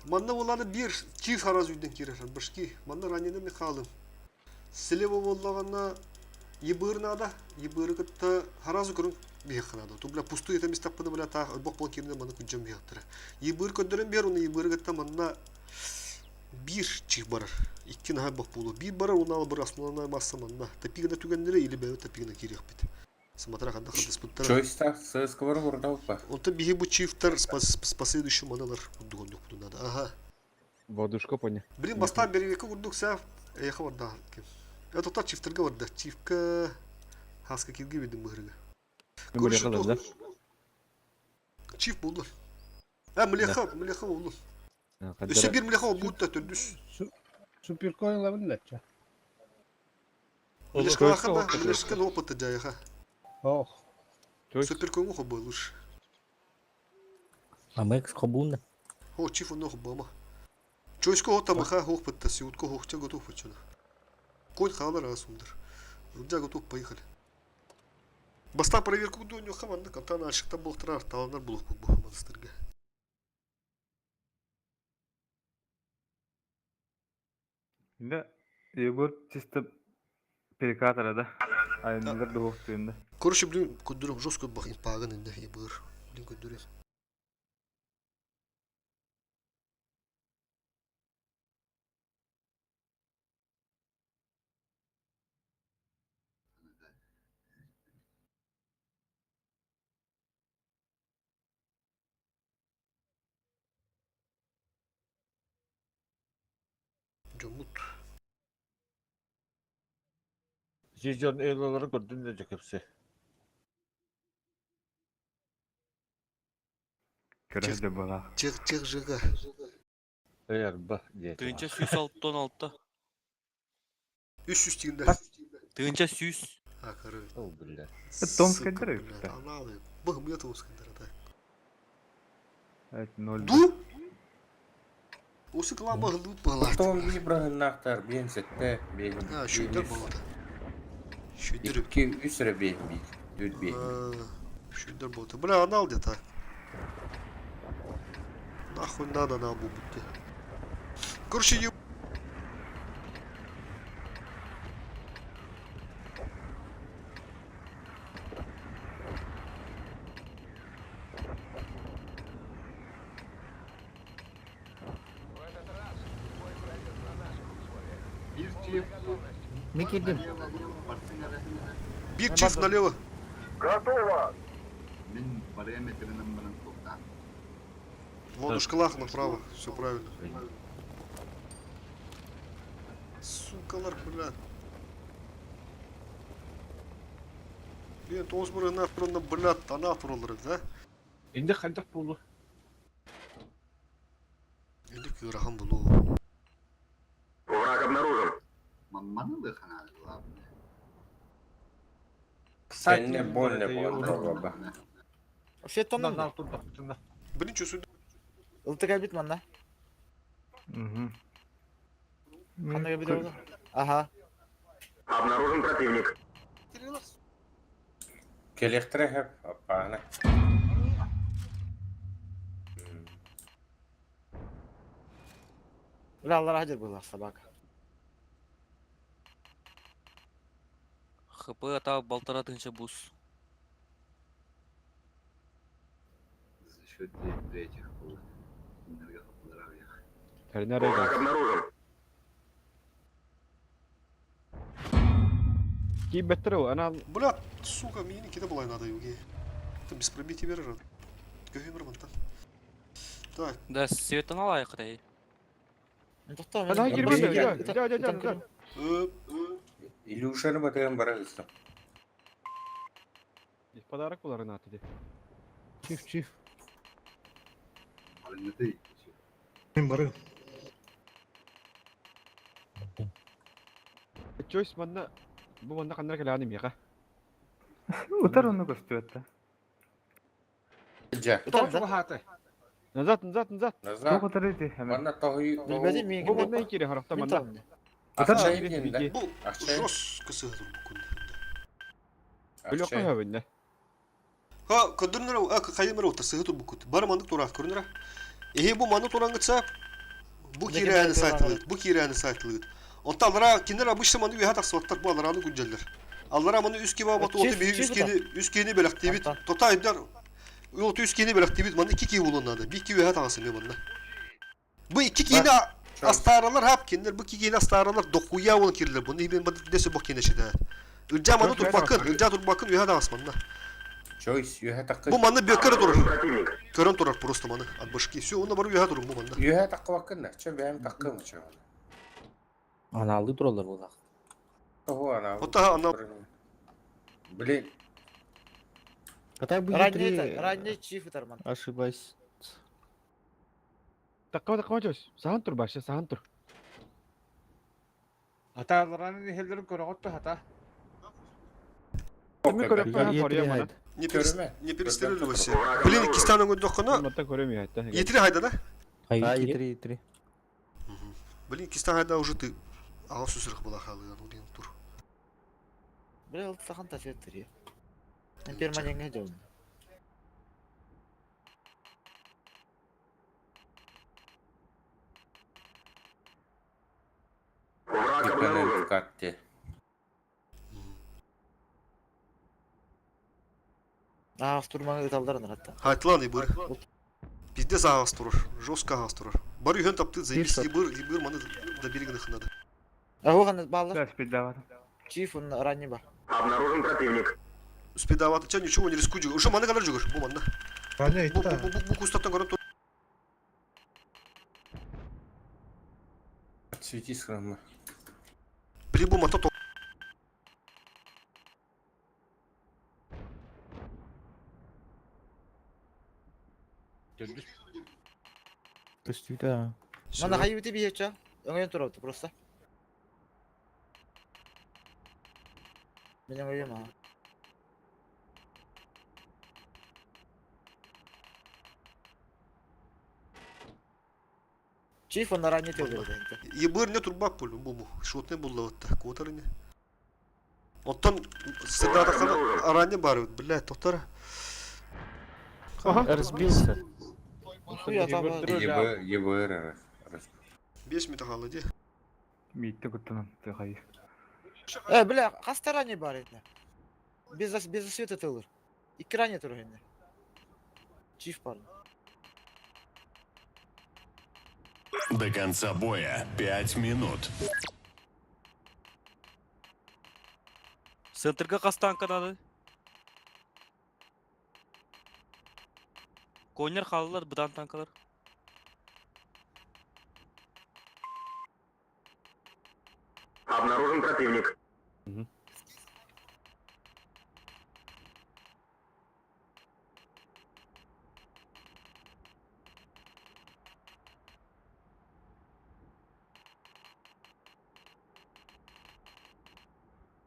Мана оланы бир чиф хараз үйден керешен. Башки, мана ранене ми қалым. Слева боллагана ебырнада, ебыргытта харазы көрүн бехнада. Ту бля пустую это место под бля та бок полкирне мана күнжем бехтера. Ебыр көдөрөн бер уну ебыргытта мана бир чиф барар. Икки наха бок болу. Бир барар уну алып бир асманына масса мана. Тапигина түгендере или бе тапигина керек бит. Смотря кандай диспуттар. Чойста сыскывар вурда упа. Он-то биги бу чифтар с последующим маналар удугон yok надо. Ага. Водушка поня. Блин, бастан бери века урдук ся. Эха варда. Это тот чифтарга варда. Чифка хаска кирге видим мыгырга. Böyle kalır da. Чиф болду. Млеха болду. Өсө бир млеха болду да түрдүс. Süper koyunla bunu da. Млешка опыта жайга. Oh. Супер коңу хоболуш. Амекс хобунда. О, чиф он хобома. Чойско ота маха хопытта сиутко хохча готов почуна. Конь халар асундар. Рудя готов поехали. Баста проверку до нього команда капитана ашыкта болтырар таланар булук бу монастырга. Şimdi bu sistem перекатора да. Айндар да хоқтуында. Короче, блин, кудурум жестко бахин паган инде ебыр. Блин, кудурес. Жомут. Sizcan eylaları gördün de hepsi. Көрәді бала. Чек жыга. Eğer bak diye. Тыынча сүүс алттон алта. Үс тигинде. Тыынча сүүс. А, короче. О, бля. Том Скандеров. Аналы. Бах, мне Том Скандеров, да. Evet 0. Ду? Осы клаба глут балат. Потом вибрагыннактар бенсетте бейін. А, шүйдер балат. Шүйдер. Икки үсірі бейін бейін. Дүд бейін. Шүйдер балат. Бля, анал где-то. Нахуй надо нам будет. Короче, еб... Bir çift. Ne girdim? Barsın arasında. Bir çift налево. Мен параметрінің бірін тоқта. Ладушкалах направо. Все правильно. Сукалар, блядь. Блин, тоз бұры нафрында, блядь, тана тұрылыр, да? Indi kandak buldu. Енді күйраған бұлу. Враг обнаружен. Мамманы лыхана главное. Сенне больно болан баба. Вообще тонна Bundan mı? altın taktığında. Бірінші сөйді. Iltı gelbit mi anda? Угу. Kanda gelbit oldu. Aha. Обнаружен противник. Келектіре хеп, апағына. Bile Allah'a hadir bu sabah. ХП ата балтара тынча бус. За счет третьих было. Энергоздравия. Terine Враг araya обнаружен. Ki better o ana Блядь, сука, мені кида була надо юги. Та без пробития бережет. Көгемір мантан. Так, Да, светон алайық дей. ana girmedi. Ya. Илюшаны батырын барагыз. Padarak buların atı de. Чиф. Альметей. Choice manna bu manna kanlar kelanim ya ka. Утар onu gösteriyor. Жа. Тоочу хаатай. Назад. Назад. Утар Манна тохи. Bilmediğim mi? Bu manna ikiri harafta Min manna. tamam. Акчай да. бұл Ақша. жорстко сыграл буквально. Böyle Ақчай. koyuyor bende. Ха, кадырнара, кайдымара отыр сыграл букут. Бар манды турат көрнара. Бұл манды турангытса, бұл кирәне сайтылыды. Бұл кирәне сайтылыды. Онта алара киндер обычно манды уйха таксываттар, бұл алараны күнжелдер. Алара манды үске бабаты оты бейі үскені бәлік дейбіт. Тота айдар, оты үскені бәлік дейбіт, манды 2 кей болуынады. 1 кей уйха тағасы мен манды. Бұл 2 кейіне астаралар hap киндер, бұл 2 кейіне астаралар доқуя олын керілер. Бұны ебен бады десе бұл кейіне шеді. Үржа манды тұр бақын, уйха тағасы манды. Чойс, юха такы. Бұл манды бекері тұрыр. Противник. Көрін тұрар просто маны от башки. Все, оны бару уйха тұрыр бұл манды. Юха такы вакында. Чо бәм такы мычы. Аналды туралар бұл. Ого, ана. Ота ана Блин. Катай bu Ранний чиф уtarman. Ошибаюсь. Takma choice. Sahan tur başla sahan tur. Атаалараны хеллерин көрөгөттө хата. Kimi körüp Я koyan koruyor E3 bana. haydi. не перестрелили вообще. Блин, кистанын көндө қана. Matta göremiyor hatta. Етри хайда да? E3. Блин, кистан хайда уже ты. Ага сүсірік бола қалыған, одан тұр. Bile oldu sakan taşı ettiriyor. Ben permanent ediyorum. Враг Иканен обнаружен. катте. Ağız turmanı ıtallarınır hatta. Хайтылан и бір. Bizde сағас тұрыр, жестко ағас тұрыр. Бар үйен тапты, заебись, и бір маны до берегін ықынады. Оған баллы. Чиф он ранний бар. Обнаружен противник. Успедаваты, ча ничего не рискуй жүгір. Уже маны қалар жүгір, бұл манда. Бұл кустаттан көріп тұр. Отсвети схрама. Біле бұл мата тоқ. Действительно. Bana hayveti bir yeça. Öngön turaptı просто. Benim öyle ha. Чиф он ранний тёлдер дегенде. Ебір не тұрбақ бұл, бұл. Шотне бұл лаватта, котары не. Оттан сырда атақаны аране бар, блядь, тоқтары. Разбился. Хуя там. ЕБР. 5 метр қалды де. Митті күттінін. Тихай. Бля, қаста ранний бар еді. Без света тылыр. 2 ранний тұр енді. Чиф бар. До конца боя 5 минут. Центрга кастан канады. Конер халылар, бұдан танкалар. Обнаружен противник.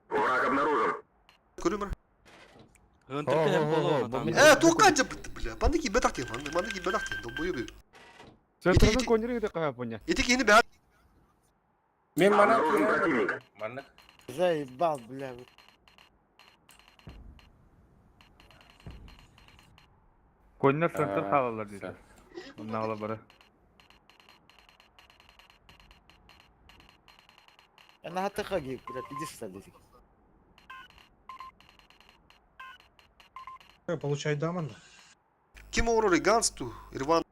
Враг обнаружен. Көрімір. Гынтырка hem болуына там. Тоққан жа бітті, бля. Бандыки бәдақтен, бандыки бәдақтен. Долбойы бей. Center'ın konjeri de kaya ponya. Етек ені бәд. Мен мана Обнаружен противник. Мана. Заебал, бля. Koyunlar center Sağlarlar dedi. Bunun ağla bara. Она хатыха гиб, блядь, иди сюда, дедик. Получай даман. Kim olur Ganstu? Irvan.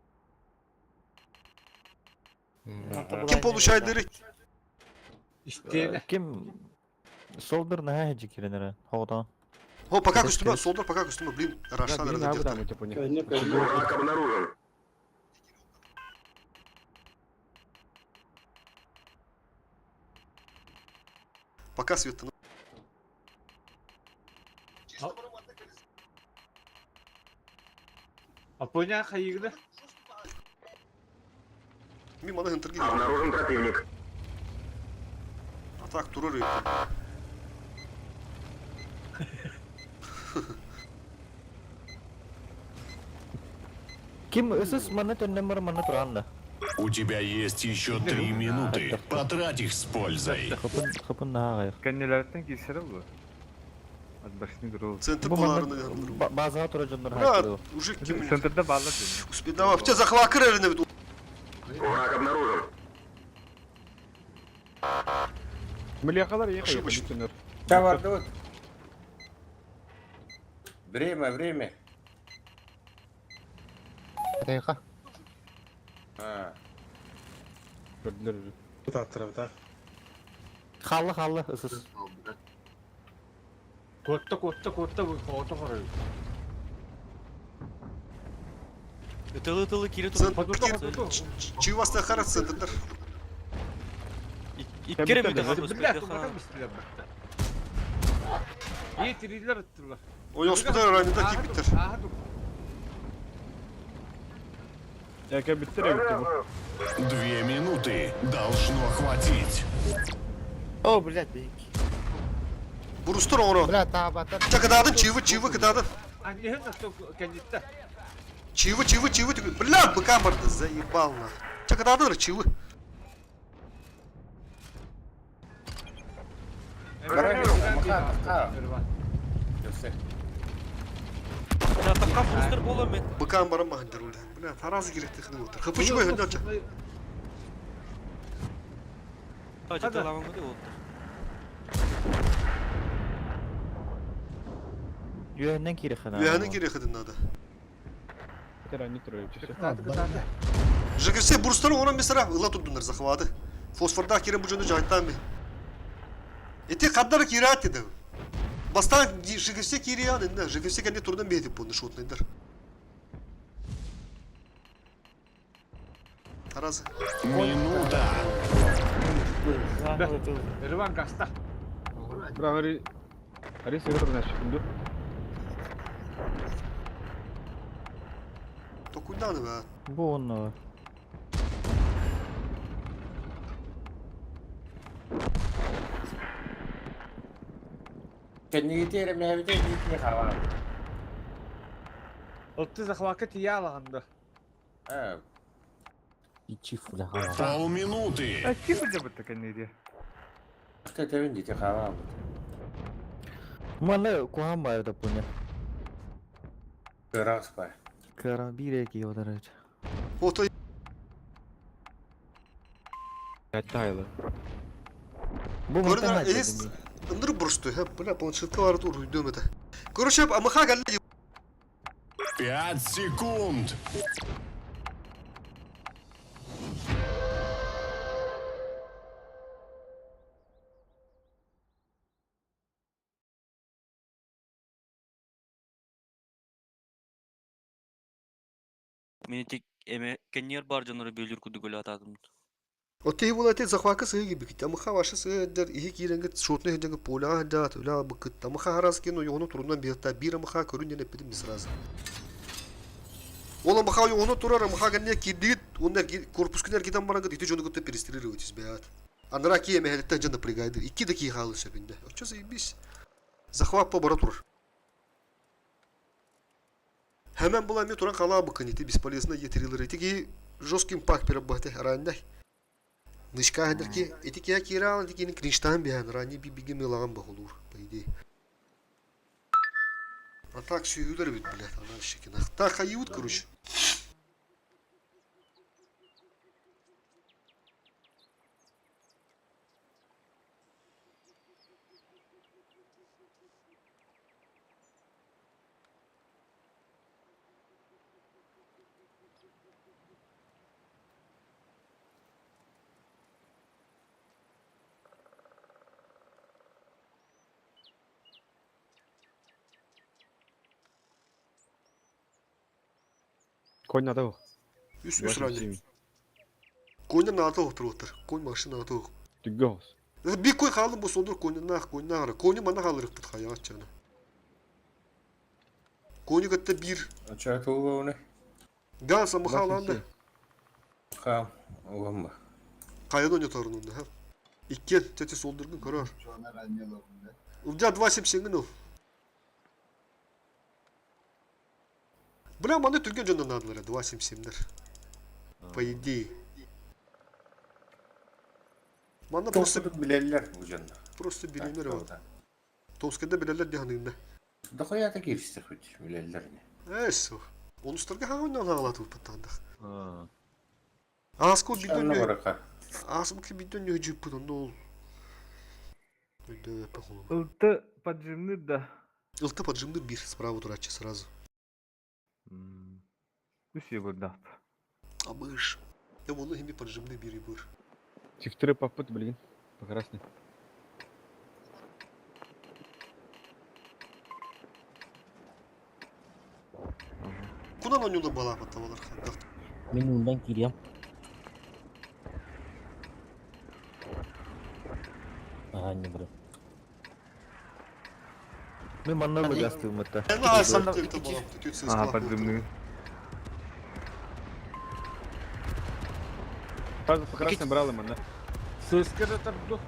Kim получайдыры? İsteyene. Kim? Soldur ne hece kirenere? Hodan. О, пока Kes, костюма, kes. солдат, пока костюма, блин, Да, Рашан бери на разодет. абу типа не. Враг обнаружен. Пока свет. Апоня хайыгды. Мимо на интерги. Обнаружен противник. А так, туры. Kim ısız manı tönnemir manı turanla. У тебя есть еще 3 минуты. Потрать их с пользой. Kapın daha hayır. Kendilerden giysiler bu. Az başını durul. Центр Bu поларını. manı bazı hatıracınlar Брат, hayır. уже ким? Center'da bağlı seni. Успей, давай, в тебя захвакыр эріне бит. Враг обнаружен. Милияқалар еқи Ошибочно. düşünür. Товар, вот. Время. Dakika. Ha. Gördüler. Hallı ısız. Kotta bu kotta koruyor. Ытылы кире Центр, тур. Чивастая хара центр. Иккере ми тагы Блядь, bakar mısın ya? İyi triler attırlar. Ой, господа, ранее такие битер. Aha dur. Яке bitti ya bitti bu. 2 минуты. Должно хватить. О, блядь, бейки. Бурустур onu. Блядь, табата. Чакадаdım, çivi кадаdım. Anne hem nasıl kendisi. Чивы. Блядь, быкам барды, заебал на. Чакадаdım, çivi. Göster. Жатаққа бустер бола мен. Быкам барам махандыр өлді. Блядь, таразы керекті қыны отыр. Қыпышы қой, өнді алча. Ажыталамын ғой ол. Yühenden kiri xana. Üyənin kerek қыдын нада. Terani turuyor. Жігірсе бұрыстары онан бесіра ұла тұрдыңдар захвады. Фосфорда керен бұл жөнді жайттан бе. Эти қаддары керат еді. Бастан жігірсе кереян енді. Жігірсе кәнде тұрдан бейдіп бұны шотнайдар. Таразы. Минута. Ervan kasta. Bırak Ari sigara turna şimdi. Токуйданы бә. Bu onu. Kendini yerim evde gitmiyor hava. Ottuz vakit iyi alağında. Ha. İçi full hava. Полминуты. Kim bilir bu tekniği diye. İşte devin gitti hava. Manı kuhan bayırda punya. Kırak var. Kara bir eki o derece. Ото Yatta haylı. Bu Көрдіңіз, muhtemelen ес ындыр бұрышты. Бля, планшетка бары тұр үйдем еді. Короче, амыха кәлі 5 секунд. Мені тек эме кеннер бар жанары бөлүр күдү гөл атадым. Оттеги булаты захвака сыгы gibi git. Амыха ваша сыгыдыр. Ихи киренге шотны хеденге поля хадат. Ула быкыт. Амыха харас кено йону турундан бирта. Бир амыха көрүнен эпидим сразу. Ол амыха йону турар. Амыха генне кидит. Онда корпус кинер кидан баранга дите жону гытта перестреливать бят. Андра ки эме хедетте жанда пригайды. 2 dakika halı sebinde. Очо заебись. Захват по бара турар. Hemen bulan bir turan kala bakın iti бесполезно етирилер ити жесткий импакт перебахте ранday. Нышка хедер ки ити ки кирал ити ки кринштан бян рани би биге мелаган бахулур по идее. А так сүйүлөр бит блядь ана шекин. Так хают короче. Konya da o. Üst rally. Konya nata otur. Konya maşın nata otur. Tüggü olsun. Bir koy kalın bu sondur Konya ara. Konya bana kalırık bu hayat canı. Konya gatta bir Açar tuğla onu. gansa mı halanda. Kam. Oğlum mu? Kaya donya torununda ha. İkken tete soldurgun karar. Sonra ranyalarında. Uca 270 o. Бля, маны түрген жөннөн надылар 277'ler. По идее. Manda Toska'da bilerler bu canına. просто bilinir var. Toska'da bilerler dihanında. Da hayata giriştir hiç bilerler ne? Eso. Onustarga hangi anlatı patandık. Ha. Asko bir Şanla dönüyor. baraka. Asmaki bir dönüyor cüpüden ne ol. Öyle yapalım. Iltı поджимны да. Iltı поджимды bir справа дурача сразу. Üç yıl da. А мышь. Я vallahi bir поджимды bir ibur. Çiftleri papıt bilgin. Прекрасно. Куда на нього бала потавалар хандак. Мен ondan gireyim. Aha ne bro. Мен манна бastım hatta. Ben de alsam Iki- tepte iki- bala. Kötü ses Ага, kulak. поджимны. Fazla прекрасно брал им, да? Sözkere tardı.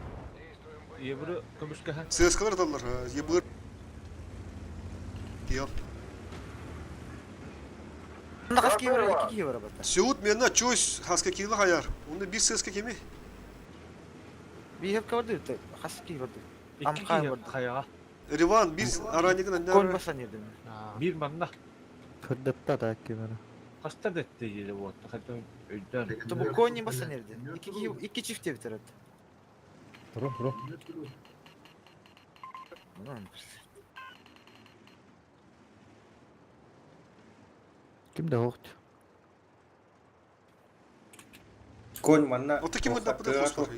Yebru kımışka ha. Ses atarlar ha. Yebur. Yap. Anda kaç kişi var? 2 kişi var burada. Сеут мена чойс хаска килы хаяр. Оны bir ses kemi. Bir hep kavardı. Kaç kişi vardı? Am İki kay kişi vardı. kaya. Rivan bir aranigin Kon anlar. basan yerden. Bir manna. Kırdıpta da kemere. Hasta da etti bu. Hatta öden. To bu koyun basan yerden. İki çift ev tarafı. Bro. Kim de hoht? Конь манна. Отаки мы да фосфор.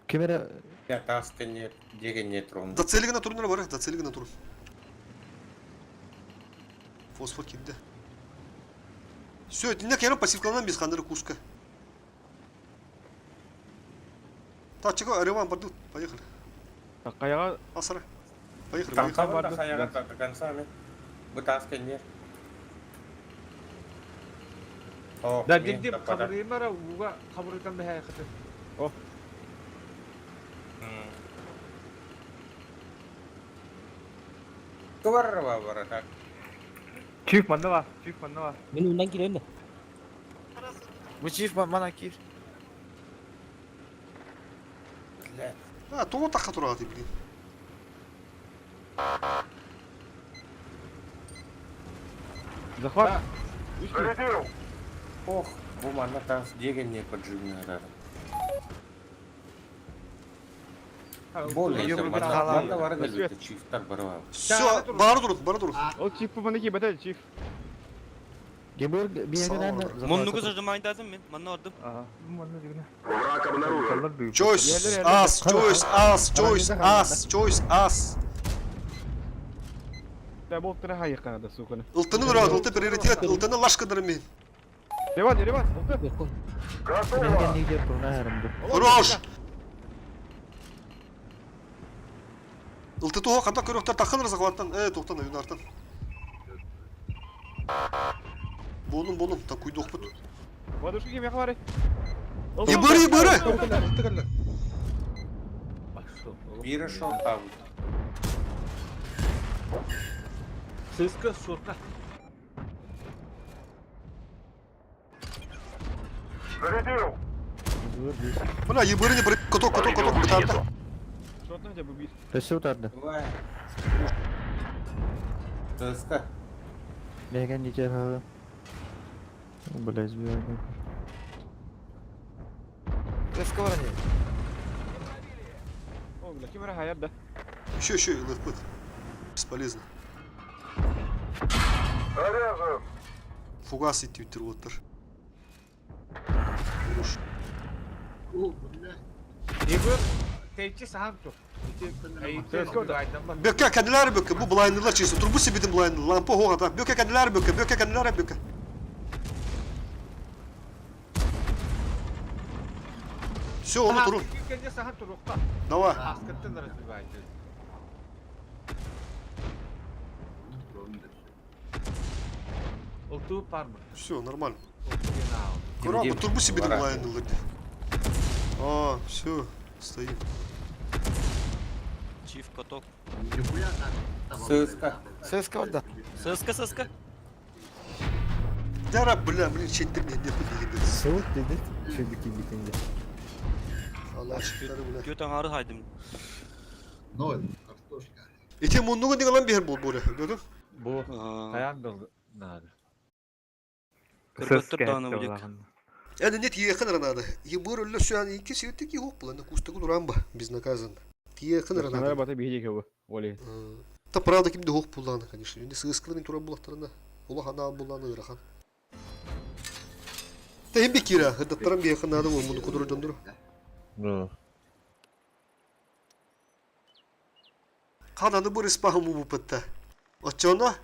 Kemere Я таска не деген не трон. Да целигina turunlar var. Da целигina turun. Fosfor kimde? Все, dinle kenar pasifkalan biz kanları kuska. Ta çıkı Rivan bardu. Поехали. Каяға Asara. Поехали. Танка Поехали. бар да хаяга татыканса мен. Bu taska не. О, Да дегде kabırıyım ara uga kabırıdan bir hayakatı. Kıvırır var tak. Çift manda var. Men ondan gireyim de. Bu çift bana kir. Ha, toğu takka turağı gibi. Захват. Ох, bu manna tas деген не поджимный adam. Более Yok, bir manna kalan. var da çiftler var. Все, bana durun, bana durun. Ол чип бандaki бәдәл чип. Gebur bir Sağ ol yerden orada. Munnugu zажимай дазым мен. Манна ордым. Ага. Манна дигән. Враг обнаружен. Каллар бүй. Choice, Yerler, as, choice, as. Да бол тора хайка да суканы. Iltını durad, iltı prioritet, iltını laşkıdır min. Реван. Nereden gidiyor kuruna herhalde. Хорош. Iltı tuğu kanda körükler takılır zakvattan. Tohtan evin artan. Bolum, ta kuyduk bud. Вадушки кем яхвары? Yibır. Biri şort tavuk. Sözkere sorka. Buna yibırını bırak kotok bıtardı. Шотна хотя бы бит. Taşı utardı. Vay. Taska. Nereden gidiyor ha? Блядь, сбил. Eski var ne? О, бля, кемера хайр да. Еще, илых быт. Бесполезно. Фугас идти үтір отыр. O bu ne? Yebru teyçi saham çok. Böke kendileri böke. Bu blindırlar çizdi. Turbu sibitin blindır. Lampa hoğata. Böke kendileri böke. Все, onu turun. Кенде сахан турукта. Давай. Аскаттан развивайте. Олту пармы. Все, нормально. Genau. Кура, bu turbu Sibir'in Вара. layınılırdı. Aa, все, стоим. Чиф, каток. Нихуя так. Сыска. Сыска да. Сыска. Дара, блин, çektim ne yapayım. Soğuk dedi. Şuradaki bitince. Allah aşkına bile. Götен ары хайдым. Ноль. Картошка. Ete munduğu ne kalan bir yer bol böyle. Gördün? Bu kayan dolu nadı. Кыргыттыр даны бүлек. Yani net yakın aranada. Yibur öyle şu an iki sivittik ki hop bulan kustaku duran ba biz naказан. Yakın Сынара aranada. бата бейде кеуі. Оли. Та правда kimde hop bulan конечно. Şimdi sığıskılın turan bulaklarında. Ola hana bulan ırakan. Ta hem bir kira. Hıdatlarım bir yakın adı bunu kuduru döndürü. Bu. Kanadı bu rispahı bu pıtta. Açığına.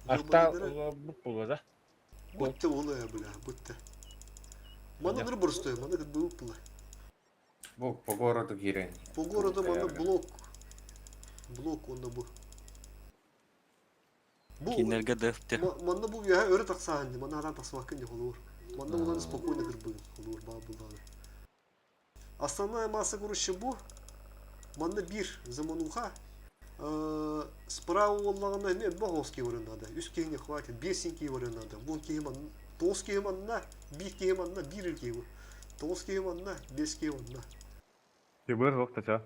Арта bu bulada. Будьте волая, бля, будьте. Мана не бростой, мана как бы выпала. По городу кирен. По городу мана блок. Блок он да bu. Bu Кинерге дефте. manda bu ya öyle taksa hani manda adam taksa hakkın yok olur. Manda bundan spokojno kırbın olur bağ bundan. Основная масса короче bu. Manda bir zamanуха. Справа оллаганда не боговский вариант надо. Үскеге не хватит, бесенький вариант надо. Вон кегеман, тоскеге манна, бир кегеманна, бир кегу. Тоскеге манна, бес кегеманна. Ебір жоқта ча.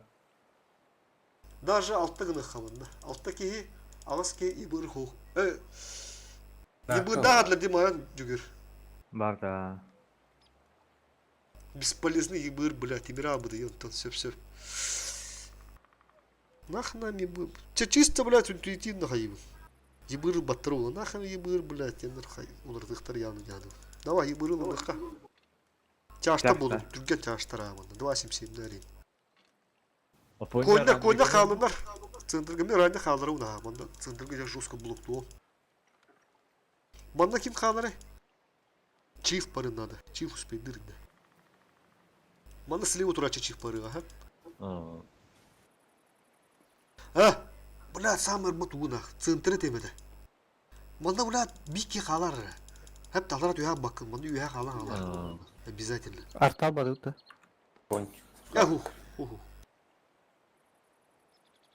Даже алтта гына хаманна. Алтта кеги, агас ке ибыр хох. Ибыр дагадла демаян жүгір. Бар да. Бесполезный ибыр, блядь, имера абыды, йонтон сөп-сөп. Нахна ми бы. Чисто, блядь, интуитивно хаим. Ебыр батру, нахна ебыр, блядь, яныр хай. Улар дыхтар яны яны. Давай ебыры лыха. Чашта болу, дүрген чаштар аманда. 277 нарин. Койна халынар. Центрга мен райда халары уна аманда. Центрга я жестко блокту. Манда ким халары? Чиф пары надо. Чиф успеть дырында. Манда слева турача чиф пары, ага. А, блядь, самый рбут уна, центре темеде. Манда, блядь, бики халар. Hep dağlara tüyha bakın, bana üye halan halar. Обязательно. Artal balıkta. Пончик. Yahu.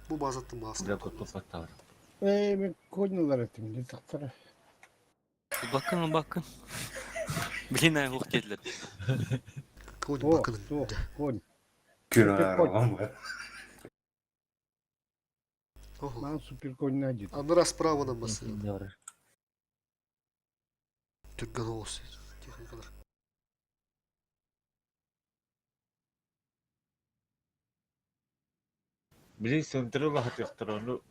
Bu bazattım aslında. Burada kutu fatar. Ben koynular ettim. Ne taktara. Bakın. Блин, хух келдер. Koyun bakın. Koyn. Күнар var. Bana süper koyun acıdı. Она расправа нам басы. Doğru. Türk olsun. Техникалар. Bilin söndürü vahat yoktur onu.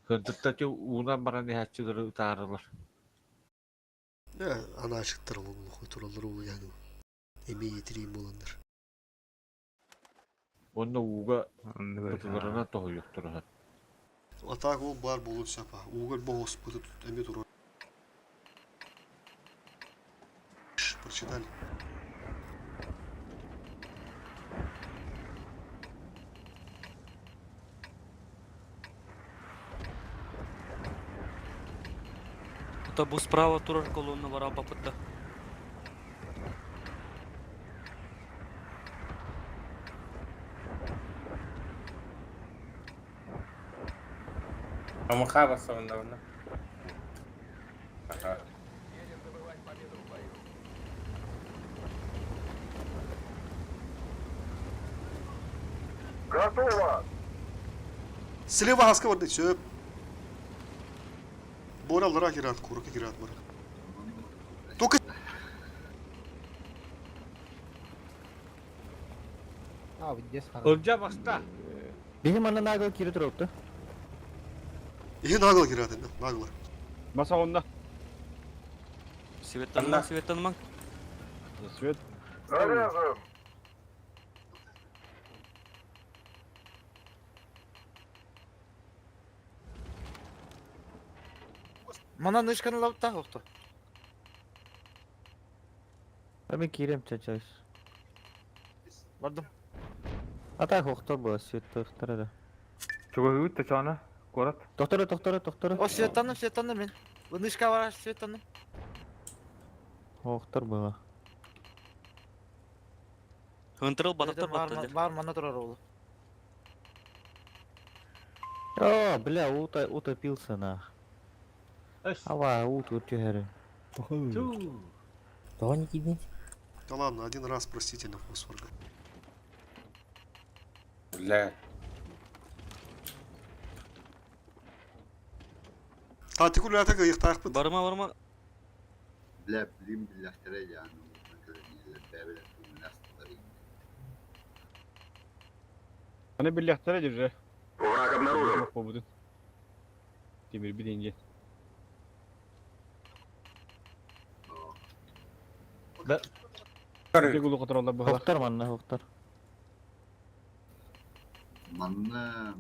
Söndürtü uğunan bana ne hatçıları utarırlar. Ya ana açıktır oğlum. Koyturalları olu yani. Emeği yetireyim olanlar. Onunla uğuğa kutularına tohu yoktur. Atak ol bar bolu sapa. Uğul boğuz pıtı tut. Emi durur. Прочитали. Та бу справа турар колонна вара бапытта. Ama kaba sonunda bunu. Ага. Слева хаска var söp. Boralara girat, kuruka girat mara. Toka Abi des har. Önce basta. Benim anne nagal kiri duruptu. iyi nagla girat ende, nagla. Баса онда. Свет танымаң. Свет. Mana nışkanı lavta hoktu. Ben kirem çaçayız. Бардым. Ata doktor bu süt doktora da. Чого та чана? Город. Doktora. О, светтанdım мен. Вынышка var, светтанdım. Doktor bu. Хынтырыл бататтар баттыр. Бар, мана турар олу. О, бля, утопился на. Эш. Ава, утюхеры. Ту. Да ладно, один раз простительно фосфорга. Бля. Tatikul atak yıktak mı? Барма. Бля, блин, бля, вторая, ну, бля, Ana birlikte edeceğiz. Враг обнаружен. Побудun. Demir bir denge. Bir gulu kontrolda bu kadar. Doktor manna doktor. Манна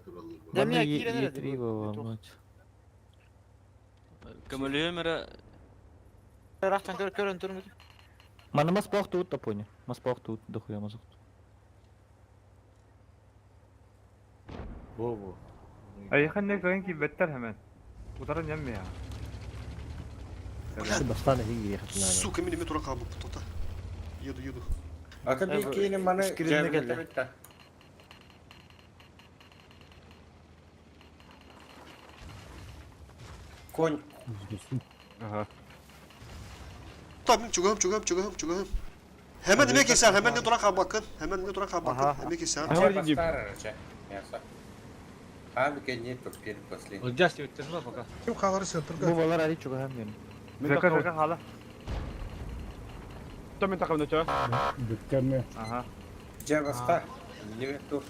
туралы. Dem ya, Manna kirenler yetri dedi. bu maç. Көмөлүө мере Рахтан көрөн турмуз. Manna mas pok tut da ponya. Mas pok tut dохуя мазок. Bu. Ay خلينا كاين كي بتر hemen. Utarın yemme ya. Бастан iyi yaptılar. Сука, мені метро кабу кто-то. Еду. А таbii ki yine bana Screen'e geldi. bitti. Konь. Aha. Tamam, çıkıyorum. Hemen ne keser, hemen ne durak bakın. Aha. Hemen keser. Ага, Че иди. постарше? Мясо. А, нет, тут первый последний. Olacağız bitirme baka. Bu balar ali çok hem yani. Zeka hala. Кто мен takımda çağır? Aha. Где поста? Не тут.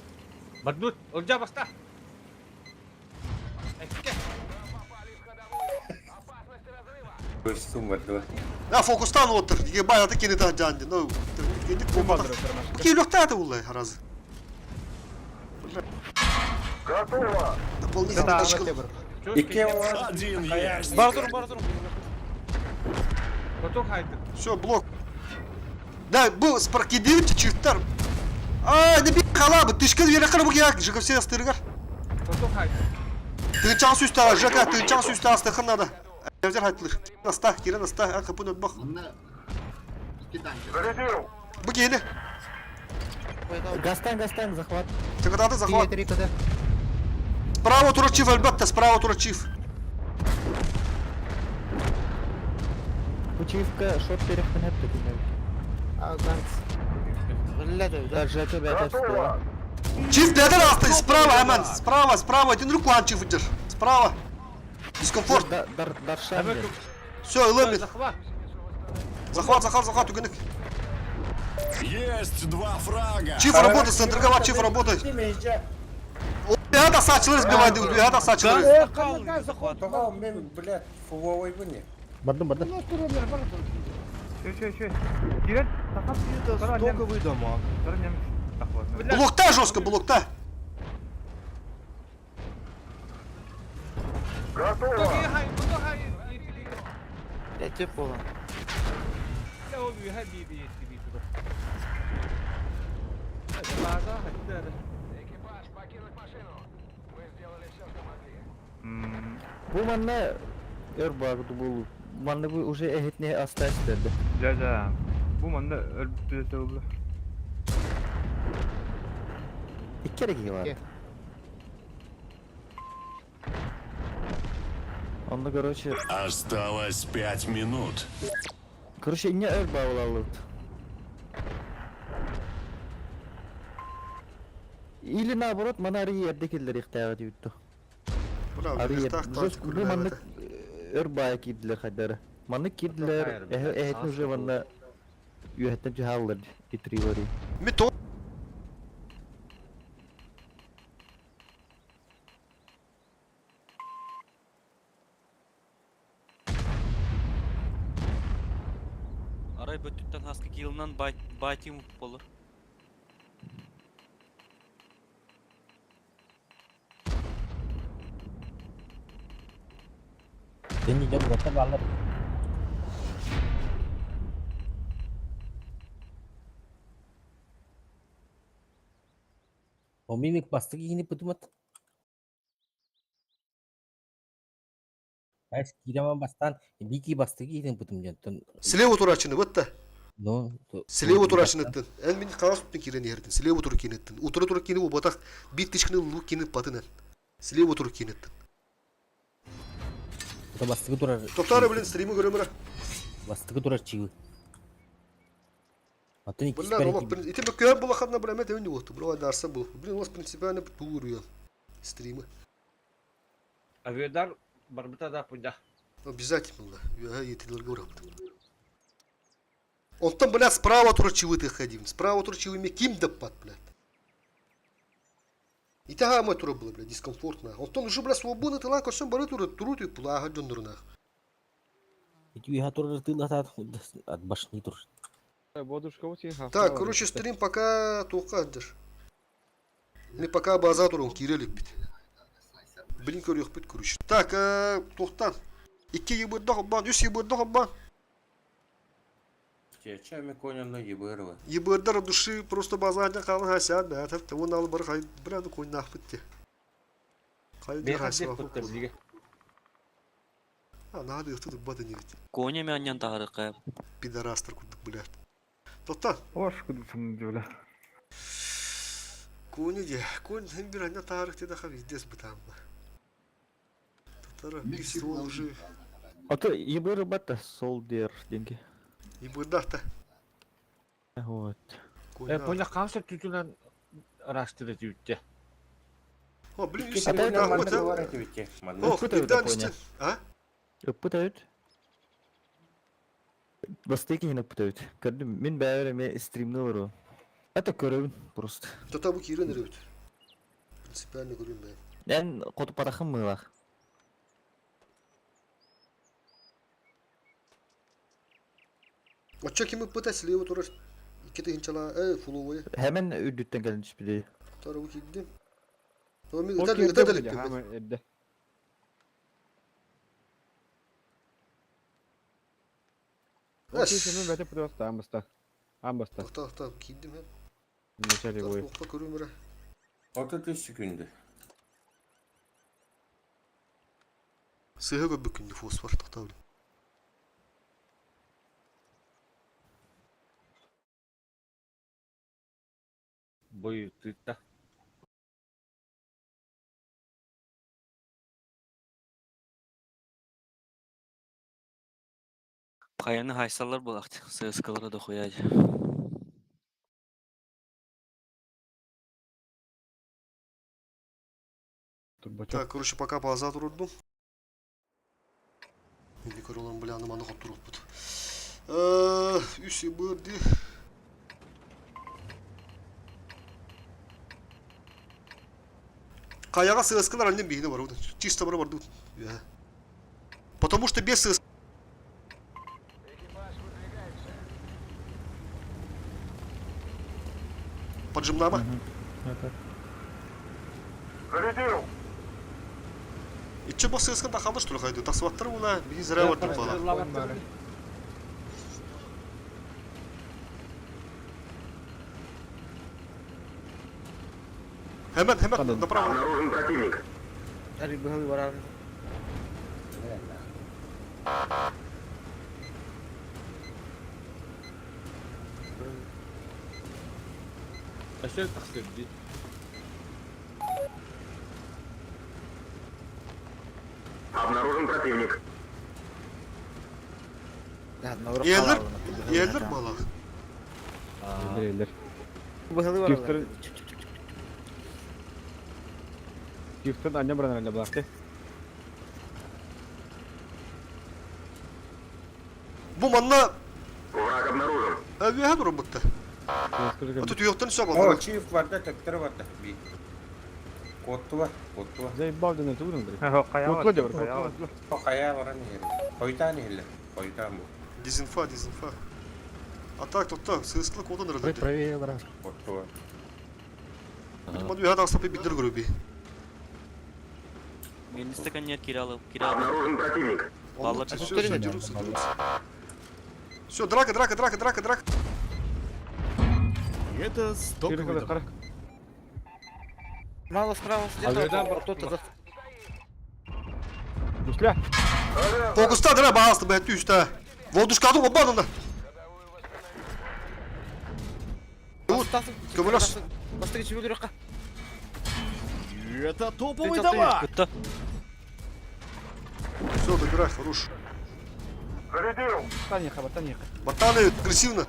Badnut. Olacağız basta. Summa тут. Ya fokustan otur. Bayağı da kendi daha canlı. No. Kendi Bu bomba. bandırı kırmaz. Bu kiyolukta da vallahi harazı. Дополнительно очко. İki var. Один есть. Бар турум. Kotok haydi. Все, блок. Да, bu sparkidivti çiftler. Aa, ne bir kalabı. Tışkı yere kırı bu ya. Жига все стыргар. Kotok haydi. Тынчан süsta, Жака, тынчан süsta astı надо. Evzer haytılır. Nasta, giren nasta. Kapını bak. Манна. İki tanker. Bu yeni. Гастан захват. Тыгыдады захват. Справа турачив, albatta. Справа турачив. Bu çiftke shot tereften hep tekinler. Billet Даже это беда. Чиф нeden astı? Справа hemen. Справа. Один руку an çifttir. Справа. Дискомфорт. Даршан. Все, ылымет. Захват. Захват, угонок. Есть два фрага. Чиф работает, центриговать чиф работает. Я да сачылır сбивайды, я да сачылır. Того, мен, блядь, фуговой bu ne? Bardım. Şey. Giren takas. Только выйду, мам. Sarın yemme. Takla. Блокта жестко, блокта. Kotok haydi. Я тебе понял. Ne oluyor hadi bir dur. Hadi baza hadi. Bu manna örbağı bu. Manna bu уже ehitne hasta isterdi. Caca. Bu manda ölüp oldu. İki kere ki var. Onda короче, Осталось 5 минут. не örbağı olalım. Или наоборот, мана ари yerdekiler ihtiyacı yuttu. Bravo, Ари bir tak bu manna örbağı kibdiler kadar. Manna kibdiler, ehitne уже manna yuhetten cihaller itrivari. Mito. Арай бөттүттен хаска кийылынан байтим болор. Omnilik bastı yine bıdımat. Ась кирема бастан бики бастı yine bıdım jantın. Слева турачыны бытта. No. Слева турачыныттын. Эн мен кагас туттун кирен ердин. Слева тур кинеттин. Утура тур кини бу батак бир тишкини лу кинип батынан. Слева тур кинеттин. Bu bastı durar. Токтары билен стримі көрөмүрө. Bastı durar çivi. Атын iki Булар спер. олок ити бөкөр булахатна бул эмет өндү болду. Бирок дарса бул. Билен у вас принципиально тууруyor. Стримы. Авиадар барбыта да пунда. Обязательно. Я етилерге урап. Онтан, блядь, справа турчивы ты ходим. Справа турчивы мне ким допад, блядь. И тага мой тура было, блядь, дискомфортно. Онтан уже, блядь, свободно ты лако, всем бары туру ты плага джондурнах. İki üye hatırlar tığla at başını dur. Бодушка вот и Так, короче, стрим пока тока дыр. Мы пока база турун кирелик бит. Блин, көрөк бит, короче. Так, токтан. 2 ебырда хоббан, 3 ебырда хоббан. Чечами конянно ебырва. Ебырдар души просто базарда калын хасян, да, тапты. Он алып бар кай, бирады койнах битти. Кай дыр хасян. А, надо их тут бада не ведь. Конями аньян тағырыққа. Пидорастар кудук, блядь. Токтан. Ош кудусун дюля. Кони де, конь бир анья тарых те даха виздес бытам. Токтара, бир стол уже. Ото ебыры бата сол дер деньги. Ебырдахта. Вот. Поня канса түтүнөн араштырып жүртү. О, блин, İki üstüne tane bak, mantığı bak. var etivite. Oh, birden işte. Ha? Öpütөйт. Бастыки хина öpütөйт. Көрдүм, мен бәрі ме стримді бару. Это көрөбүн просто. Тота bu kirin rüt. Принципиально görüyorum ben. Эн коту парахым мылах. Açça kimi pıtas levo torar. İki de hinçala follow'ya. Hemen üdütten gelin bir. Tara bu kidim. Tamam, O öter kirde öter bu ya, hemen edde. O kişinin bete pıdıvat da ambasta. Ambasta. Tamam, kidim hem. Neçeri boyu. Okla görüyorum ben. Orta düştü gündü. Sığha göbükün nüfus var tahta öyle. Бой тытта. Қаяны хайсалар болақты. ССК-лары да қояды. Так, короче, пока база турдум. Şimdi korulan bile anım anı oturup bu. Üsü bırdı. Каяга ССК-лар аннен бейіне бар. Чисто бара барды. Потому что без ССК... Поджимнама? Зарядил! И че бос ССК да халдыр что ли хайду? Тасваттыр була, бейін зіра барды бала. Hemen направо. Обнаружен противник. Dari behel waran. Aşağı taksirdi. Обнаружен противник. Yerler bala. Eller. Behel waran. Çiftler- Çiftten annem buradan öyle bıraktı. Bu manla Враг обнаружен. aviye durum bıktı. Скажи, Atı tüyoktan üstüne О, bağlı. çift var da tekrar var da. Bir. Kotu var. Kotu var. Zaybal denen tuğrun direkt. Ha, kaya Mutlu diyor, kaya. O kaya var hani yeri. Koytan hele. Koytan bu. Dezinfa. Atak totta. Sığıskılı kodan aradı. Проверил раз. Kotu var. Мадуи хада астапы бидер груби. Мен стакан нет, Киралл. Обнаружен противник. Балла Все, дерутся. Все, драка. Kırıklı kırık. Мало справа сидят. Алёдан а бар тут тула. Үслә. Фокуста дыра бағасты бәтті үсті. Волдушканың обанында. Көмілес. Бастығы чебе көрекқа. Это топовый товар! Кытта. Все, добирай, хорош. Батаниха, батаниха. Батаны агрессивно.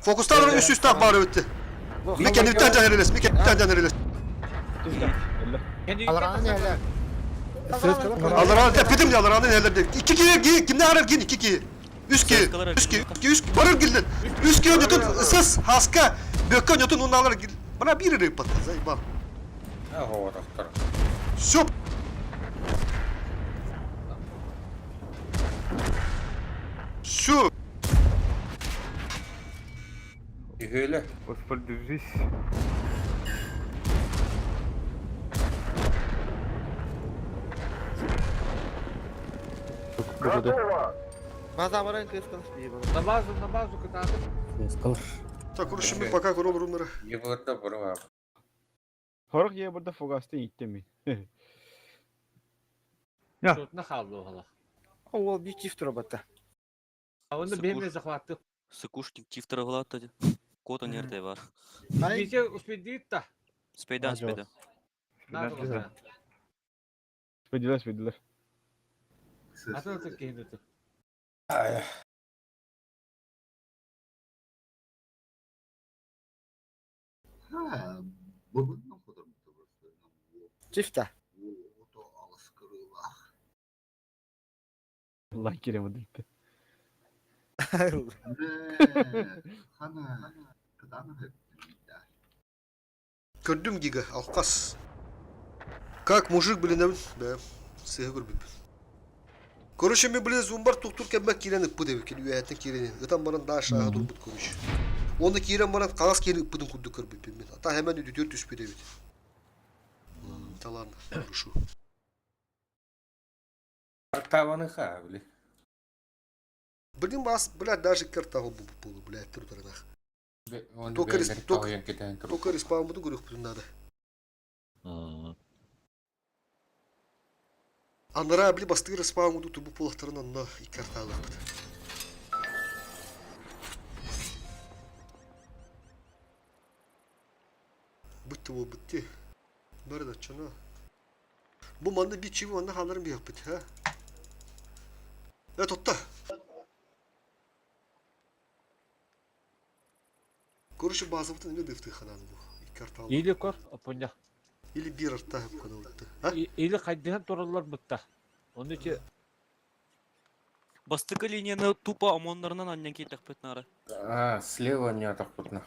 Фокуста дыра үсті бары өтті. Мекен үттен жан ерелес, мекен үттен жан ерелес. Alırağını tepedim ya alırağını nerelerde. 2-2 kimden arar gin 2-2. 3-2 varır gildin. 3-2 yötün ısız haska. Bökken yötün onu alır gil. Bana bir yere patlar zayıf. Şop. Şu. Öyle. Воспользуйтесь. База барайын кескалыш бейі болады. На базу кытады. Так kuruşum пока kurul rumları. Yıllarda biri var. Хорох я burada фугастын иттеми. Шотна халды оғала. Ол бейчив тұра бата. Оны бейме захватты. Сыкушник тифтера глатады. Кота нерде бар. Бейте успедит та. Спейдан, спейдан. Надо база. Спедилер, спедилер. Атына тек кейінді. Ha, bunun ne kadar mutlu. Чифта. O da alışkırı var. Allah kiremedi gitti. Hana, kıdan hep. Gördüm giga alkas. Как мужик блин да. Сыгыр бит. Короче мен блин зумбар туктур кебек киренip bu devi ki üyetin kireni. Öten bana daha aşağı dur bu konuş. Onu kiren bana kalas kireni budun kudu kır bit ben. Ata hemen ödü 400 bir devi. Talan şu. Tavanı ha bile. Блин бас, блядь, даже карта bu pulu, блядь, трудно. Только респаун буду говорю, что надо. Анара бли басты респаун буду тубу полохтарынан на и карта алып. Bitti bu bitti. Nerede çana? Bu manda bir çivi onda hallarım bir yapıt ha. Evet otta. Короче, базовый не дефты ханан bu. Kartal. Или кор, опоня. Или bir artta hep kanaldı. Ha? Или кайдыхан торалар бытта. Onun için Бастыка линияны тупо омондарынан аннан кейтек петнары. Слева не атакпытна.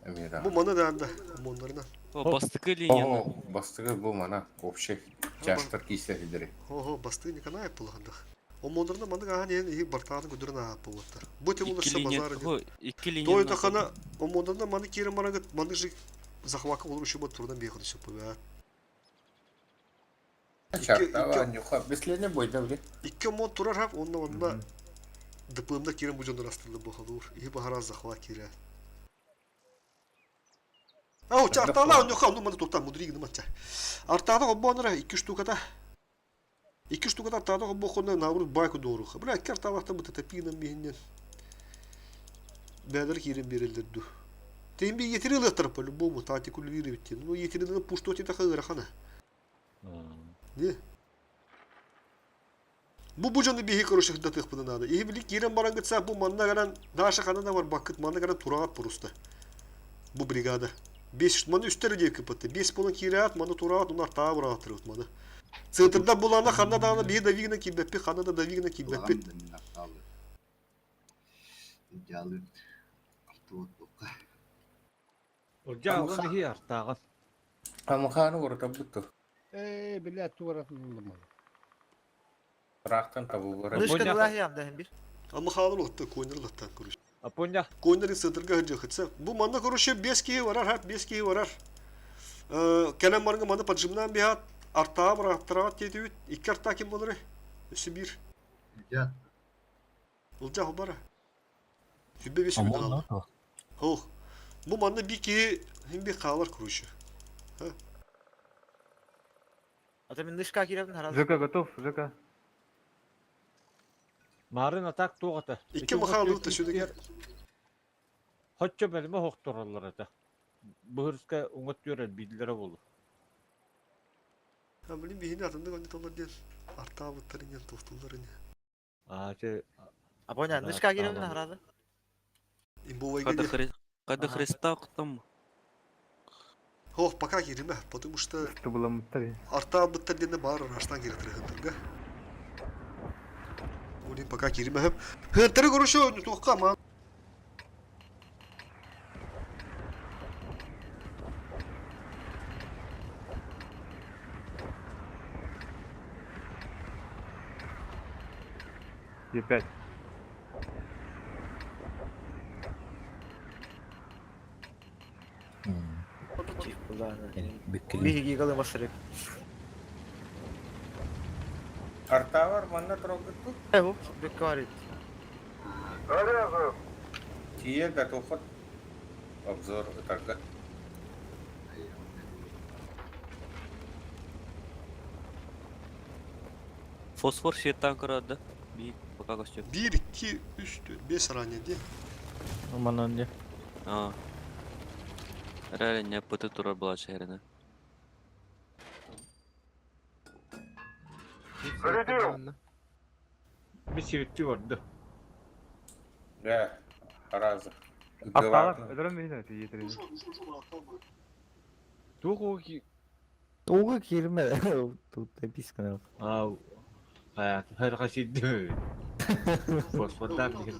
Амира. Bu mana da anda onlarına. Бастыка линияны. Бастығы бұл мана общий. Жаштар киселдері. Ho bastığı ne kadar yapıldı. Onlarına mana gahan iyi bartağını güdürüne yapıldı. Bu tüm İki ulaşsa линия. bazarı. İki линия. Той такана onlarına mana kiri mana git mana jik захвакы olur şu bu turdan bir yakın şu bu ya. Çartava нюха. Беслене бойда бile. İki mod turar hep onunla dıpığımda kirin bu canı rastırdı bu olur. İyi bahara захват kiri. Ау, чартала, он нюхал, ну mana tutan mudrig maça. Artada o bonra 2 штуката. 2 штуката artada o bokhona navruz bayku doğru. Bırak iki artada bu tetepinin bihinden. Beyler kirin berildi. Tem bir yetirili tarafı bu mu taati kullu yeri bitti. No yetirili pushto ti takı rakana. Ne? Bu canı bir hikoroşuk da tıkpını nada. İyi bilik kirin baran gitsa bu manna garan daha şakana da var bakıt manna garan turaat purusta. Bu brigada. 5 manna üstleri diye kapatı. 5 polun kiraat manna turaat onlar tağı rahat manna. Центрда булана ханна дана bir de vigna kibbepi ханна da vigna kibbepi. Gelin. Tuttuk. Ocağı onu iyi artağın. Ama kanı orada buttu. Billah tuvarasın oğlum. Bıraktın tabu var. Нышкы лахиям да bir. Ama halın otta koynarlattan konuş. Опоня. Koynarın centerga hınca kıtsa. Bu manna konuşuyor 5 kişi varar hep 5 kişi varar. Kenan marınga manna patjımdan bir hat. Artağa bıraktıravat yedi 2 artağa kim olur? Üstü 1. Gel. Olacak o bara. Hübbe 5 mi kaldı? Oh. Bu manna bir ki hem bir kağlar kuruşu. Ha? Ата мен дышка киребин хараз. ЖК готов, ЖК. Марын атак туғата. İki makalı da şöyle. Хотчо белме хоқторалар ата. Бұрыска оңот көрер бидилері болу. Ha bileyim bir hini atındı önce tolar diyen. Arta avutların yan tostulların ya. Апоня, дышка киребин хараз. İmbova'ya Кады geliyor. Кады Христа там. Hoh пока girme. Потому что Что было мутари. arta avutlar diyen de bağır araçtan geri tırgın. Onu пока girme hep. Hırtları görüşüyor. Tuhka ama. Е5. Чиф куда. Биги кылы басырып. Арта бар, манда трогатту. Бу бек говорит. Тие готов. Обзор торга. Фосфор шеттан кырады. Bir пока костюм. 1, 2, 3, 4, 5 saniye diye. Aman önce. Реально пыты турар была шерина. Bir севетті vardı. Да, раза. Апталар, öldürün beni de yeterini. Tuğu ki Oğuk girme. Тут написано. Hayatım her kaşı değil. Fosfordan bir.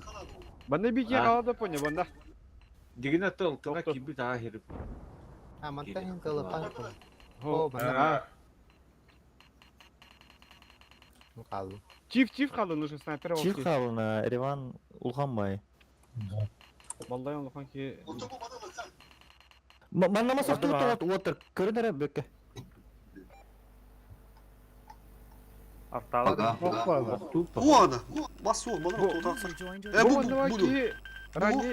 bana bir kere kaldı ponya bana. Digine tol tona gibi daha herif. Амантахин кылыпан. Ho, Ha, Калды. çift kaldı нужно снайпер olsun. Çift kalına Erivan Ulğanbay. Vallahi onu ki Bana masa tutu otur. Körüdere böke. Artalar. Bu ana. Bas olmalı. User joined your E bu Bunda bu. ki rangi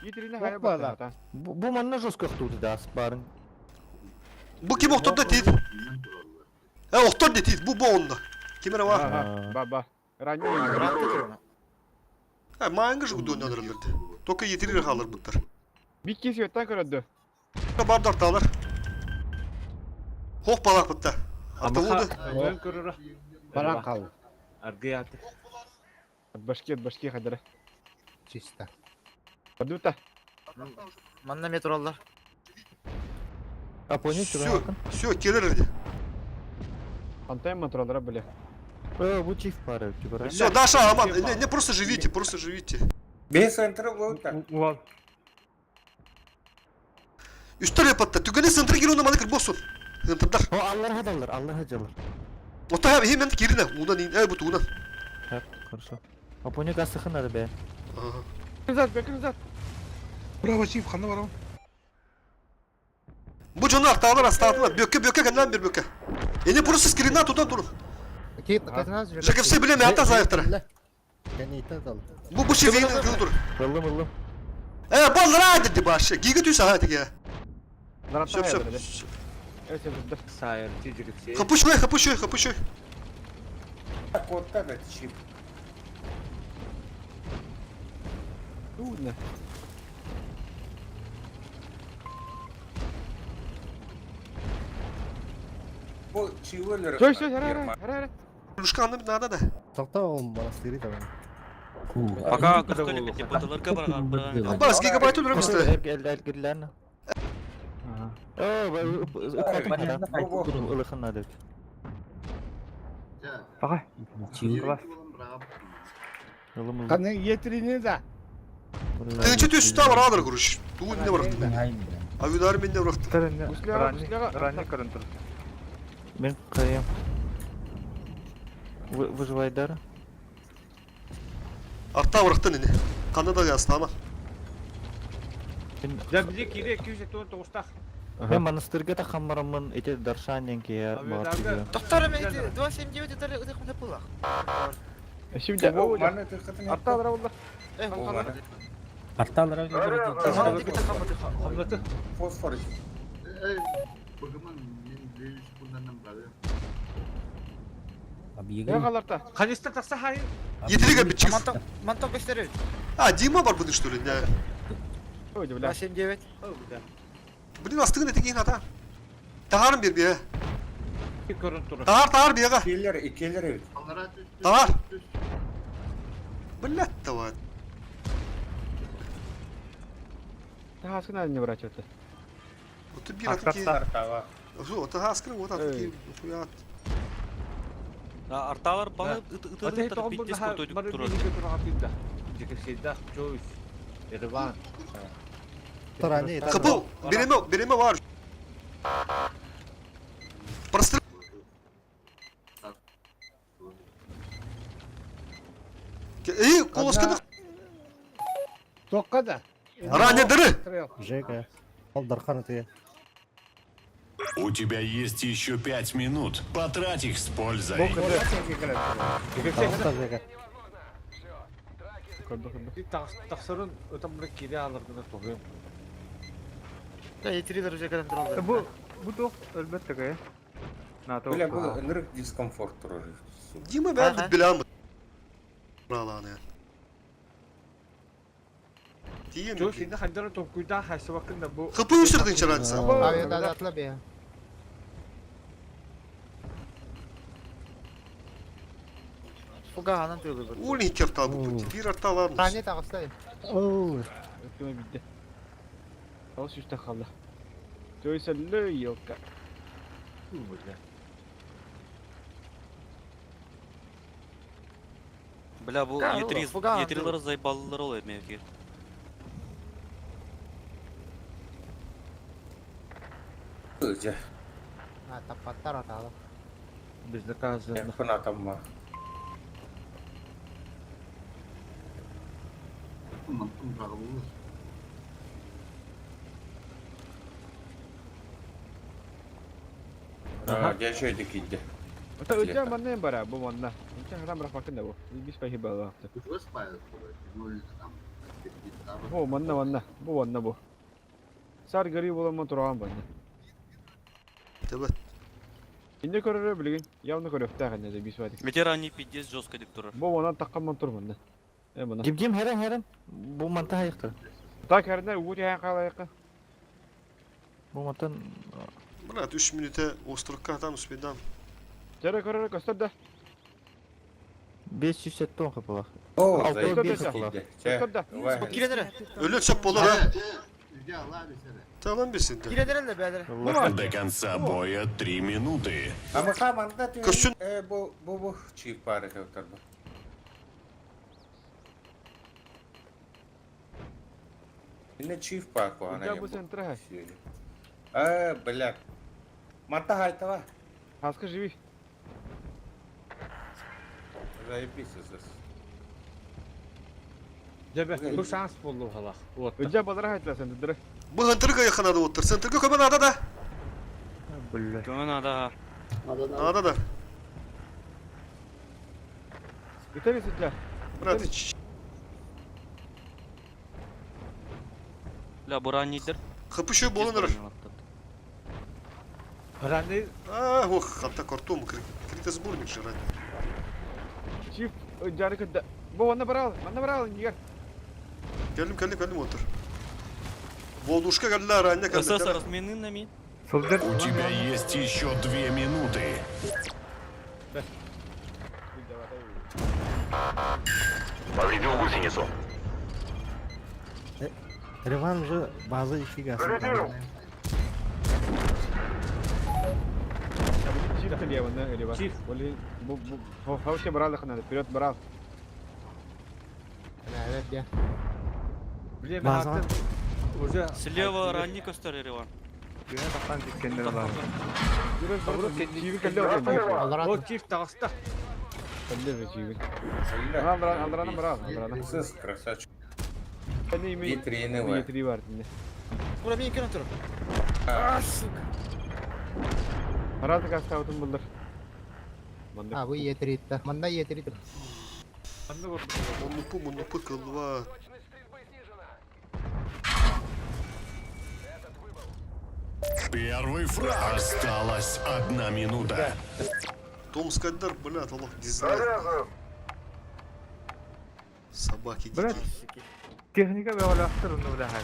yeterini hayal baktı. Bu manna жестко tutu da asparın. Bu kim oktor da değil. Oktor da değil. Bu onda. Kimere var? Baba. Rangi Mağın kışı kudu oynanırlardı. Toka yetirir kalır bunlar. bir kez yötten kırıldı. Bardar dağlar. Hoh balak bunlar. Hatta oldu. Ön kırıra. Баран калды. Argıyatı. Başki kadar. Чисто. Подута. Манна метроллар. Aponya Все, çıkın. все, келерdi. Антай моторlara были. Bu çift para типа. Все, Даша, Аман, не просто живите, просто живите. без центра вот. Uval. Üstüne patta, tükene sıntıra gir ona manıkır bosun. Sıntırdar. O Allah hadalar, Allah hadalar. Ota hemen girine, unan in, bu tuğunan. Hep хорошо. Aponya gaz sıkın be. Kızat, kızat. Bravo çift, kanı var ama. Bu canlar dağlar hasta böke kendinden bir böke. Eni burası skirinden tutan durun. Şakafsı bile mi hatta zayıftara. Bu şefiğin kıldır. Vallım. Ballara dedi başı. Giga tüyse hadi ya. Şöp. Evet, evet. Sayır, tecrübesi. Kapışıyor. Кота да чип. Трудно. Bu çiviler. Стой, hara. Ушканным надо да. Пока кыскали бити пытыларга барган. Бас гигабайт өлürüm işte. Elgirlerine. Durun ılıkın adet. Ага. Yolum Kanı yetirini de. Тынчы төстө бар адыр kuruş. Tuğun ne var? Avüdar men ne bıraktı. Ранний карантин. Ben kayayım. Выживай дара. Artta bıraktın eni. Kanı da yazdı ama. Ya bize kiri 299'ta. Ben manastırga da kameraman ete darshanyan ki ya. Доктор, мен 279 это это было. Şimdi o Mana tıkatın. Artalar oldu. Hamlatı. Fosfor. Bagaimana min 2009 berapa? Ya kalarta. Kanista taksa hayır. Yeteri bir çık. Манток gösteriyor. Ha Dima var bunun işte öyle. Oydu bile. 89. Bunun astığın eteğin hata. Taharım bir ya. Bir görüntülü. Tahar bir ya. İkiler evet. Onlara düz. Tahar. Millet de var. Ta haskına ne bırakıyordu? Otu bir atı ki. Artava. Otu haskın o atı ki. Ya Арталар баны Öte hiç ытыр olmadı биттес ha. көртөйдүк Bana bir турат. iki tur atıydı. Dikkat şeyde çoğuz. Erivan. Tarani. kapı birime var. Просто İyi koloskada. Tokka da. Ранее дыры. Жека. Алдархан это. У тебя есть еще 5 минут. Потрать их с пользой. Жека. Bir taksırın ötemlik kiri alırdığını sokuyorum. Да, E3 derece kadar duralım. Bu da elbette ki. NATO. Бля, bu ынырык дискомфорт турар. Дима ben Ага. bilemem. Buralarını. Diyeyim Çoğu mi? şimdi hancara tokuyda haşı bakın da bu. Kapı üşürdün çırağını sen. Atla bir ya. Fuga hanan tüylü. Uli iki hafta bu put. Bir hafta varmış. Takıstayım. Oo. Ötüme bitti. Tavus üstte kaldı. Joycel'le yok. Бля, бу Ка, фуга, E3'лар заебалылар ol эмеге. Öce. Ha tapatlar atalı. Bizde kazandı. Yapın atamma. Mantım bağlı. Gel şöyle gidi. Ata ötüme manna en bara bu manna. Önce adam rafakin da bu. Biz payı bağlı. Terus Pak, nol tam. Bu manna. Bu manna bu. Sar garip olan motoran bana. Tabii. İnne körür bilgin. Yavnu körür ta kanne de biz vadik. Ветерани пиздец жестко деп турар. Bu manna takkan motor manna. Bana. Gim heren. Bu mantah ayıktır. Tak herine uğur ya kalayık. Bu mantan. Murat 3 minüte osturukka atan üspeden. Jere körür göster de. 500 ton kapı var. Oo, Altı zayıf bir bir kapı var. gidi. Göster de. Bu kire nere? Öyle çap olur ha. Rica Allah bir sene. Tamam bilsin de. Kire nere de beyler? До конца боя 3 минуты. Ama kamanda diyor. Kışın- Bu çift pare kavtar bu. Yine çift par ko ana. Ya bu sentre hay. Bля. Mata hayta var. Haskı живи. Zaybis esas. Cebe bu şans buldu hala. Otta. Önce bazara haytla sen de. Bu hıntırga yakına da otur. Sentırga kömen ada da. Көн ада. Ada da. Biter mi sütler? Murat hiç. Бля, бу раннийдер. Kapı şu bulunur. Herhalde Ah oh hatta korktum. Krites burnik şu ran. Çift önce hareket. Bu manna baral. Manna baral. Gel. Geldim otur. Volдушка geldiler anne geldi. СС размены на мин. У тебя есть еще 2 минуты. Повредил гусеницу. Revan уже bazı işi gelsin. Çift diye bana öyle bak. Çift. Böyle bu havşe baral kana. Pilot baral. Evet ya. bile Bazen- hakkın. Hoca Слева ранний костер Ереван. Yine takan dikkenleri var. Biraz burada çivi kelle var. Allah o çift taksta. Kelle ve çivi. Bля. Aldıranım baral. Aldıranım. Sız красавчик. Ben de yemeği. Vitrine Bu var. yetiri var şimdi. Bura bir ikine oturun. Harası kaç tavutun buldur. Ha bu yeterli. Manda yeterli. Anne vurdu. Мунупу кылва. Первый фраг. Осталась 1 минута. Томскайдар, блядь, Аллах, дизлайк. Собаки Блядь. дикие. Техника ve olaktır onu da her.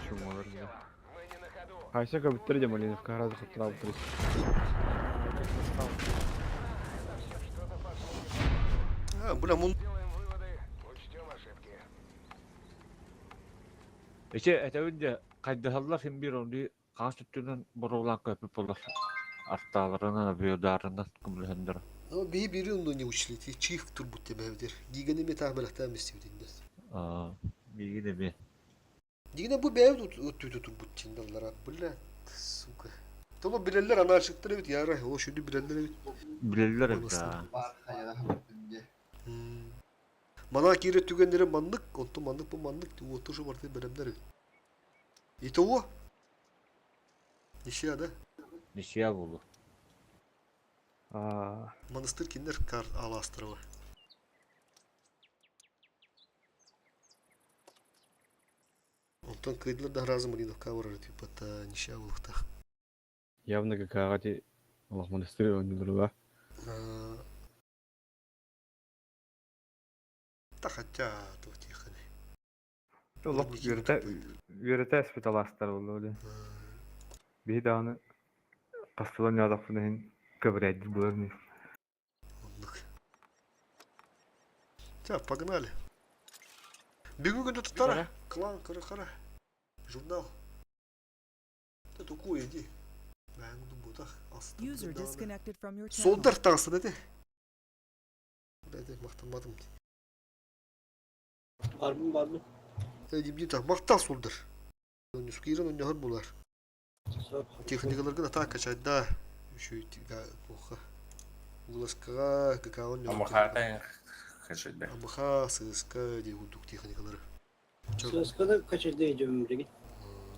Şu olur ya. Hayse kabittireceğim öyle kahradı kıttıra bitiririz. Бля, мун... Эче этебинде кайдахаллар хим бир онди каас түттүнөн боролан көпүп болор. Арталарынан, биодарынан кумлехендер. Бей бери онда не учили, ти чих турбут тебе евдер. Гиганы мета бэлахтан бестивдинде. Биги де би. Дигine bu bev tütü turbut çindallara. Bля, сука. Тома билелер анашыктыр бит, яра, о шүдү билелер бит. Билелер да. Бар каяда хабарында. Мана кире түгендері мандык, онто мандык bu мандык, отушу барты беремдер бит. Итого? Нишия да? Нишия болу. Манастыр киндер кар аластырова. Онтон кыйдылар да разы мридов каврары типа та нишия болуктах. Явно какая-то Allah монастырь он не друга. Та хотя то тихо. Allah yürüte spitalastar oldu öyle. Bir daha onu kastalan yazafını kıvraydı bu. Так, погнали. Бегу где-то тара. Клан, кара. Журнал. Ты туку иди. User disconnected from your channel. Солдар танsı dedi. Dedi maktamadım. Var mı? Dedi bir tak maktal solдар. Onu skirен onu har bular. Техникаларга да так качать, да. Еще и плохо. Уласка, какао не. Амахата качать, да. Амаха, ССК, де удук техникалары. ССК'da kaçırdı ömrü.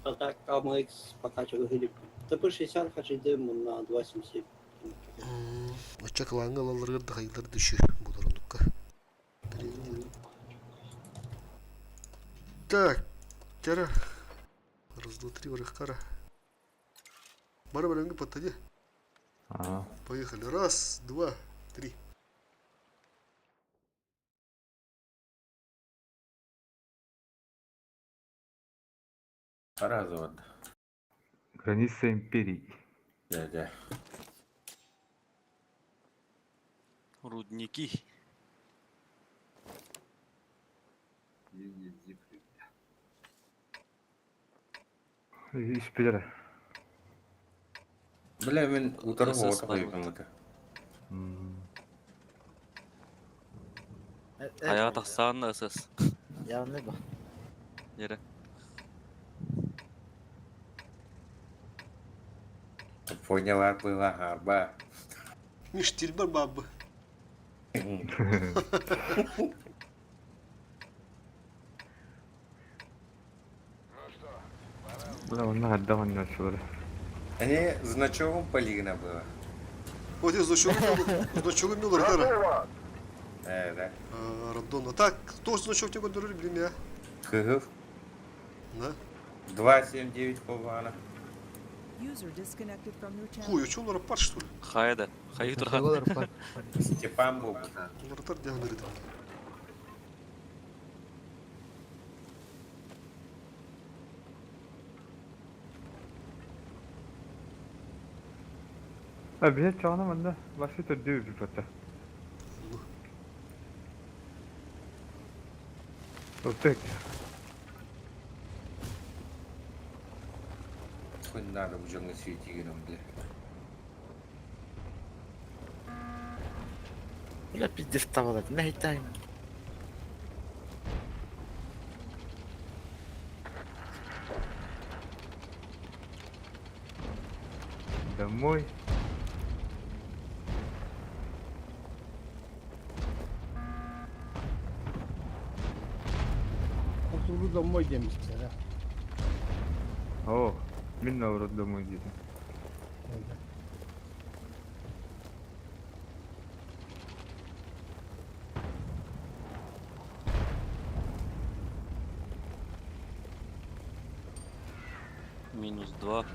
Hatta KMX покачивал хилип. ТП-60 kaçırdı bununla 287. Очак лангалаларга да хайдар dışı булар ондукка. Так, тяра. Раз, два, три, варыхкара. Бара баланги подтади. Поехали. Раз, два, три. Разовод. Граница империи. Да. Рудники. İşbirleri. Бля, мен утору вот это. Hayat ahsanlı esas. Yanlı bak. Yere. Поняла, была гарба. Штильбар бабы. Бля, он отдал на сюда. Они значком полигона было. Вот я значок мил ракара. Да. Рандонно. Так, кто значок тебе контролирует, блин, я? Кыгов. Да? 279 полвана. User disconnected from your channel. Хуй, а чё он рапар, что ли? Хайда. Хайы турхан. Степан был. Он рапар где он говорит? Bize çağına da basit ödüyor bir fata. Öptek. Хоть надо уже на свете играм, бля. Bля пиздец tavalla. Ne hitayım? Домой. Oturdu domboy demişler ha. О, мен наоборот домой деdim. Минус 2.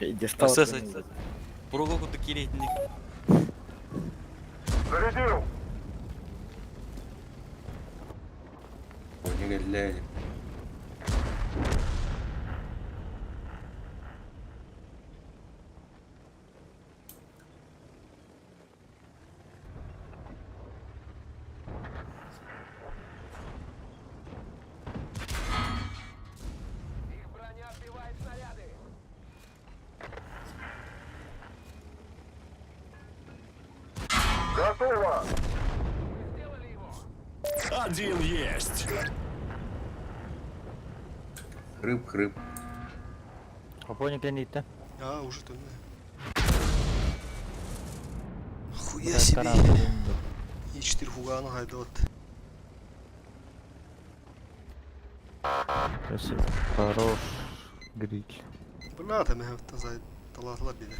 Иди стал. Сосать. Пурого куда киретни. Зарядил! Не глядя. Готово! Один есть. Хрып. Хапоник ленит-то. А, уже там. Хуя себе. И 4 хугана хайдат. Спасибо. Хорош. Гриль. Бля, там я тазай талатлар биде.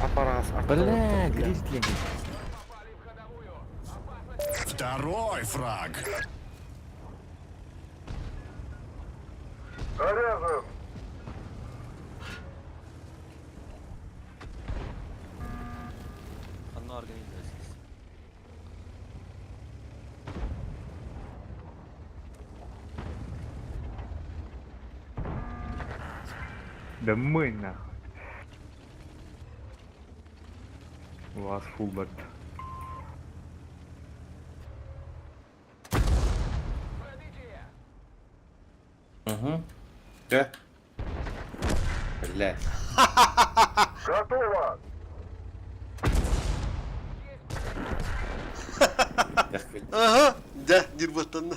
Аппарат. Бля, гриль ленит. Второй фраг. Заряжен! Одна организация. Да мы нахуй. У вас фулбэт. Угу. Да. Блядь. Готово! Ага, да, дирбаттанна.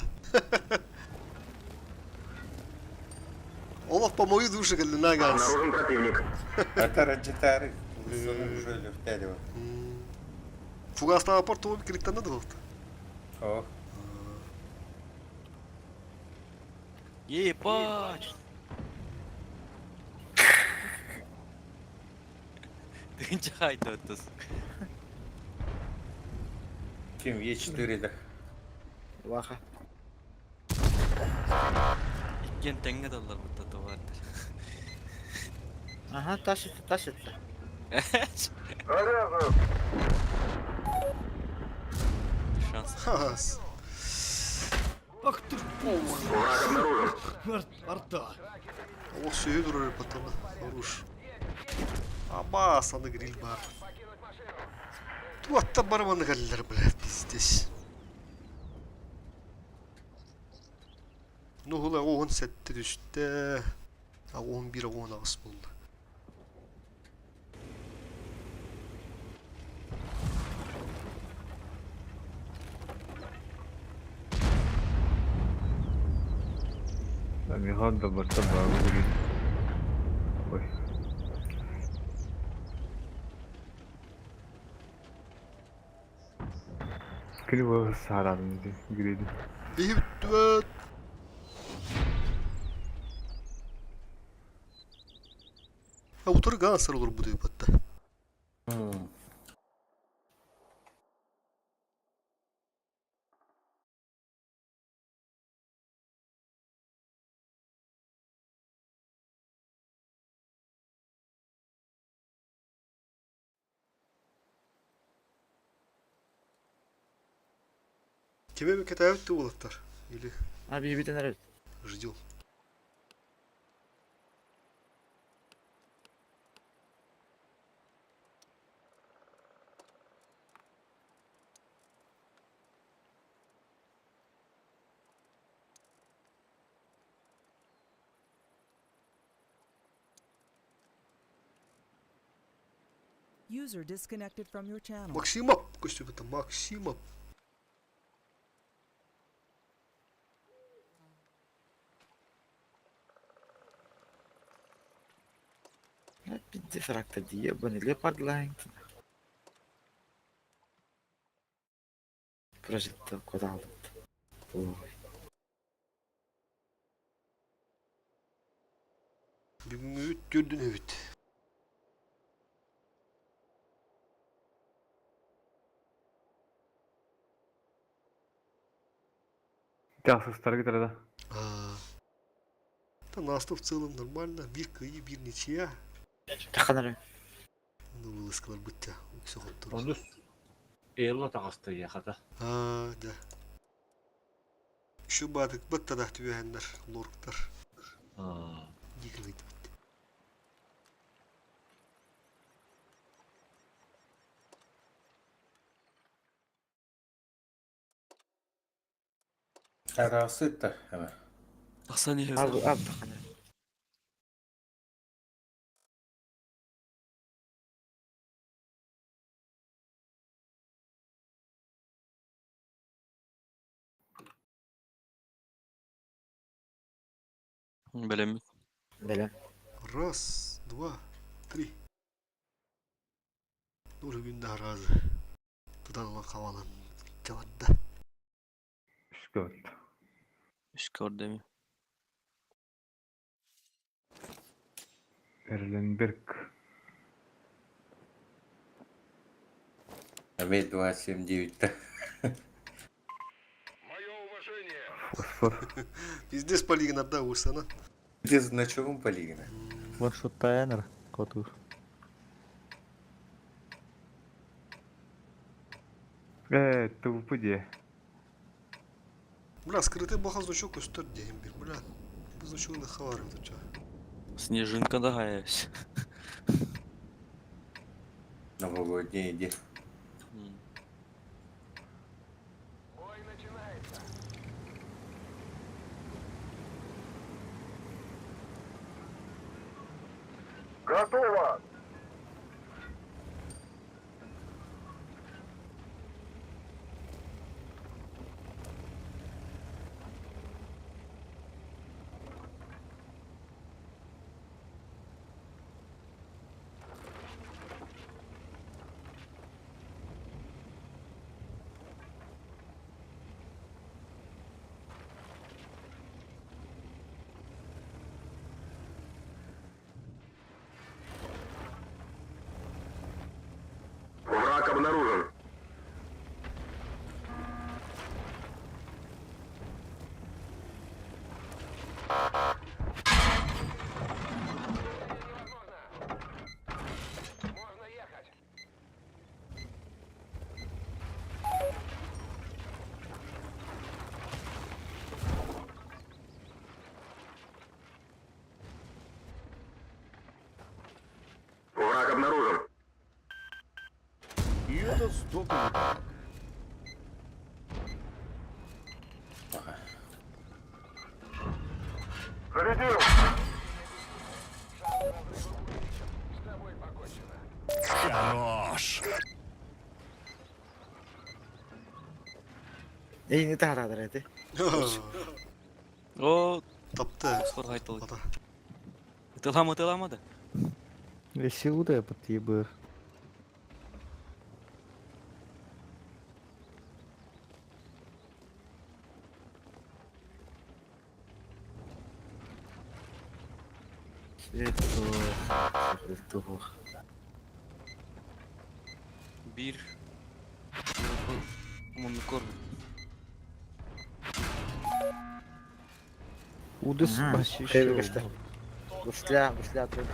Олаф по моей душе, когда нагас. Обнаружен противник. Это раджитары. Уже лёгтярево. Фугасного порта он криттана да болду. О. Ебать! Ты не хайда это. Ким Е4 да. Ваха. Иккен теңге доллар бутта товар. Ага, тащится. Заряжен! Шанс. Хас. Ах ты Враг обнаружен. О, все дуры потом. Хорош. Аба, саны гриль бар. Туатта барманы галлар, блядь, пиздец. Ну, хула 10 сәтті düştü. 11 10 ağız buldu. Миган да барта багы. Ой. Криво сарадым ди гриди. Бейіп düet. Ha, bu turu Galatasaray olur bu debatta. Kime bir ketayet de bulutlar. Или Abi bir tane ждем. User disconnected from your channel. Максимов! Костюм это Максимов. Пиздец, рак-то ебаный, лепард Лэнгтон. Прожито, куда тут? Ой. Бүгүнгү үт көрдүн өбүт. Жақсы старгы да. Насту в целом нормально. Bir kıyı bir ничья. Таханары. Ну, вылазкалар бытта. Все хоттур. Onu Eyla tağıstı yakada. Ha, да. Şu batık bıtta da tüyhenler, lorktar. Yıkılıydı. Арасы да. Ама. Тахсан Ал, ехе. таханары. Белем. Белем. Раз, два, три. Nuri günde razı. Tutan olan havalan. Cevapta. Skott. Skordemi. Erlenberg. Аме 279-та. Фосфор. Bizde spalıyın adda vursana. Где значок полигона? Маршрут Тайнер, Котур. Тупыде. Бля, скрытый баха значок üstad diyeyim bir. Bля, bu значок ne хавар это чё? Снежинка догаясь. Новогодняя идея. Готово! Враг обнаружен. Враг обнаружен. И это столько. Зарядил! Хорош. Ey, ne taharadır edi? О, Taptı. фосфор қайтылды. Ата. Тыламады. Силуда потибы. Свето. Bir. Умный корм. Удыс Хеві кішті. Гусля, тут.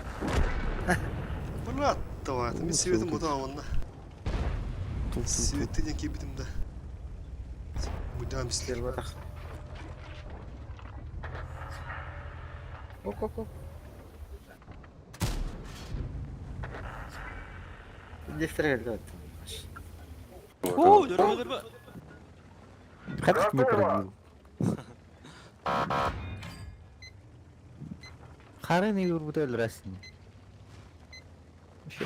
Bля, давай, ben swetim o da onunla. Swetin yaki bitim de. Bu da misli. Стерва тах. Оп. Дестерге geldi. О, дөрбе. Как не пробил? Харен и Урбутель Расин. Еще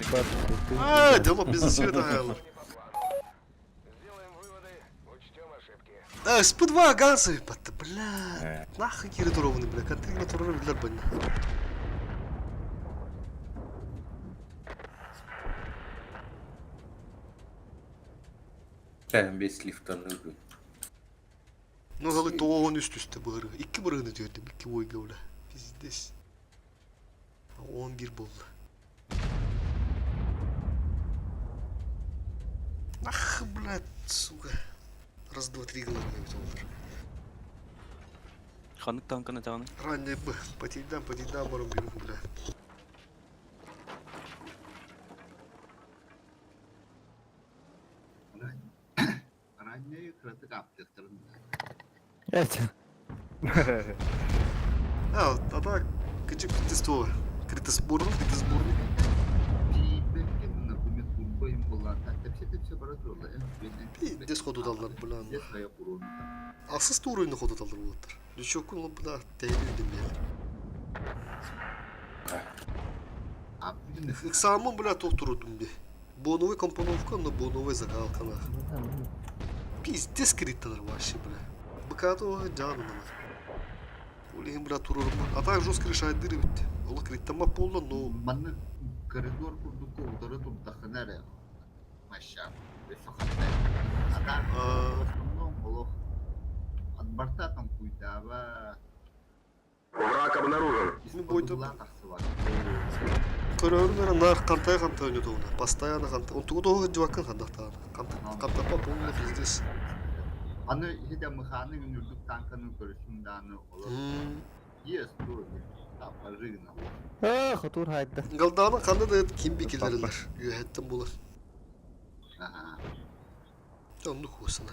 Aa, tamam biz de свет ayarlar. Да, СП-2 газовый, бля. Нахуй киритурованный, бля. Контроль натуры, бля, бля. Ben 5 liftten öldüm. Ну, дали тоğun üst bırı. 2 bırığını gördüm, 2 boy gavla. Bizdes. 11 buldu. Ах, блядь, сука. Раз, два, три головы ведь олар. Механик танканы тағаны. Ранее бы потейдан барым бирим, бля. Ранее крытык аптектарын. Это. А так, кычык критистова. Критисборн. Типекин например турбоим булан. Тепсе бара турла. Дес ходу даллар, бля. Дес гая курун. Асыз туройны ходу даллар болоттар. Лүчөкүн бля, тейли демелер. Аптекин Самым, бля, тоқтурудум бе. Боновый компоновка, но боновый загалкана. Пиздец критталар вообще, бля. Быкатова жанына. Улин, бля, турурум. А так жестко решает дыры бит. Ола криттама полно, но... манны коридор курдук удары турдахынары. Маша. Бесо хаттай. Ада. Основном олох. От борта там куйдава. Враг обнаружен. Ну, бойда. Тахсывар. Көрөрүнөр нар кантай өнөтөөнө. Постоянно кантай. Он тугу жуакын кандактан. Кантапа полно пиздец. Аны хиде механик нүрдүк танканы көрүшүнданы олор. Yes, тур. Тапажыгна. Хатур хайда. Галданы кандай да ким бикилерлер. Үйөттен булар. Ага. Жонду хусына.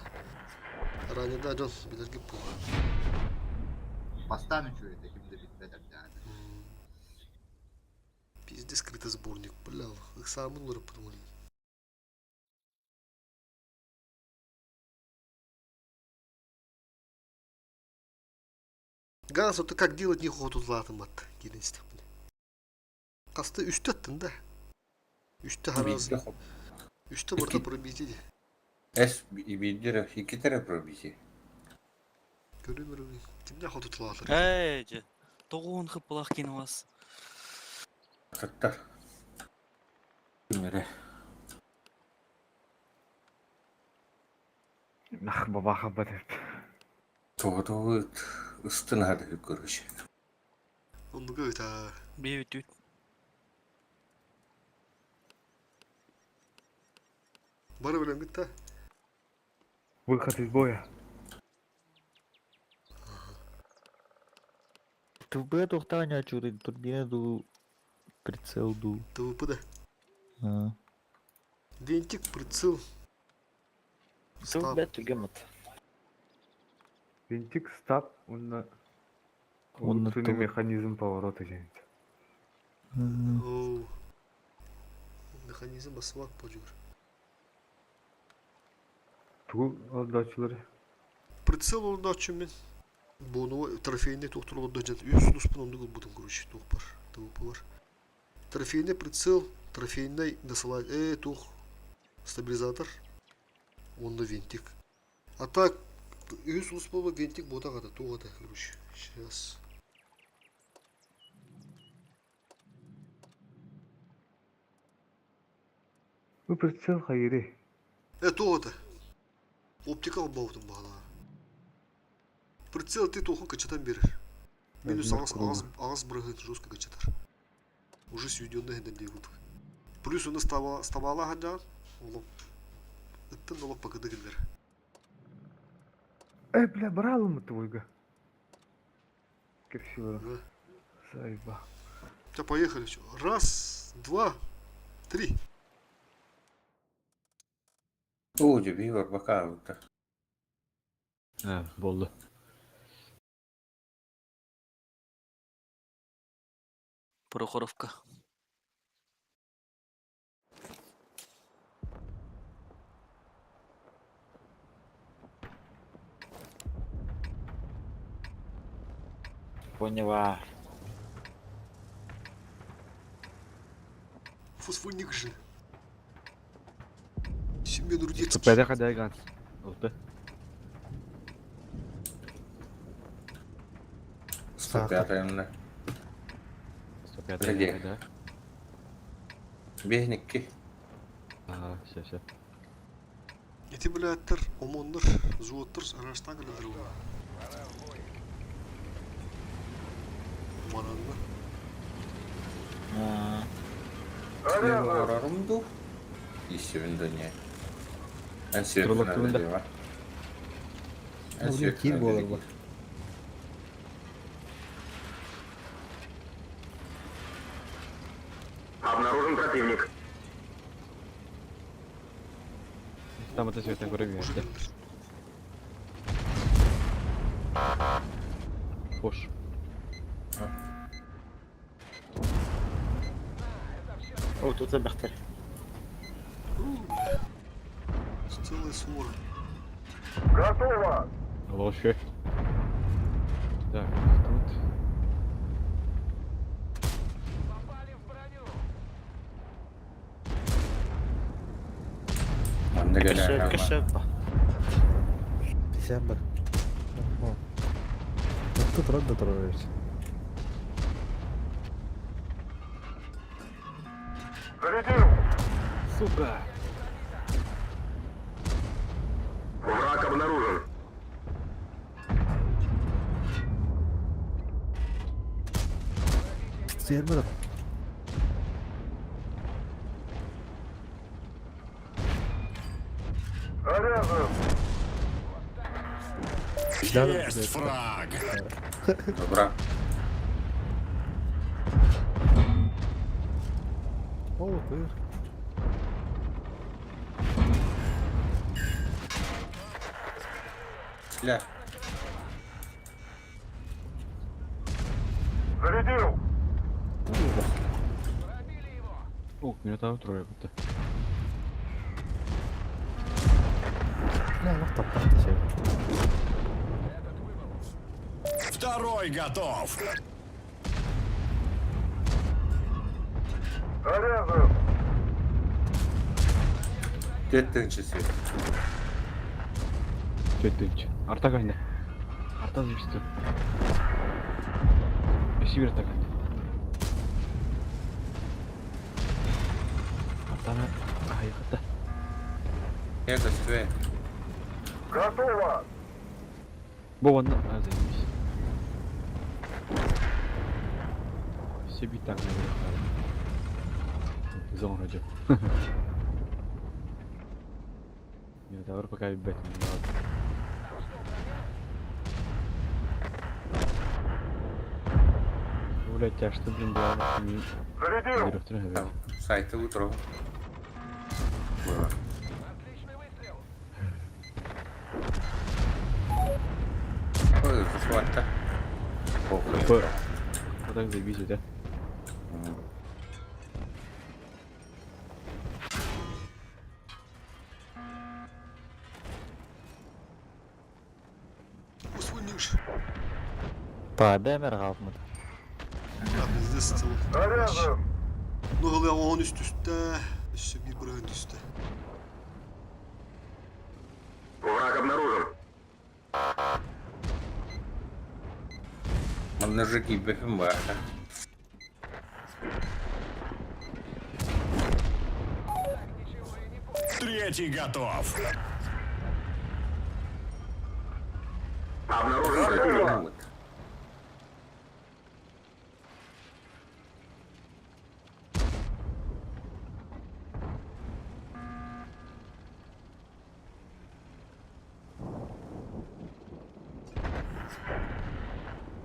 Ранеда жон билерге бул. Бастан үчүрөйт кимде битпедер даны. Пиздец скрытый сборник, бля. Их самый лучший придумали. Ганс, вот ты как делать не ходу златым от килинстик. Касты үстөттүн да. Үстө хараз. Үстө мурда пробити. Эс биддер 2 кere пробити. Көрүнүр. Кимде ходу златым? Же. Тоғуын қып бұлақ кені вас. Каттар. Кимере. Нах бабаха бадет. Тоғыт ыстынады көргіш. Onu göt ha. Бейбіт Бары белем гит та. Выход из боя. ТВП тохтаня чури турбина ду прицел ду. ТВП да. Винтик, прицел. ТВП түгемет. Винтик, стаб, он Он механизм поворота gente. Оу. Механизм басылак пожур. Тугу отдачылары. Прицел orada açım ben. Bunu tрафейне тоқтыр orada жат. 100 спонды будем короче тух бар. ТВП бар. Трофейный прицел, трофейный досылать. Тух стабилизатор. Он на винтик. А так 100 спонды винтик бота гада туга да короче. Сейчас. Bu прицел hayri. Туга да. Оптика болдum bağla. Прицел ты тухын качатан берер. Минус ağız бұрығын жестко качатар. Уже сведённый хенден дегут. Плюс оны ставала ханжан. Олып. Ыттын олып пакыды келдер. Бля, брал мы твойга. Красиво. Да. Сайба. Все, поехали. Раз, два, три. Уйди, var bakalım. Болду. Прохоровка. Поняла. Фосфорник же. Семен Рудецкий. Пэдэ хадай ганс. Олды. 105-й. 105-й, да? Бехникки. Ага, все. Эти блядтер, омоннор, зуоттор, араштан келдер ол. Мананна. Мен орарымды. Есебінде не? Ән сүйетін әлі де бар. Кир болар бар. Там это света көрөм Уже я. келдир. Хош. О, тут забахтар. Целая свора. Лошадь. Так, тут. Манда гелә. Кеше ба. Десембр. Тут рад дотроишься. Сука! Враг обнаружен. Сервер. Есть фраг. Добра. О, ты. Ля. О, меня там трое будто. Ну, попасть все. Второй готов. Төртінші свет. Четверть. Арта кайда? Арта забисті. Сибир так кайда. Артаны аяқта. Это свет. Бұл оны заебись. Все бит так наверх. Зон раджу. Я давай пока бить не надо. Блять, а что, блин, да? Там сайты утро. Было. Ой, засварта. Похуй. Вот так заебись, да? Освоишь. Бәмер қалмады. Ya bizde sıçramış. Ne oluyor ama 10 üst üste. İşte bir brand üstte. Враг обнаружен. Ножики БФМ. Третий готов. Обнаружен противник. Вот.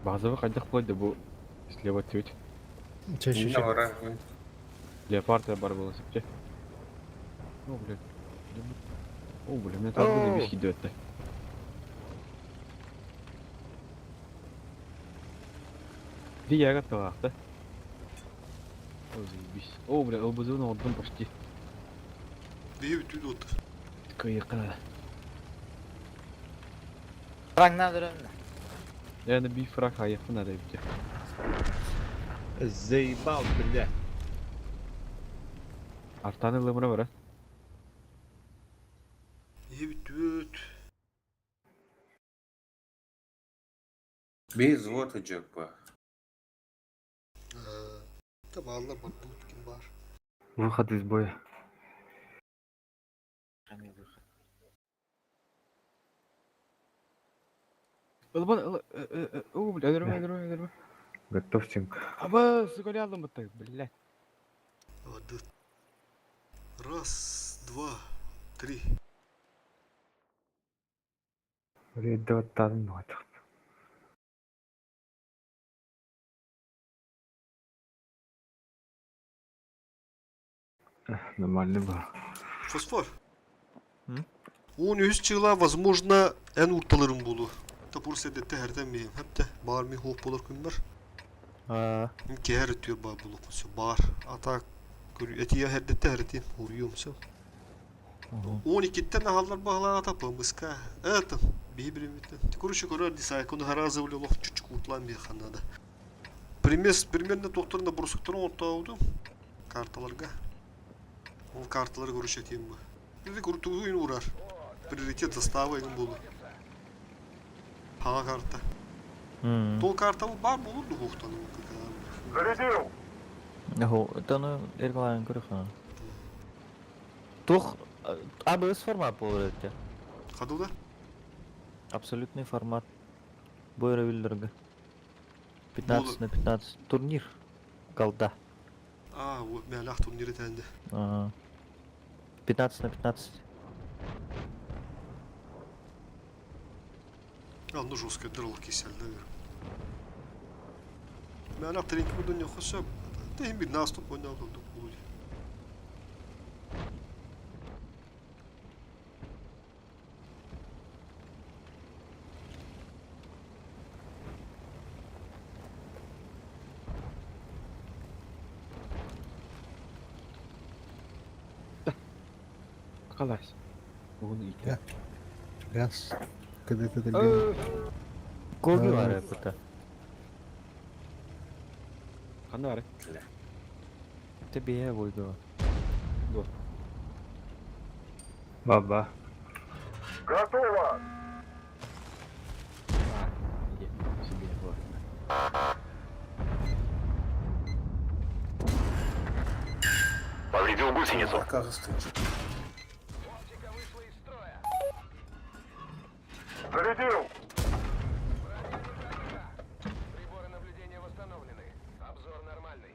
Базовый қайдақ болды бұл слева түйет. Чешеше. Леопард бар было септе. О, блядь. О, блядь, меня там было виски дөтті. Где я готова, да? О, заебись. О, блядь, ЛБЗ-ны ордым почти. Diye bütün otur. Кайықына. Раңнадыр әмді. Yani bir frak ayıklı nerede bitti? Заебал, бля. Artanı ılımına var ha. Diye bütün. Без вот ucuk bu. Tabanlar bak bulut kim var. Выход из боя. Ылбан, о, бля, öldürme. Готов стенка. Аба, сука, рядом вот так, блядь. Воды. Раз, два, три. Редді оттадым вот. Нормальный был. Фосфор. 13 жыла, возможно, en урталарым болу. Тапур седетте herden meyim. Hep de bağır mi hoğuk bolur gün var. Keher ötüyor bağır bulu kusu. Bağır. Ata görüyor. Etiye herdette herden. Vuruyor musun? 12'te nahallar bağlar atapım bıska. Evet. Bir bitten. Kuruşu korar disay. Konu harazı bile loh çuçuk utlan bir kanada. Примерно doktorunda bursuktan orta oldu. Kartalarga. O kartaları görüş eteyim bu. Dedi kurtuğu oyun uğrar. Приоритет застава егін болу. Паға карта. Тол карта бұл бар болуды хоқтаны. Зарядил! Это ну, эргалайн кырыха. Тух, ABS формат болар эти. Қадылда? Абсолютный формат. Бойра Вильдерга. 15 на 15. Турнир. Голда. Вот мәләқ турнирі тәнді. 15 на 15. Ну жесткая драла кисель, наверное. Мәләқ тренинг бұдан не қосып. Да им бит наступ ойнал болды. Қалайсың? Оны ите. Раз. Коги var ya burada. Қандай бар? Тебе я выйду. Баба. Готово! Себе вот. Повредил гусеницу. Зарядил! Приборы наблюдения восстановлены. Обзор нормальный.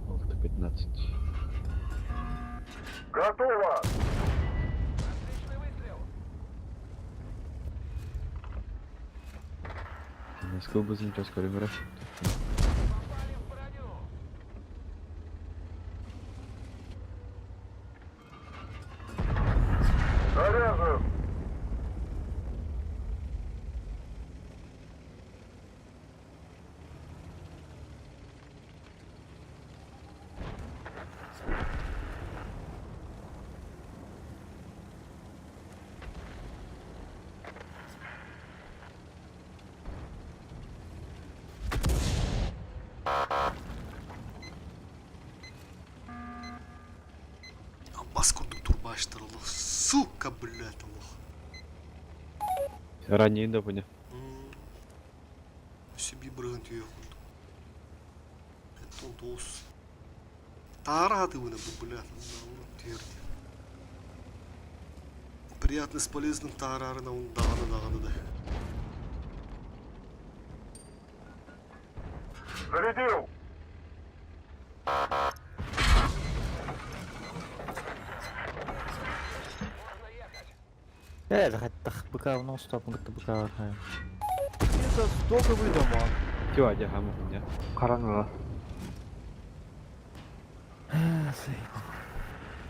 Авто 15. Готово! Отличный выстрел. Несколько бы замечал скорее враг. Попали в броню. Заряжен! Бас құрдық турба аштырылы. Сука, блядь, Allah. Ранее да понял. Себе брыгын түйе құлды. Это он тоз. Тарады вына, блядь, терді. Приятный с полезным тарарына он дағаны да. Зарядил! Захаттах быка в нос топын гытты быка бар. Это столько выдумал. Тио, я хаму меня. Қараңғы.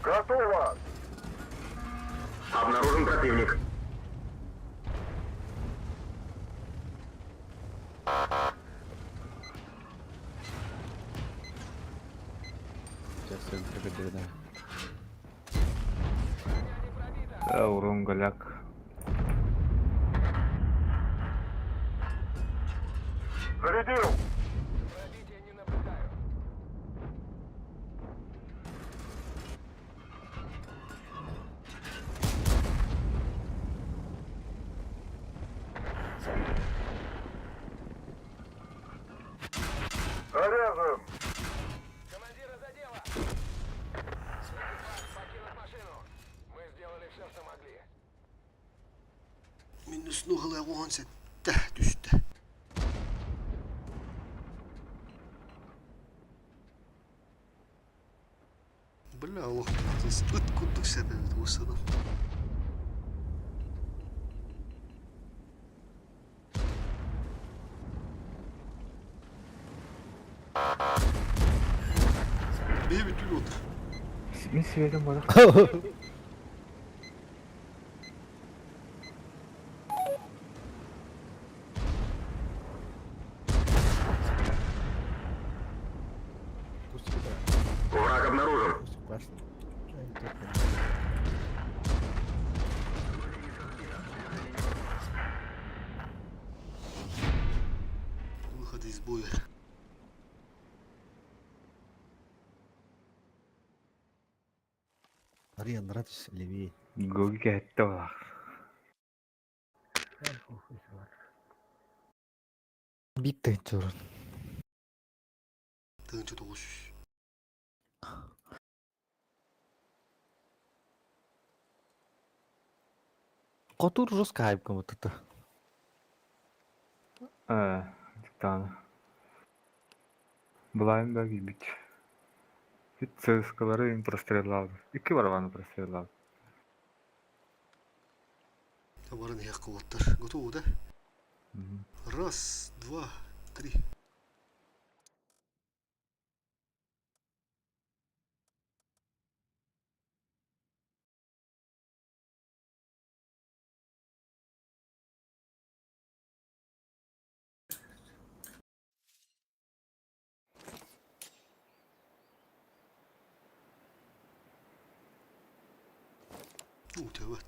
Готово! Обнаружен противник. Сейчас я пригодил, да. Урон голяк. Зарядил! Пробития не наблюдаю. Заряжен! Командира за дело. Экипаж покинуть машину. Мы сделали все, что могли. Minus nuhla on se tähtystä. Бля, лох, здесь откуда себя туса, да? Беги бүтүн отыр. Мен светім бара. Враг обнаружен. Выход из боя. Ариан, нравится левее. Гоги кәтті ола. Бик тынчурун. Тыгынчы 900. Котур жестко хайп как будто. Диктаны. Бұлайым да кейбіт. Бит ЦСК-лары простреллады. 2 барабаны простреллады. Товарын яққа оттар. Готово, да? Раз, два, три. Тәуба.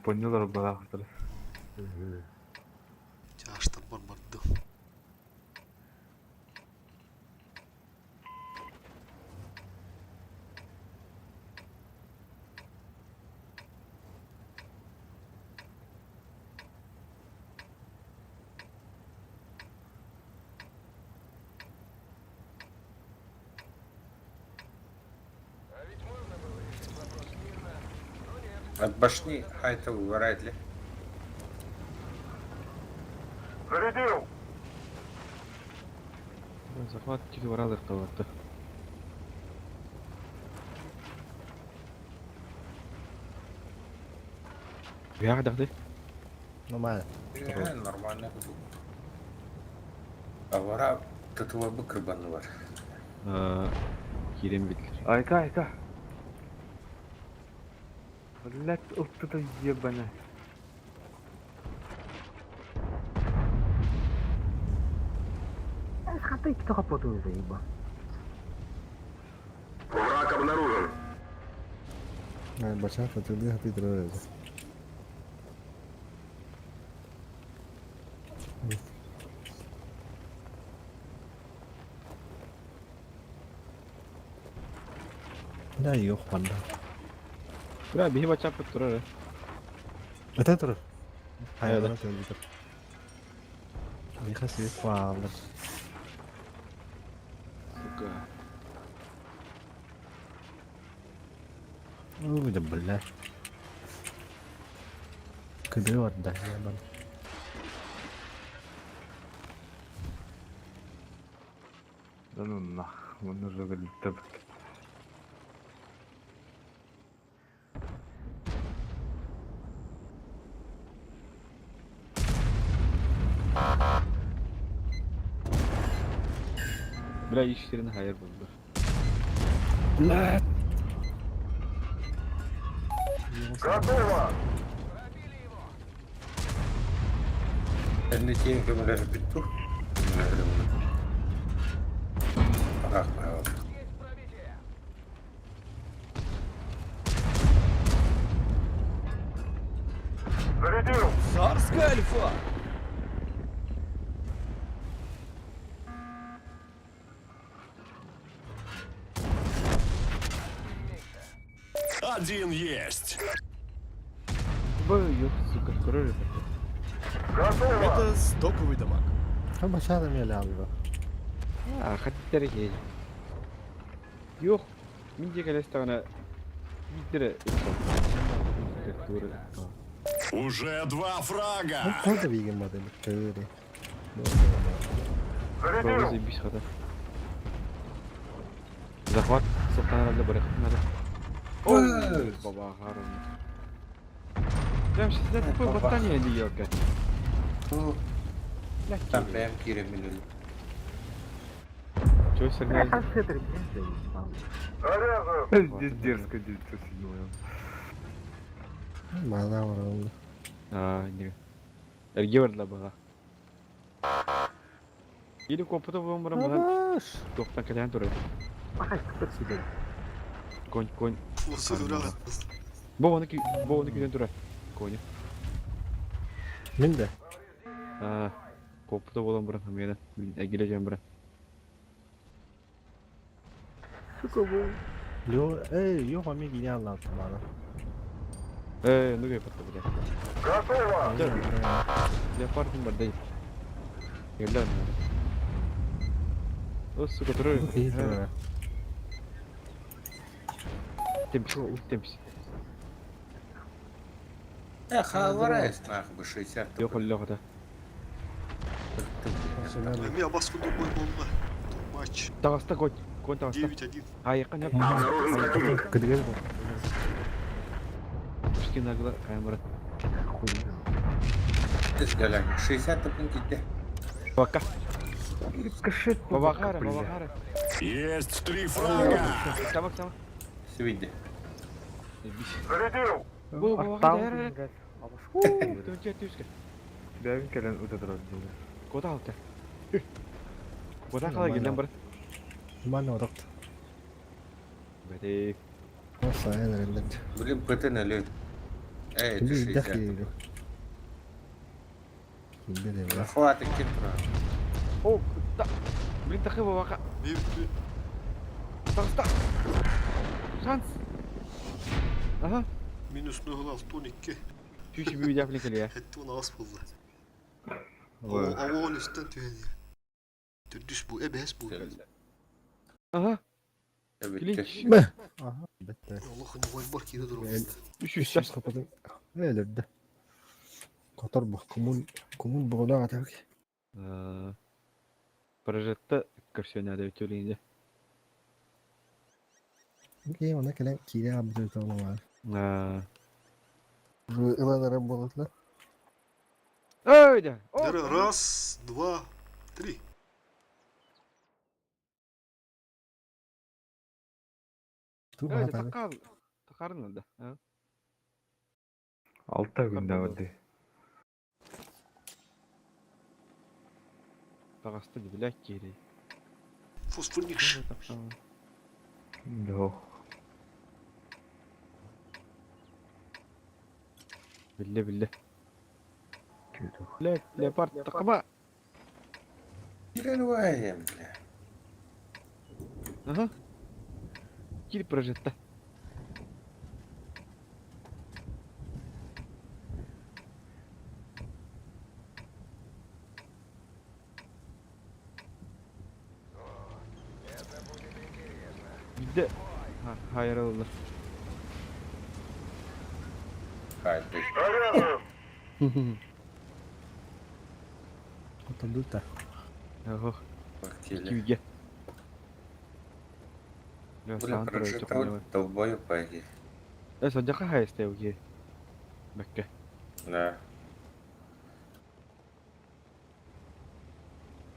Понялар балақтыр. Жаштан барбарды. От башни Айтова вырать ли? Зарядил. Захват тільки варали втавати. Як дағды? Нормально. Нормально. Авара татуа бы кырбаны бар. Керем битлер. Айка. Блять, ұлтты да ебана. Схватайте кто капоту заеба. Враг обнаружен. Бачата, ты где ты дрожишь? Да, ее хванда. Бля, біги бача потури. Это тур. Hayır, да. Виха себе хвала. Сука. Ну, да, бля. Куда отдай, ебан. Да ну нах, он уже говорит, да. Бля, iş yerine hayır buldu. Бля. Готово. Элли тиен көмөлөр бүттү. Рахмат. Зарядил. Царская альфа! 1 есть. Бою, сука, курили. Готово. стоковый дамаг. А бачата меня лялга. Хаттер ей. Yok. Mince geleste ona gitire. Уже 2 фрага. Кто-то видим модель. Кыри. Зарядил. Заебись хода. Захват. Сылтан herhalde bırakıp надо. Ой, баба гарно. Прям сейчас для такой восстание или ёлка? Там прям киремелю. Чего сигнал? Заряжен. Дерзко 907. Мана var. Не. Erge verdiler bana. Yeni kopuda bulunmadan bana doktan kalen duruyor. Konь. Осы дурак. Bu onu giden duruyor. Konyu. Min de. Kopuda bulan bırak hem yana. Geleceğim bırak. Yo, yo homie gini anlattım bana. Ну я потом бля. Готово. Я паркинг бардayım. Yerler mi? O suka duruyor. İyi sonra. Temiz. Хаварайс нахуй бы 60. Yok Allah da. Я баску думаю, бомба. Матч. Tağasta koy. Koy tağasta. 9-1. Ayıkan yap. Обнаружен противник. Kıdgın bu. Pişkin nagla kamera. Галяк, 60 пунктите. Baka. Babakara. Есть 3 фрага. Tamam. Свиди. Зарядил. Bu babakara. Dönce tüske. Ben kelen ötedir. Koda halka. Koda kala gelen bırak. Mana odak. Bede. Nasıl ayarlandı? Блин, ПТ налет. Это Bir 60. dakika. Kimde de var? Хватит кипра. Oh. Blin takı babaka. Mevcut. Tağasta. Şans. Aha. Minus 0.6 Tüyüşü bir yapın kele ya. Etti onu az buldu. Avon üstten tüyeni. Düş bu, ebes bu. Aha. Evet. Bilinç. Aha. Bitti. Allah'ın vay bak yine durur. Üşüşte. Üç kapatın. Öyle de. Katar bu. Kumun boğula atak. Projette kırşönerde ötüleyince. Okey, ona kelen kire abdü tamam var. Bu ılanlara boğuldular. Öyle. Раз, два, три. Dur Öyle bakalım. takarın orada. 6 günde öldü. Takasta gibi lak geri. Fosfornik. Yok. Bille. Leopard takıma. Перерываем, бля. Aha. Gir projette. Bir de hayır oldu. Хайп. Заряжен. Oturduk da. Oho. Портили. Küge. Biraz Блин, sağın tarafı çok önemli. прожектор долбою пойди. Sonca kaha istiyor ki. Bekle. Да.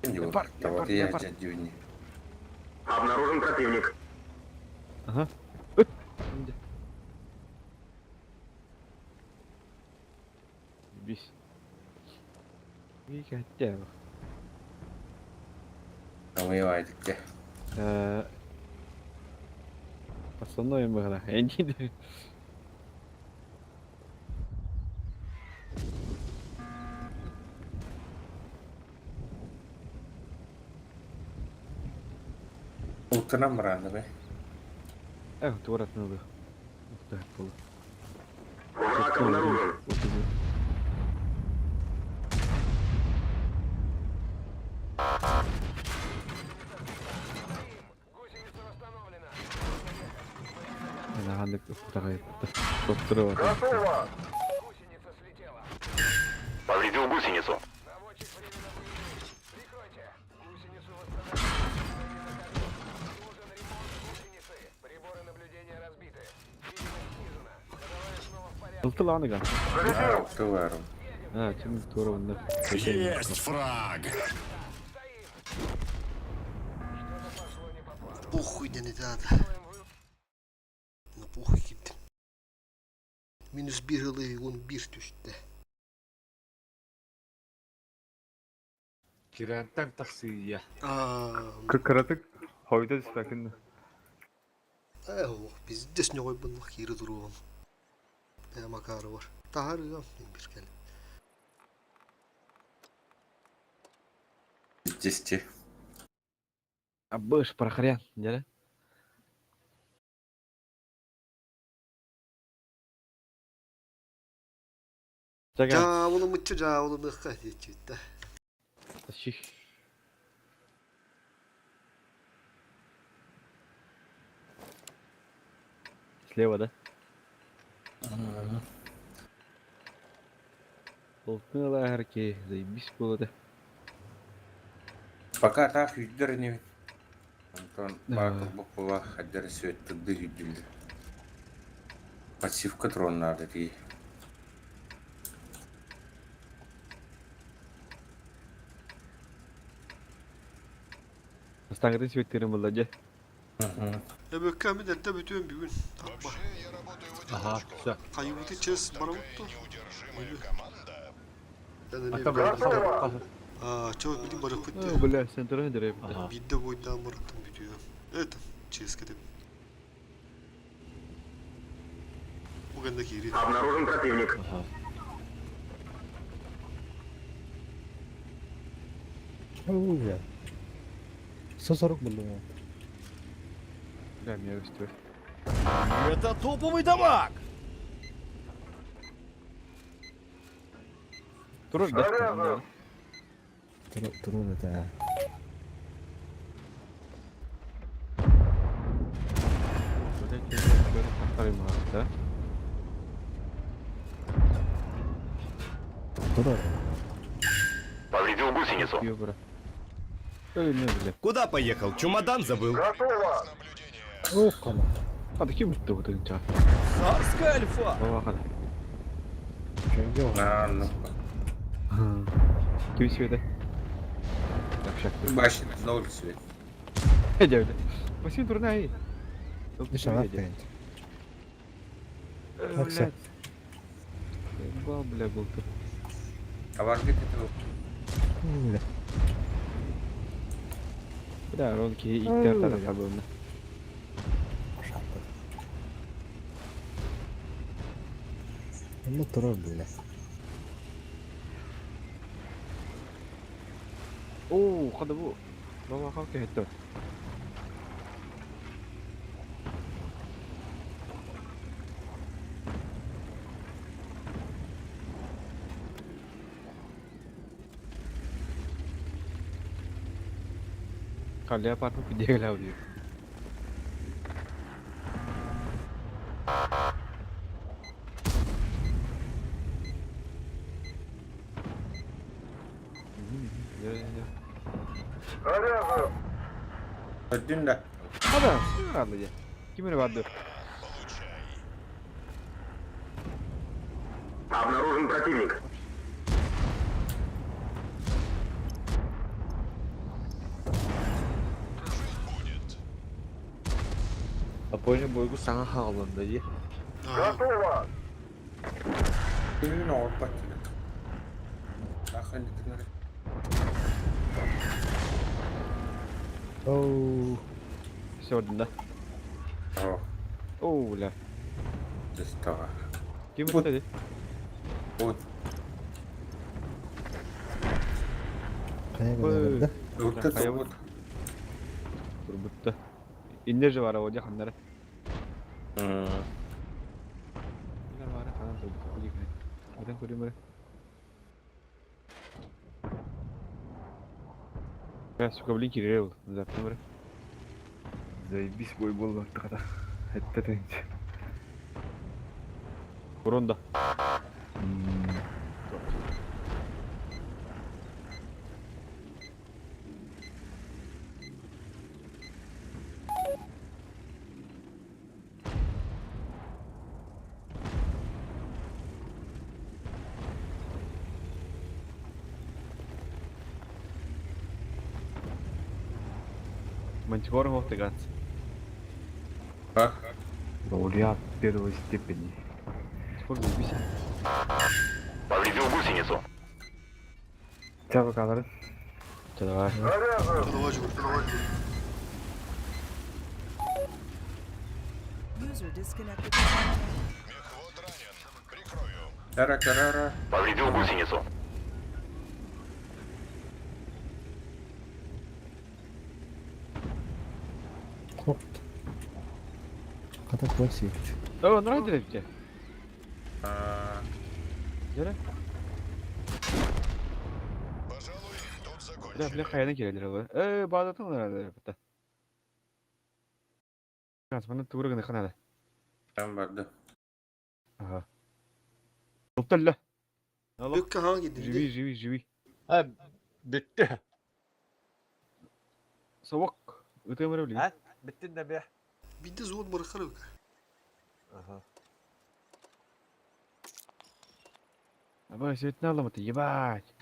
Леопард, Вот я дядюни. Обнаружен противник. Aha. Öt. Şimdi. Biz. İyi ki hatta bak. Воевать где? Основное было. Они. Утром рано, да? Турат надо. Так было. Враг обнаружен. Она ганок вторая. Доктора. Готово. Повредил гусеницу.Iltılanı gan. Зарядил. Товаром. А, чем тура бunda. Есть фраг! Похуй да не надо. Ну похуй gittim. -1 yılı 11 düştü. Kirenten taksiye. Kıratık. Hoyda dispekinde. Biz de ne koy bunlar geri duruyorum. Makarı var. Tarıyorum bir kere. Десяти. Абыш прохрян, дядя. Чага. Cavulu mıçı cavulu mıhka diyecekti. Тащи. Слева, да? Болтны лагерки, заебись было, да? Пока так үйдер не. Антон бакы бокула хаддер сөйтті үйділді. Пассивка троннады дей. Астаңғырын светтерін болды, да? Bökkemi de bütün bir gün. Aha, güzel. Kayıbıtı çez bana mutlu. Ata böyle kalın. Çabuk bileyim bana kutu. О, бля, центр дерев. Aha. Bir de boydan bıraktım video. Evet, çez kedim. Bugün de geri. Обнаружен противник. Aha. Бля. 140 было. Бля, меня растет. Это топовый табак! Турок, да? Трудно это. Вот эти повторим, да? Трудно. Повредил гусеницу. Ёбра. Ой, не, бля. Куда поехал? Чемодан забыл. Ох, кому. А, такие будут вот эти. Царская альфа! Бабаха. Что делать? А, ну. Киви света. Так, сейчас. Бачит на улице. Дядя, Василий Турнай. Лишь она пенит. Блядь. Ебал, бля, был тут. А ваш бит это Бля. Да, ронки и тертара забыл. Ну, трудно, бля. О, хада bu. Baba kalk etti. Kalian apa tuh video lah dia. Ya. один да. Ada, ada ya. Gimana vardı? Обнаружен противник. Apoyun boygu sana halında ye. Ini no patile. Akan dikenal. Oh. Все, да. Oh, Oh, бля. застава. Gimana tadi? Вот. Kayak gimana? Вот это kayak вот. Turbutta. İndir же var hoca kanlara. Bunlar var kanan turbut. Kulik ne? Neden kulik mı? Я, сука, блин, кирилл. Запомни, бля. Заебись бой был вот тогда. Это ты. Урон, Мантикора мог ганс. Как? Лауреат первой степени. Мантикор убийся. Повредил гусеницу. Чего кадры? Че, давай. Давай, Жур. User disconnected from your channel. Кара-карара. Повредил гусеницу. Когда платить? О, нравится ли тебе? Жere? Бля, каяны келедир албы. Баадатын нравится это. Ганс, мана тугрыгын ханада. Там барды. Ага. Топталла. Алло. Bökke hangi dilde? Живи. Ha, bitti. Совок. Ытымыры билген. Ha, bittin de be. Bir de zor bırakır yok. Aha. Абай, светна ломата, ебать.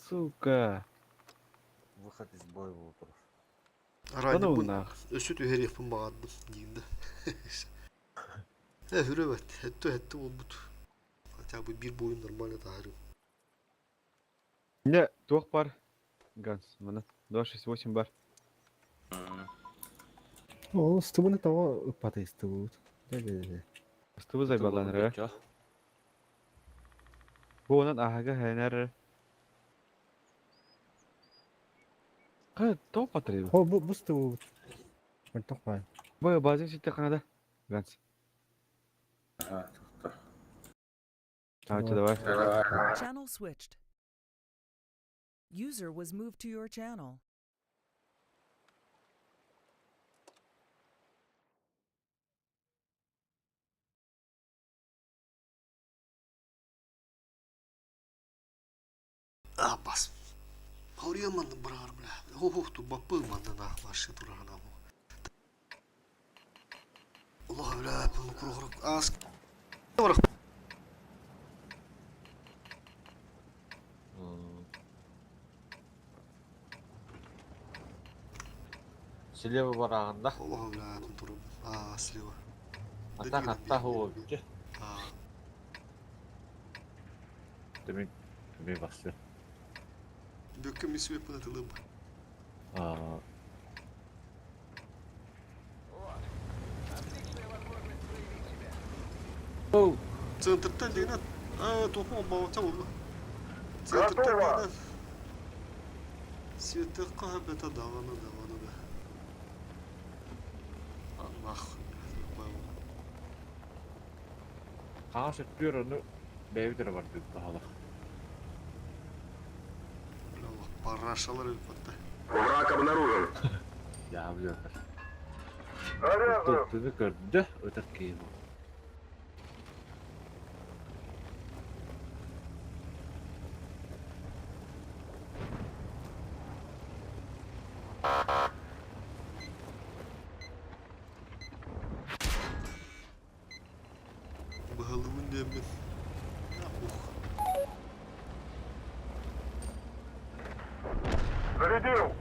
Сука. Выход из боя был просто. Araydı Bana bu bunlar. ösüt üher yapın bağırdım diyeyim de. Hürevet. Etti oldu. Хотя бы bir boyun нормально тағырым. Не, тоқ бар. Ганс, мана 268 бар. О, стыбыны того паты стыбыт. Да. Ыстыбы зайбаланыр. Бу онан ахага хэнер. Ка, тоқ патры. О, bu стыбыт. Ben tokmayım. Бу базин ситте канада. Ганс. Ага, тоқта. Чё, давай. Channel switched. User was moved to your channel. Ah bas. Oraya mandım bırakır bile. Tu bapı mandan ah başı durağın ama. Allah öyle bunu kuruk az. Bırak. Слева барағында. Allah öyle bunu durum. Ah silva. Ата қатта хуа бітті. Ah. Төмен басты. Bökke misvi yapın atılım. Оу, Центртан деген тоқу бауытса болды. Центртан деген светті қабета дағаны да. Allah. қағаш өтпер оны бәйбітері бар деді бағалық. Парашалар өлпатты. Враг обнаружен. Я білетір. Тоқтыны көрді, өтір кейін. Bakalımın demin. Зарядил.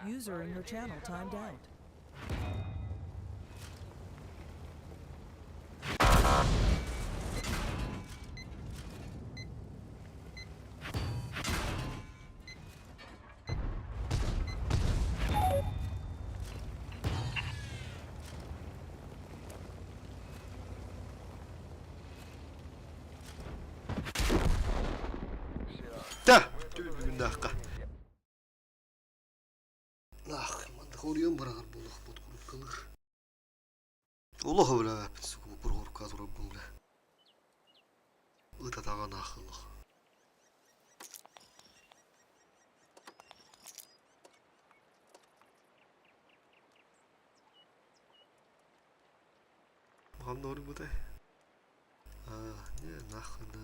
User in your channel timed out. Da! Bir dakika. Ah, mandık oraya mı bırakır bu lak bot kurup kalır. Allah öyle hepsi bu kurup kalır böyle. Öte dağın akıllı. Bakalım doğru bu da. Ne nakıldı.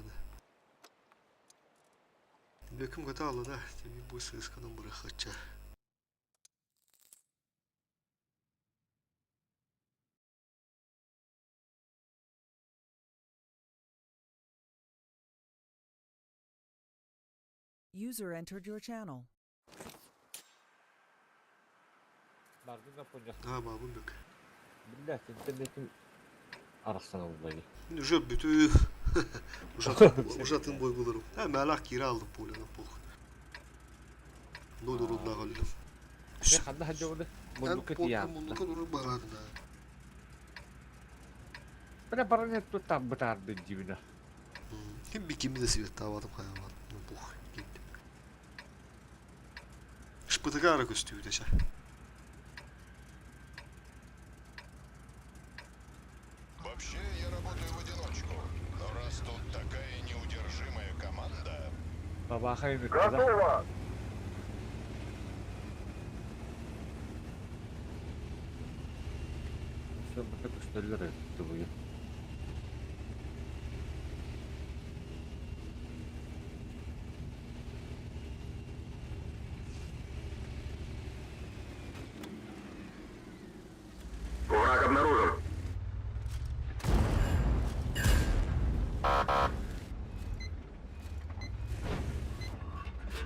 Бекім көте алды да, тебе больше искадан бұры қатша. User entered your channel. Bardın kapınca. Ha babundak. Billah internetin arasına olayı. Уже bütün uşatın boy bulurum. Ha melak kira aldım polana pok. Ne durumda kaldım. Ne kadar hadi onu. Bunu kötü yaptı. Bunu kadar baradın ha. Bana para net tutam betardı cibine. Kim bir kimi de sivet tavadım hayvan. Pok gitti. Шпытыгара костюм деша. Вообще, я работаю в одиночку. Но раз тут такая неудержимая команда... Baba hayır kızım. Все bu kuşları tutuyor. Враг обнаружен.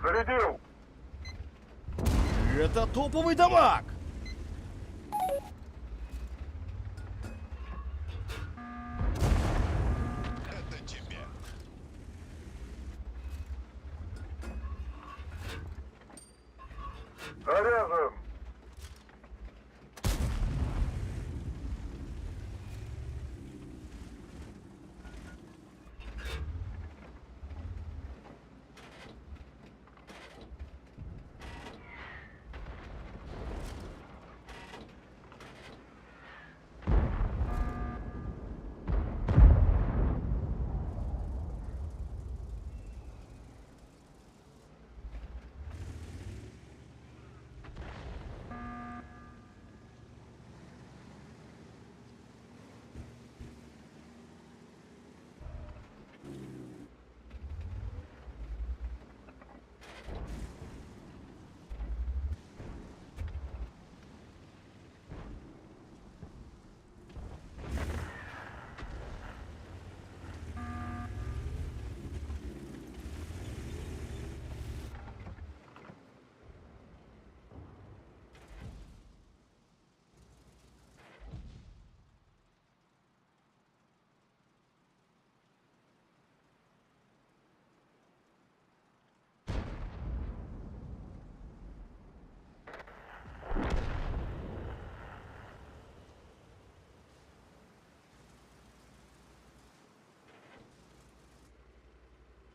Зарядил! Это топовый дамаг! Это тебе. Заряжен!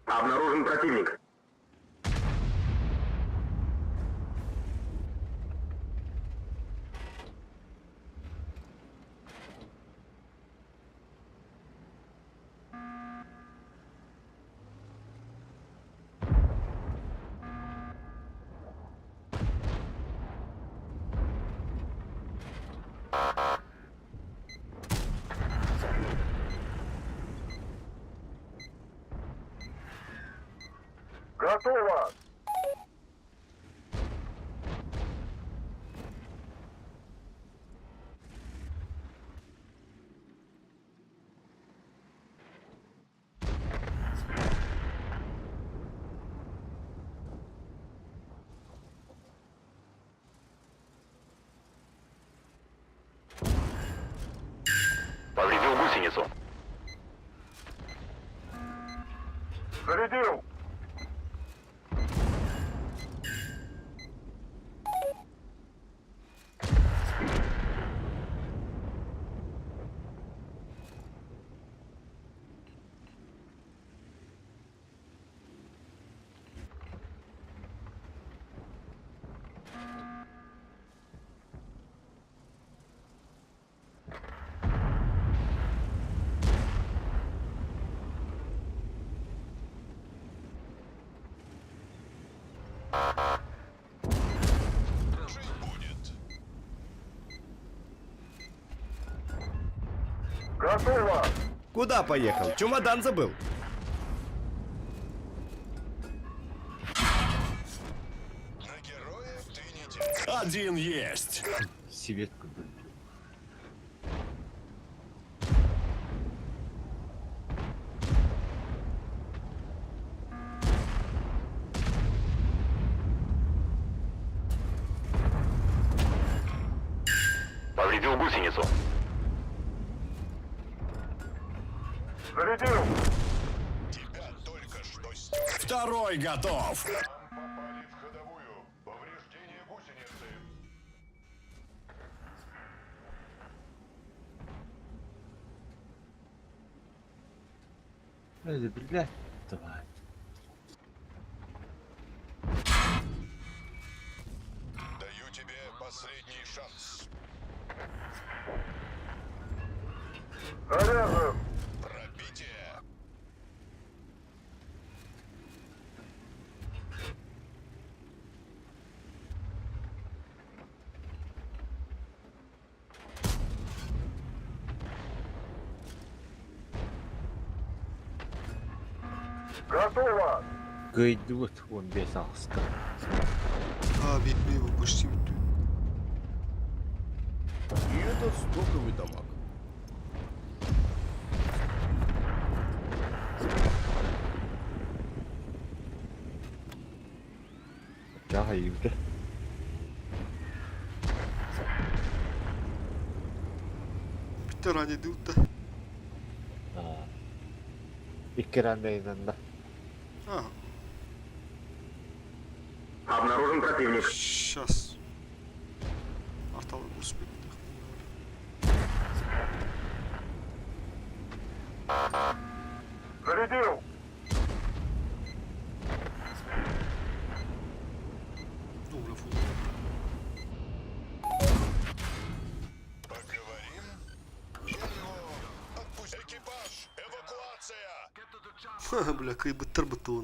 Обнаружен противник. Готово! Повредил гусеницу. Зарядил! Жить будет. Готово! Куда поехал? Чемодан забыл. На героев ты не держишь. Один есть. Светку был. гусеницу. Тебя только что Второй готов. попали в ходовую. Повреждение гусеницы. Блядь, давай. Даю тебе последний шанс. Пробитие. Готово. Гайдут 15 Ağustos. Bitmiyor bu, почти bitti. И это стоковый дамаг. Jaha yürü. Bitti randevu da. İki randevudan da. Ha, Обнаружен противник. сейчас. Арталы успех. Зарядил. Ну, уже фу. Поговорим. Я его отпустил. Экипаж, эвакуация. Бля, кай бытыр бытылын.